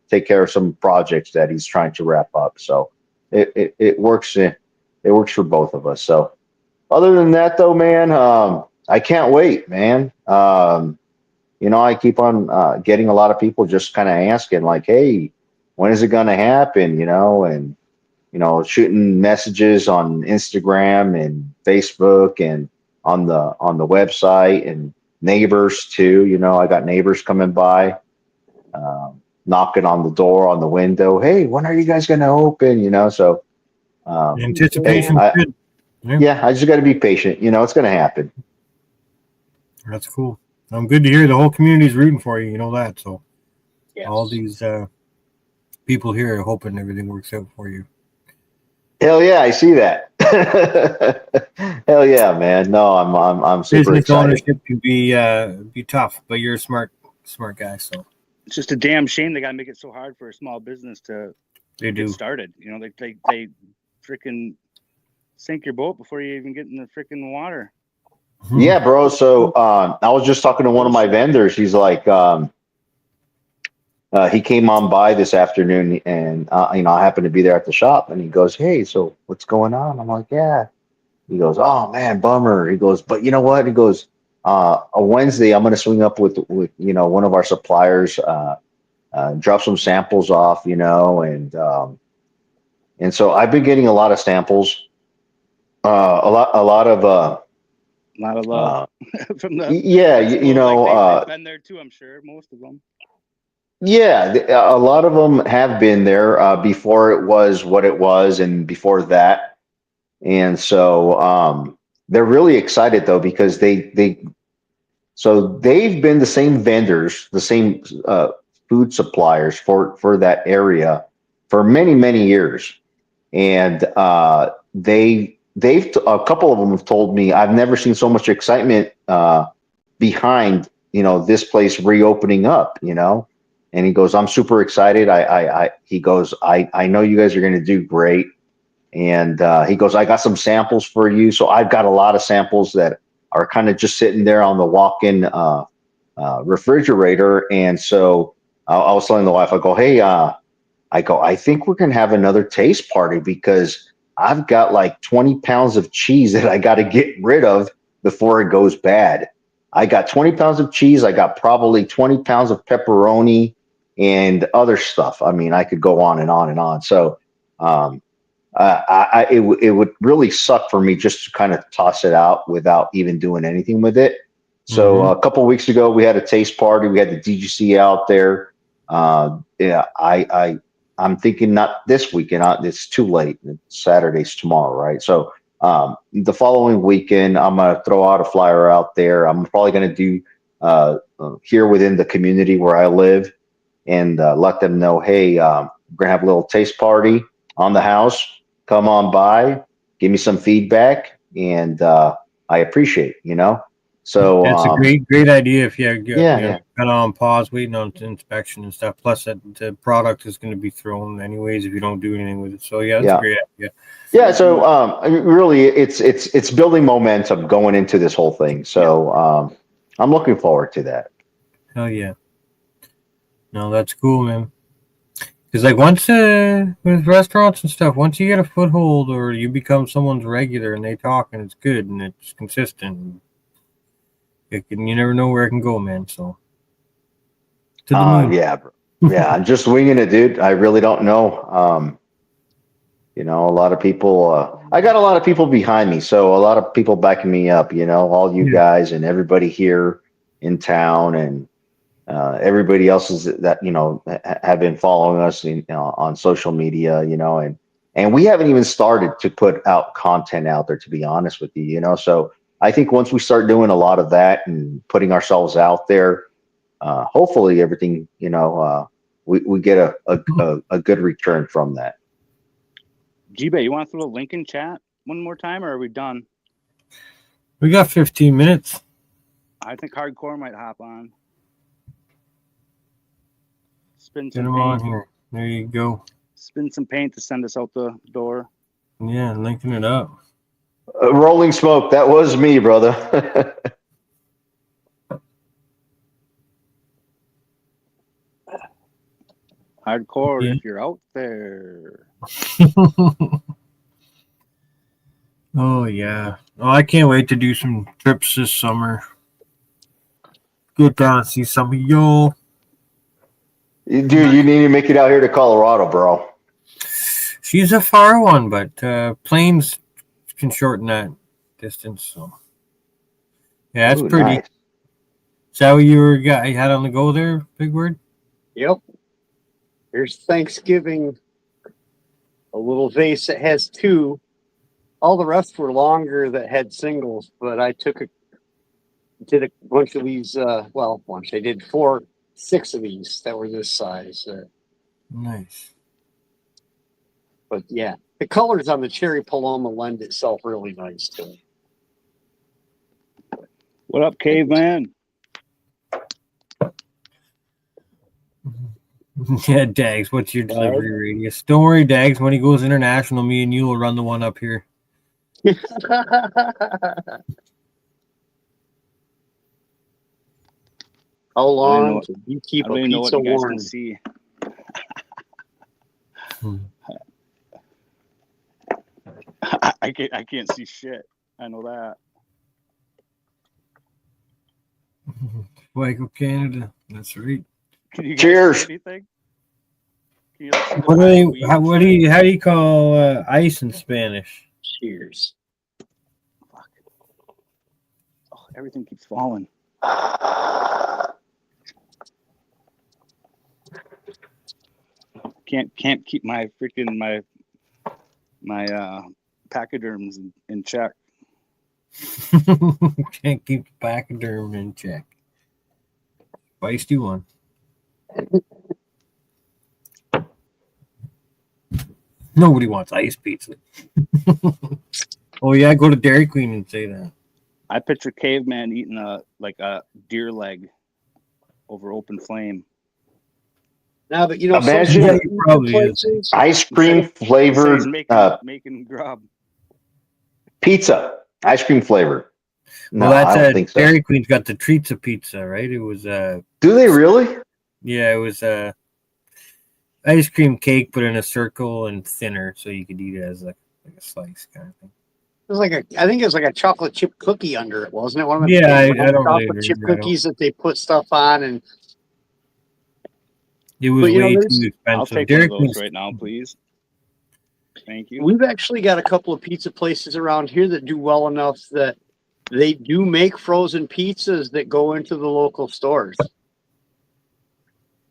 take care of some projects that he's trying to wrap up. So it works. It works for both of us. So other than that, though, man, I can't wait, man. I keep on getting a lot of people just kind of asking, like, "Hey, when is it going to happen?" And shooting messages on Instagram and Facebook and on the website, and neighbors too. I got neighbors coming by, knocking on the door, on the window. Hey, when are you guys going to open? So Anticipation. Good. Yeah, I just got to be patient. It's going to happen. That's cool. I'm good to hear the whole community's rooting for you. You know that. So all these people here are hoping everything works out for you. Hell yeah, I see that. Hell yeah, man. No, I'm super Business excited. ownership can be tough, but you're a smart guy. So It's just a damn shame they got to make it so hard for a small business to get started. They freaking sink your boat before you even get in the freaking water. Yeah, bro. So I was just talking to one of my vendors. He's like, he came on by this afternoon, and I happened to be there at the shop, and he goes, "Hey, so what's going on?" I'm like, "Yeah." He goes, "Oh man, bummer." He goes, "But you know what?" He goes, "A Wednesday, I'm going to swing up with one of our suppliers, drop some samples off, and so I've been getting a lot of samples, a lot of love from the yeah, they've been there too. I'm sure most of them. Yeah, a lot of them have been there before it was what it was, and before that, and so they're really excited though, because they've been the same vendors, the same food suppliers for that area for many years, and they've a couple of them have told me, I've never seen so much excitement behind this place reopening up, and he goes, I'm super excited. He goes, I know you guys are going to do great. And he goes, I got some samples for you. So I've got a lot of samples that are kind of just sitting there on the walk-in refrigerator. And so I was telling the wife, I go, hey, I think we're going to have another taste party, because I've got like 20 pounds of cheese that I got to get rid of before it goes bad. I got 20 pounds of cheese. I got probably 20 pounds of pepperoni and other stuff. I mean, I could go on and on and on. So it would really suck for me just to kind of toss it out without even doing anything with it. So a couple of weeks ago, we had a taste party. We had the DGC out there. I'm thinking not this weekend. It's too late. Saturday's tomorrow, right? So the following weekend, I'm going to throw out a flyer out there. I'm probably going to do here within the community where I live, and let them know, hey, we're going to have a little taste party on the house. Come on by, give me some feedback, and I appreciate, So it's a great idea if you yeah. kind of on pause, waiting on inspection and stuff. Plus, that the product is going to be thrown anyways if you don't do anything with it. So that's a great idea. Yeah. So really, it's building momentum going into this whole thing. So I'm looking forward to that. Hell yeah. No, that's cool, man. Because like once with restaurants and stuff, once you get a foothold or you become someone's regular and they talk and it's good and it's consistent, you never know where it can go, man. So to the moon. Yeah, I'm just winging it, dude. I really don't know. A lot of people. I got a lot of people behind me, so a lot of people backing me up. All you guys and everybody here in town, and everybody else that have been following us on social media, and we haven't even started to put out content out there, to be honest with you, so I think once we start doing a lot of that and putting ourselves out there, hopefully everything, we get a good return from that. G-Bay, you want to throw a link in chat one more time, or are we done? We got 15 minutes. I think Hardcore might hop on. Spin Get some them paint. on here. There you go. Spin some paint to send us out the door. Yeah, linking it up. Rolling Smoke, that was me, brother. Hardcore Yeah. if you're out there. Oh yeah. Oh, I can't wait to do some trips this summer. Get down and see some of y'all. Dude, you need to make it out here to Colorado, bro. She's a far one, but planes can shorten that distance. So yeah, that's Ooh, pretty. nice. Is that what you had on the go there, Big Word? Yep. Here's Thanksgiving. A little vase that has two. All the rest were longer that had singles, but I did a bunch of these. Bunch. I did 6 of these that were this size. Nice. But yeah, the colors on the cherry paloma lend itself really nice to it. What up, caveman? Yeah, Dags, what's your delivery radius? Don't worry, Dags. When he goes international, me and you will run the one up here. How long can you keep I don't a even know what pizza you guys warm? can see. I can't see shit. I know that. Fuego Canada. That's right. Can you guys Cheers. see anything? Can you see the What pile of weed and how do you call ice in Spanish? Cheers. Fuck. Oh, everything keeps falling. Can't keep my freaking my pachyderms in check. Can't keep the pachyderm in check. Feisty one. Nobody wants ice pizza. Oh yeah, go to Dairy Queen and say that. I picture caveman eating a deer leg over open flame. Now, but you know, Imagine some it probably is. places, Ice cream He said flavored he's making grub. pizza. Ice cream flavored. No, Well, that's I don't think so. Dairy Queen's got the treats of pizza, right? It was Do they really? yeah, it was ice cream cake, but in a circle and thinner, so you could eat it as like a slice kind of thing. it was I think it was like a chocolate chip cookie under it, wasn't it? One of them Yeah, I big don't really chocolate chip remember. cookies that they put stuff on, and It was But, you know, way there's- too I'll expensive. take Dairy one of those Queen's right now, please. Thank you. we've actually got a couple of pizza places around here that do well enough that they do make frozen pizzas that go into the local stores.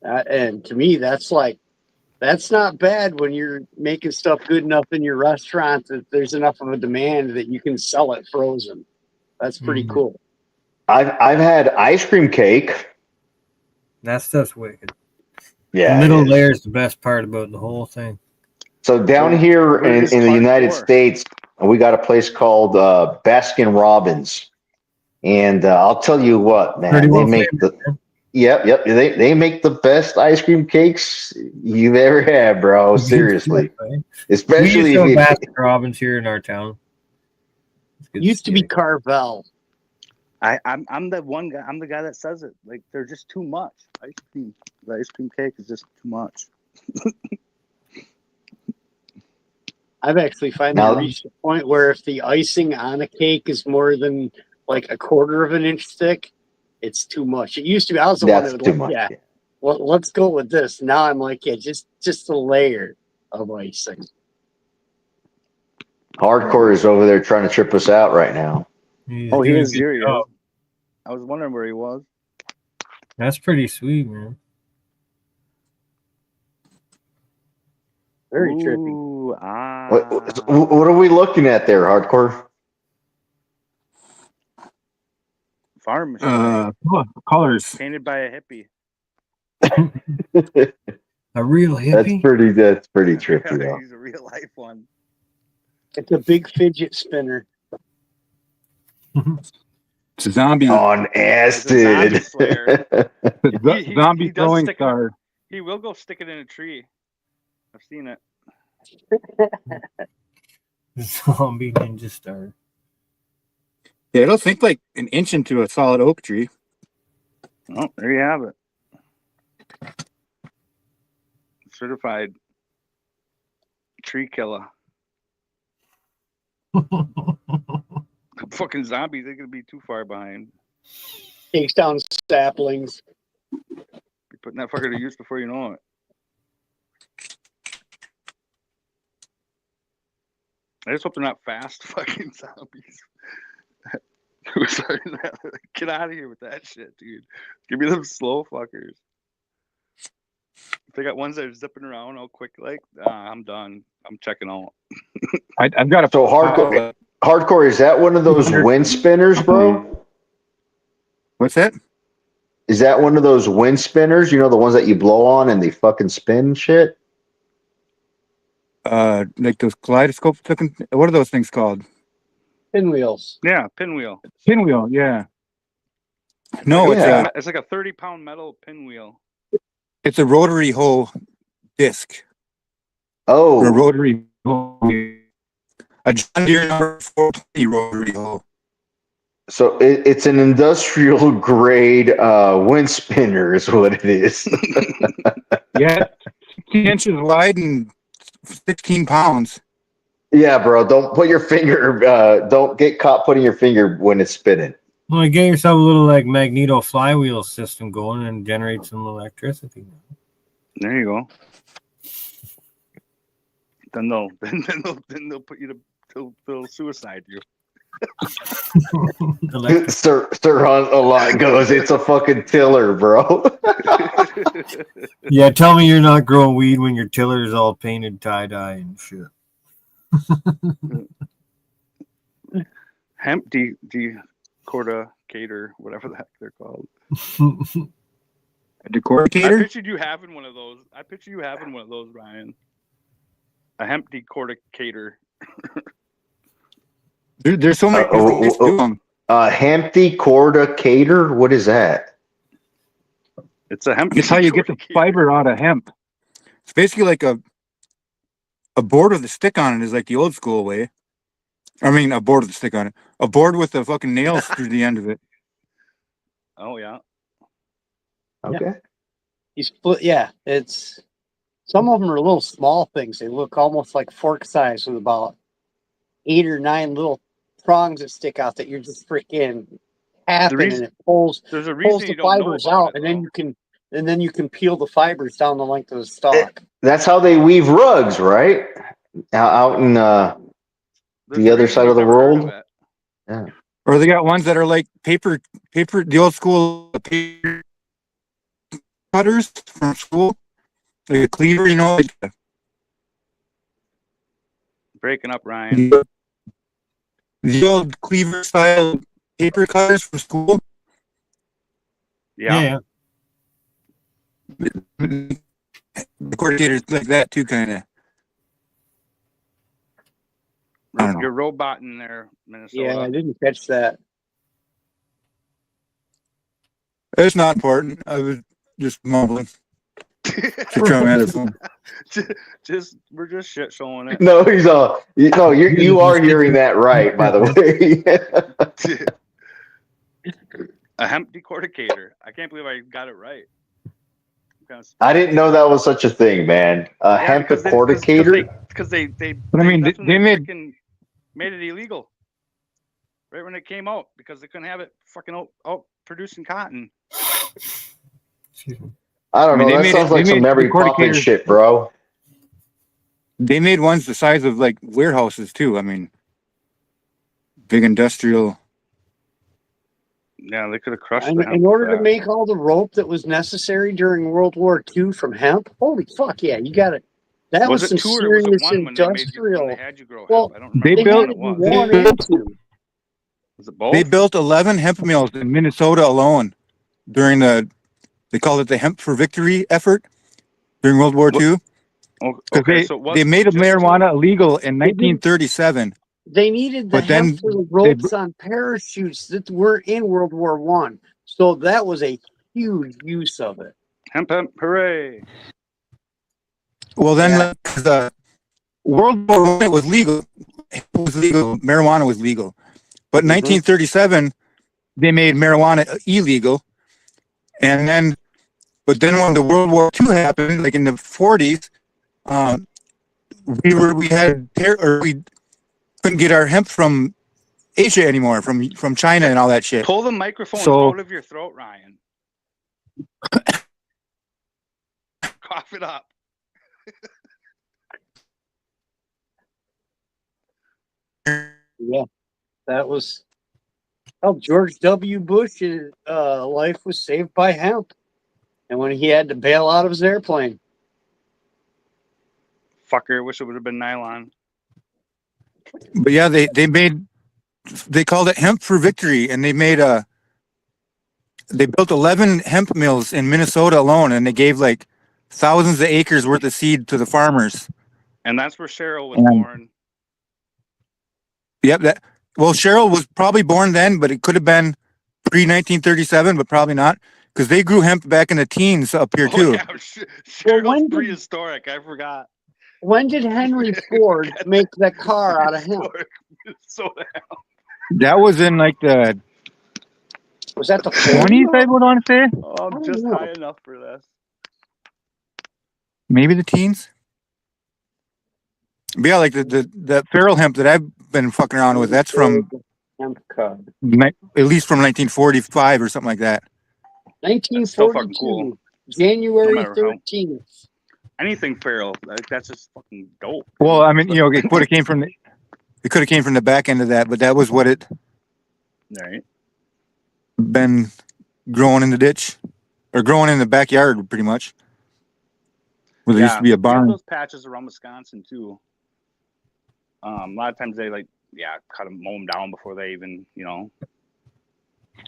And to me, that's not bad when you're making stuff good enough in your restaurant that there's enough of a demand that you can sell it frozen. That's pretty Mhm. cool. I've had ice cream cake. That stuff's wicked. Yeah. The middle it is. layer is the best part about the whole thing. So down here Where in is the part United 4? States, we got a place called Baskin Robbins, and I'll tell you what, man, they 31 make flavors, the yep. They make the best ice cream cakes you've ever had, bro. Seriously, Right? especially We if used to you. have Baskin Robbins here in our town. It's good Used to be steak. Carvel. I'm the one guy. I'm the guy that says it. Like they're just too much. The ice cream cake is just too much. I've actually finally reached the point where if the icing on a cake is more than like a quarter of an inch thick, it's too much. It used to be I was the one That's that would too like, much. yeah, well, let's go with this. Now I'm like, yeah, just a layer of icing. Hardcore is over there trying to trip us out right now. He's Oh, he doing a is good here. job. I was wondering where he was. That's pretty sweet, man. Very trippy. Ooh, What are we looking at there, Hardcore? farm machine Colors. painted by a hippie. A real hippie. That's pretty trippy though. He's a real life one. It's a big fidget spinner. It's a zombie. On It's a zombie acid. slayer. Zombie he does throwing stick star. He will go stick it in a tree. I've seen it. Zombie Ninja Star. Yeah, it'll sink like an inch into a solid oak tree. Oh, there you have it. Certified tree killer. Fucking zombies, they're gonna be too far behind. Takes down saplings. You're putting that fucker to use before you know it. I just hope they're not fast fucking zombies. Sorry, get out of here with that shit, dude. Give me them slow fuckers. If they got ones that are zipping around all quick, like, I'm done. I'm checking out. I've got a So hardcore, is that one of those wind spinners, bro? What's that? Is that one of those wind spinners? You know, the ones that you blow on and they fucking spin shit? Like those kaleidoscope looking. What are those things called? Pinwheels. Yeah, pinwheel. Pinwheel. Yeah. No, Yeah. It's like a 30-pound metal pinwheel. it's a rotary hoe disc. Oh. Or a rotary hoe. A John Deere number 420 rotary hoe. So it's an industrial grade wind spinner is what it is. Yeah, 16 inches wide and 16 pounds. Yeah, bro. Don't put your finger. Don't get caught putting your finger when it's spinning. Well, you get yourself a little like magneto flywheel system going and generate some electricity. There you go. Then they'll put you to they'll suicide you. Sir Hunt a lot goes, it's a fucking tiller, bro. Yeah, tell me you're not growing weed when your tiller is all painted tie-dye and shit. Hemp decorticator, whatever the heck they're called. A decorticator? I pictured you having one of those. Ryan. A hemp decorticator. There's so many things to them. Hemp decorticator? What is that? It's a hemp. It's how you get the fiber out of hemp. It's basically like a board with a stick on it is like the old school way. I mean, a board with a stick on it. A board with the fucking nails through the end of it. Oh yeah. Okay. Yeah, it's some of them are little small things. They look almost like fork size with about 8 or 9 little prongs that stick out that you're just freaking tapping and it pulls the fibers out, and then you can peel the fibers down the length of the stalk. That's how they weave rugs, right? Out in the other side of the world. Yeah. Or they got ones that are like paper, the old school paper cutters from school, like a cleaver, you know. Like breaking up, Ryan. The old cleaver style paper cutters from school. Yeah. The coordinators like that too, kind of. You're roboting there, Minnesota. Yeah, I didn't catch that. It's not important. I was just mumbling. We're just shit showing it. No, you are hearing that right, by the way. A hemp decorticator. I can't believe I got it right. I didn't know that was such a thing, man. Hemp decorticator. Because they But I mean, they made it illegal right when it came out because they couldn't have it fucking out producing cotton. Excuse me. I don't know. That sounds like some Mary Poppins shit, bro. They made ones the size of like warehouses too. I mean, big industrial. Yeah, they could have crushed it. In order to make all the rope that was necessary during World War II from hemp, holy fuck yeah, you got it. That was some serious industrial. Well, they built one and two. Was it both? They built 11 hemp mills in Minnesota alone during they called it the Hemp for Victory effort during World War II. Okay, they made marijuana illegal in 1937. They needed the hemp for the ropes on parachutes that were in World War I. So that was a huge use of it. Hemp, hooray. Well, then, World War I it was legal. It was legal. Marijuana was legal. But in 1937, they made marijuana illegal. And then But then when the World War II happened, like in the 40s, we couldn't get our hemp from Asia anymore, from China and all that shit. Pull the microphone So- out of your throat, Ryan. Cough it up. Yeah, that was. Oh, George W. Bush's life was saved by hemp, and when he had to bail out of his airplane. Fucker, wish it would have been nylon. But yeah, they called it hemp for victory, and they built 11 hemp mills in Minnesota alone, and they gave like thousands of acres worth of seed to the farmers. And that's where Cheryl was Yeah. born. Yep. Well, Cheryl was probably born then, but it could have been pre-1937, but probably not, because they grew hemp back in the teens up here too. Yeah, Cheryl's when did- prehistoric. I forgot. When did Henry Ford make the car out of hemp? So That was in like the Was that the 20s, I would want to say. oh, I'm just high enough for this. Maybe the teens. But yeah, like the feral hemp that I've been fucking around with, that's from hemp cub? at least from 1945 or something like that. still fucking 1942, cool. January No matter how- 13th. Anything feral, that's just fucking dope. Well, I mean, it could have came from the back end of that, but that was what it Right. been growing in the ditch or growing in the backyard, pretty much. Where there used to be a we have barn. those patches around Wisconsin too. A lot of times they cut them, mow them down before they even,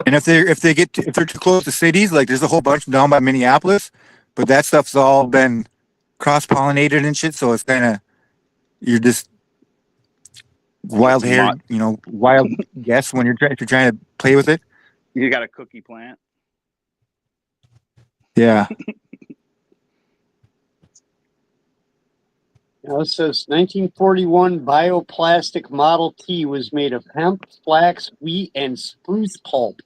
And if they're too close to cities, like there's a whole bunch down by Minneapolis, but that stuff's all been cross-pollinated and shit, so it's kind of you're just wild-haired, wild guess when if you're trying to play with it. You got a cookie plant. Yeah. Now it says 1941 bioplastic Model T was made of hemp, flax, wheat, and spruce pulp,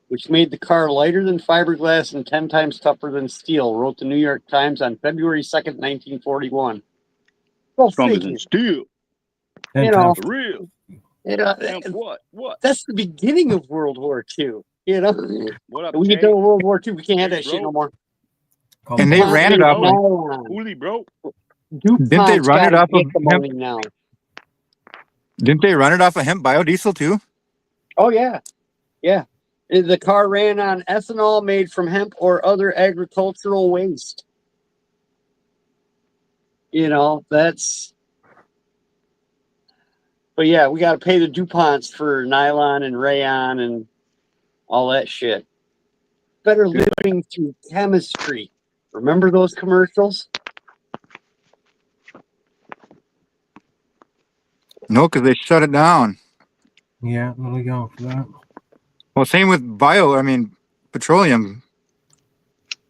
which made the car lighter than fiberglass and 10 times tougher than steel, wrote the New York Times on February 2nd, 1941. Well, Stronger figure, than steel. you know, For real. Hemp what? that's the beginning of World War II. You know, What up, we Jay? get to World War II, we can't have that Hey, shit bro. no more. And they ran it off. Hoolie, bro. Didn't they run it off of hemp? now? Didn't they run it off of hemp biodiesel too? Oh yeah, yeah. The car ran on ethanol made from hemp or other agricultural waste. That's. But yeah, we got to pay the DuPonts for nylon and rayon and all that shit. Better living through chemistry. Remember those commercials? No, because they shut it down. Yeah, there we go for that. Well, same with petroleum.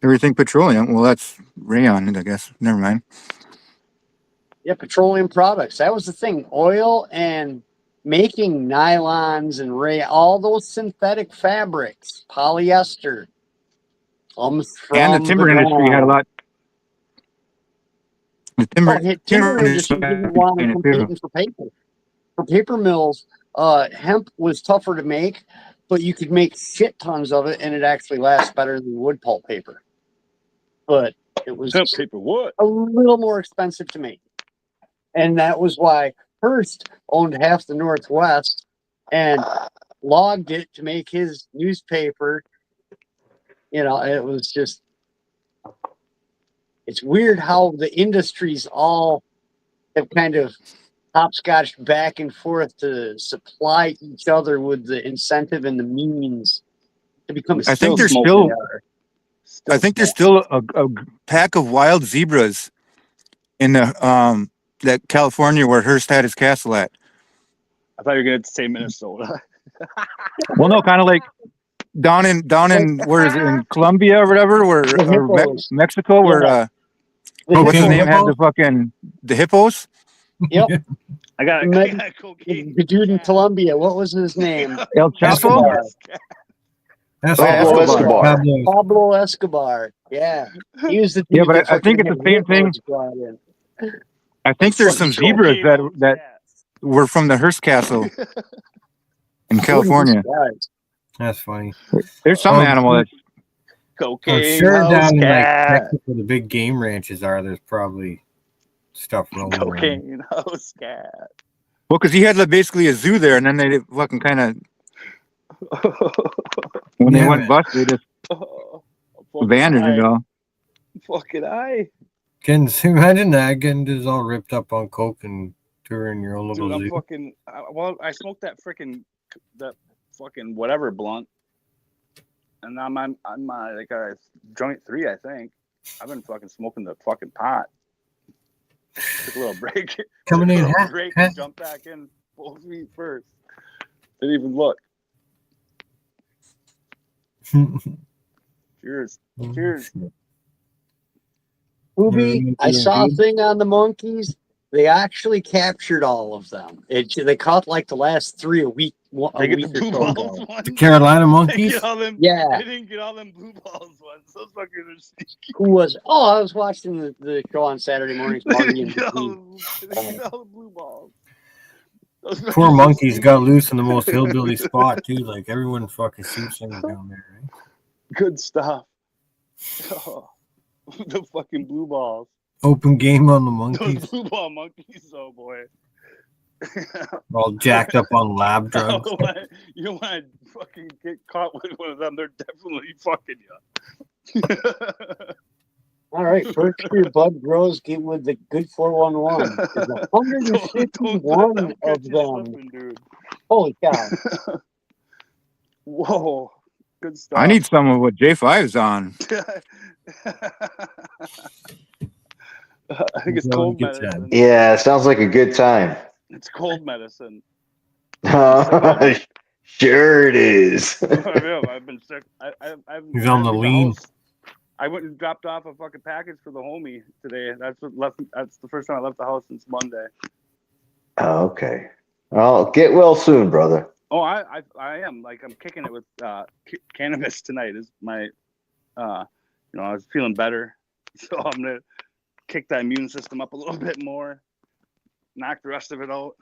Everything petroleum. Well, that's rayon, I guess. Never mind. Yeah, petroleum products. That was the thing. Oil and making nylons and rayon, all those synthetic fabrics, polyester, comes from And the timber industry had a lot. The timber industry didn't want them competing for paper. For paper mills, hemp was tougher to make, but you could make shit tons of it, and it actually lasts better than wood pulp paper. But it was Hemp paper what? a little more expensive to make. And that was why Hearst owned half the Northwest and logged it to make his newspaper. It was just, it's weird how the industries all have kind of hopscotched back and forth to supply each other with the incentive and the means to become. I think there's still a pack of wild zebras in the that California where Hearst had his castle at. I thought you were going to say Minnesota. Well, no, kind of like down in where is it, in Colombia or whatever, Mexico, where what's his name had the hippos. Yep. I got the dude in Colombia. What was his name? El Chapo. That's Pablo Escobar. Pablo Escobar. Yeah. He was the dude Yeah, but that I think fucking it's the same had thing. warlords brought in. I think there's some zebras that were from the Hearst Castle in California. That's funny. There's some animal that's I'm Cocaine sure house down in like cat. Texas where the big game ranches are, there's probably stuff roaming around. Cocaine house cat. well, because he had like, basically a zoo there, and then they fucking kind of when they Yeah, went man. bust, they just abandoned it all. Fucking eye. Imagine that getting just all ripped up on coke and touring your own little Dude, I'm zoo. fucking. Well, I smoked that fucking whatever blunt, and I'm like a joint 3, I think. I've been fucking smoking the fucking pot. Took a little break. Coming in Took a hot. break and jumped back in full feet first. Didn't even look. Cheers. Cheers. Ubi, I saw a thing on the monkeys. They actually captured all of them. They caught like the last 3 a week. They get the blue or so balls ago. ones. The Carolina They monkeys? get all them, Yeah. They didn't get all them blue balls ones. Those fuckers are sneaky. Who was? Oh, I was watching the show on Saturday mornings. They Marty didn't and get all Steve. they didn't get all the blue balls. Those Poor fuckers are monkeys sneaky. got loose in the most hillbilly spot too. Like everyone fucking shoots things down there, right? Good stuff. Oh, the fucking blue balls. Open game on the Those monkeys. blue ball monkeys, oh boy. All jacked up on lab drugs. You don't want to fucking get caught with one of them. They're definitely fucking you. All right, Berkshire Bud Bros get with the good 411. There's 151 Don't of catch you them. slipping, dude. Holy cow! Whoa, good stuff. I need some of what J5's on. I think it's cold medicine. Yeah, it sounds like a good time. It's cold medicine. Sure it is. I know, I've been sick. He's on the lean. I went and dropped off a fucking package for the homie today. That's the first time I left the house since Monday. Oh, okay. Well, get well soon, brother. Oh, I am. Like, I'm kicking it with cannabis tonight. Is my, I was feeling better, so I'm gonna kick that immune system up a little bit more, knock the rest of it out.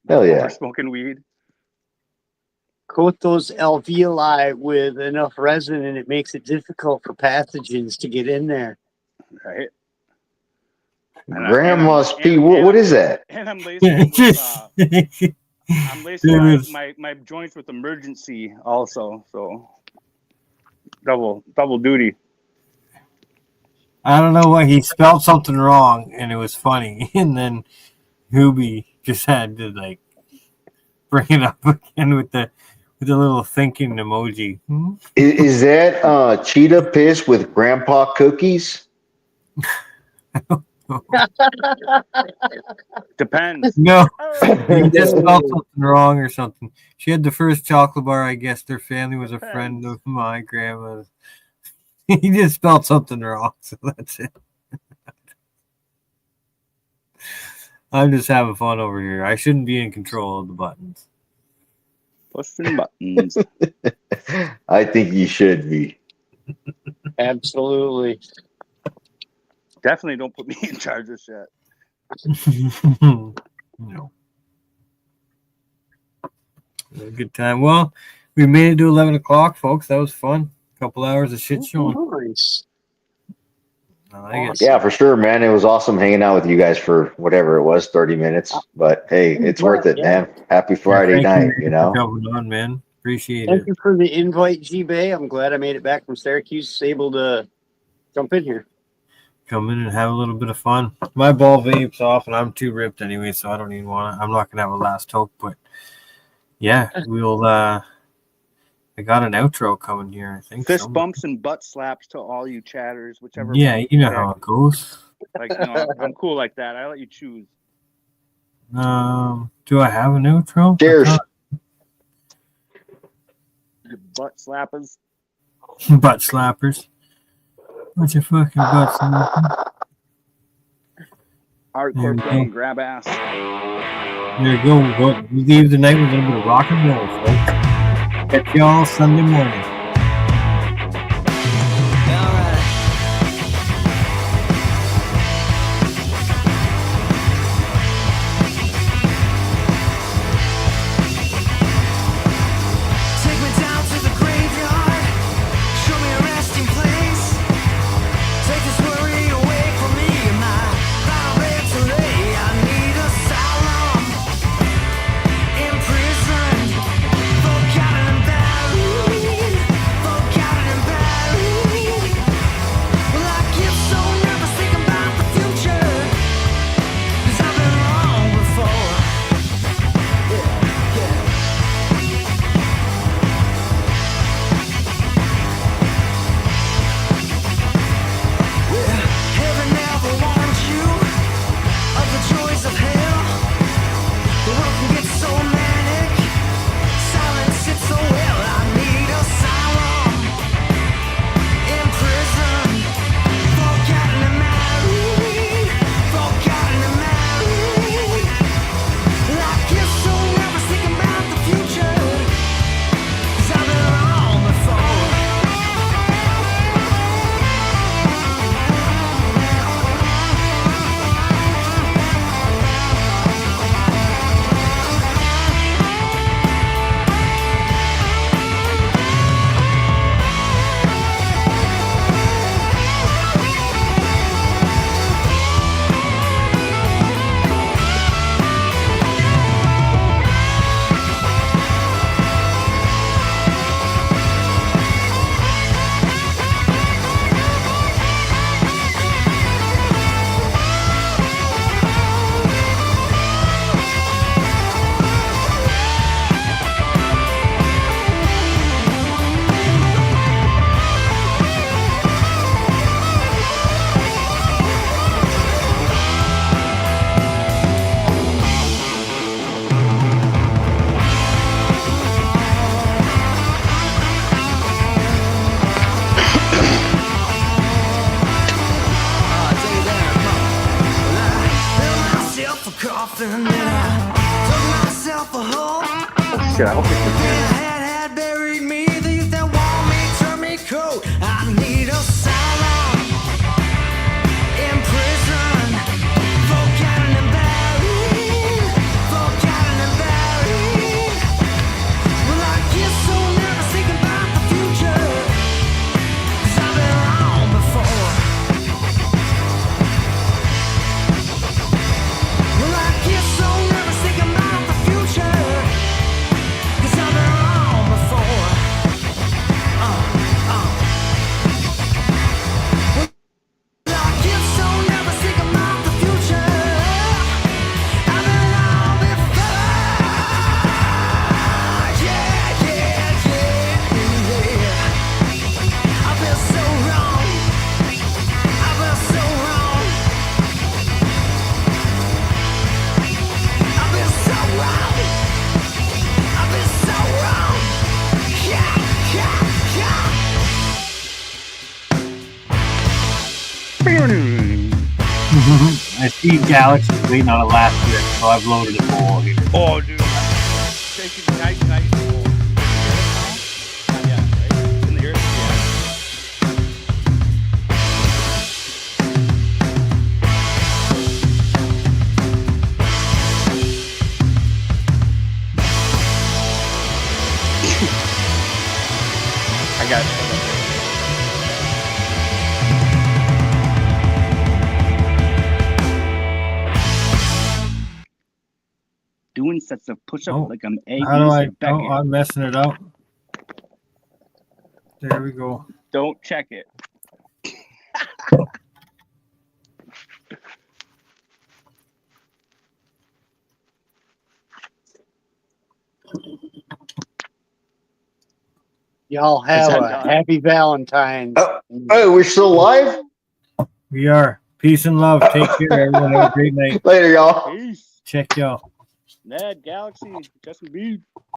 Hell yeah. Smoking weed. Coat those alveoli with enough resin, and it makes it difficult for pathogens to get in there. Right. Grandma's pee. What is that? And I'm lacing with, I'm lacing my joints with emergency also, so double duty. I don't know why he spelled something wrong and it was funny, and then Hooby just had to like bring it up again with the little thinking emoji. Is that cheetah piss with grandpa cookies? Depends. No, he just spelled something wrong or something. She had the first chocolate bar. I guess their family was a friend of my grandma's. He just spelled something wrong, so that's it. I'm just having fun over here. I shouldn't be in control of the buttons. Pushing buttons. I think you should be. Absolutely. Definitely don't put me in charge of shit. No. A good time. Well, we made it to 11 o'clock, folks. That was fun. A couple hours of shit showing. Nice. I like it. Yeah, for sure, man. It was awesome hanging out with you guys for whatever it was, 30 minutes. But hey, it's worth it, man. Happy Friday night, you know? Coming on, man. Appreciate Thank it. you for the invite, G-Bay. I'm glad I made it back from Syracuse, able to jump in here. Come in and have a little bit of fun. My ball vape's off, and I'm too ripped anyway, so I don't even want to. I'm not going to have a last toke, but yeah, we'll. I got an outro coming here, I think. Fist bumps and butt slaps to all you chatters, whichever. Yeah, one you know pick. how it goes. Like, I'm cool like that. I let you choose. Do I have an outro? Cheers. You butt slappers. Butt slappers. What's your fucking butt slappers? Hardcore playing grab ass. There you go. We leave the night with a little bit of rock and roll, folks. Catch y'all Sunday morning. Take me down to the graveyard. Show me a resting place. Take this worry away from me. My final bed to lay. I need asylum. Imprisoned. Forgotten and buried. Forgotten and buried. Well, I get so nervous thinking about the future. 'Cause I've been wrong before. Yeah, yeah. Heaven never warned you of the joys of hell. The world can get so manic, silence sits so well. I need asylum, in prison, forgotten and married, forgotten and married. I get so nervous thinking about the future, 'cause I've been wrong before. Myself a coffin and I dug myself a hole. Shit, I hope And had buried me. The youth that want me turn me cold. I need asylum, in prison, forgotten and buried, forgotten and buried. Well, I get so nervous thinking about the future, 'cause I've been wrong before. Well, I get so nervous thinking about the future, 'cause I've been wrong before. Well, I get so nervous thinking about the future. I've been wrong before. Yeah, yeah, yeah, yeah. I've been so wrong. I've been so wrong. I've been so wrong. I've been so wrong. Yeah, yeah, yeah. I see Galaxy's waiting on a last hit, so I've loaded a bowl here. Oh, dude. Taking nice. Pull. Not yet, right? In the earth, yeah. I got it. Doing sets of push-up Oh, like I'm egging How do I? back Oh, here. I'm messing it up. There we go. Don't check it. Y'all have Is that a done? happy Valentine's. Oh, we're still live? We are. Peace and love. Take care, everyone. Have a great night. Later, y'all. Peace. Check y'all. Ned, Galaxy, Justin Bieber.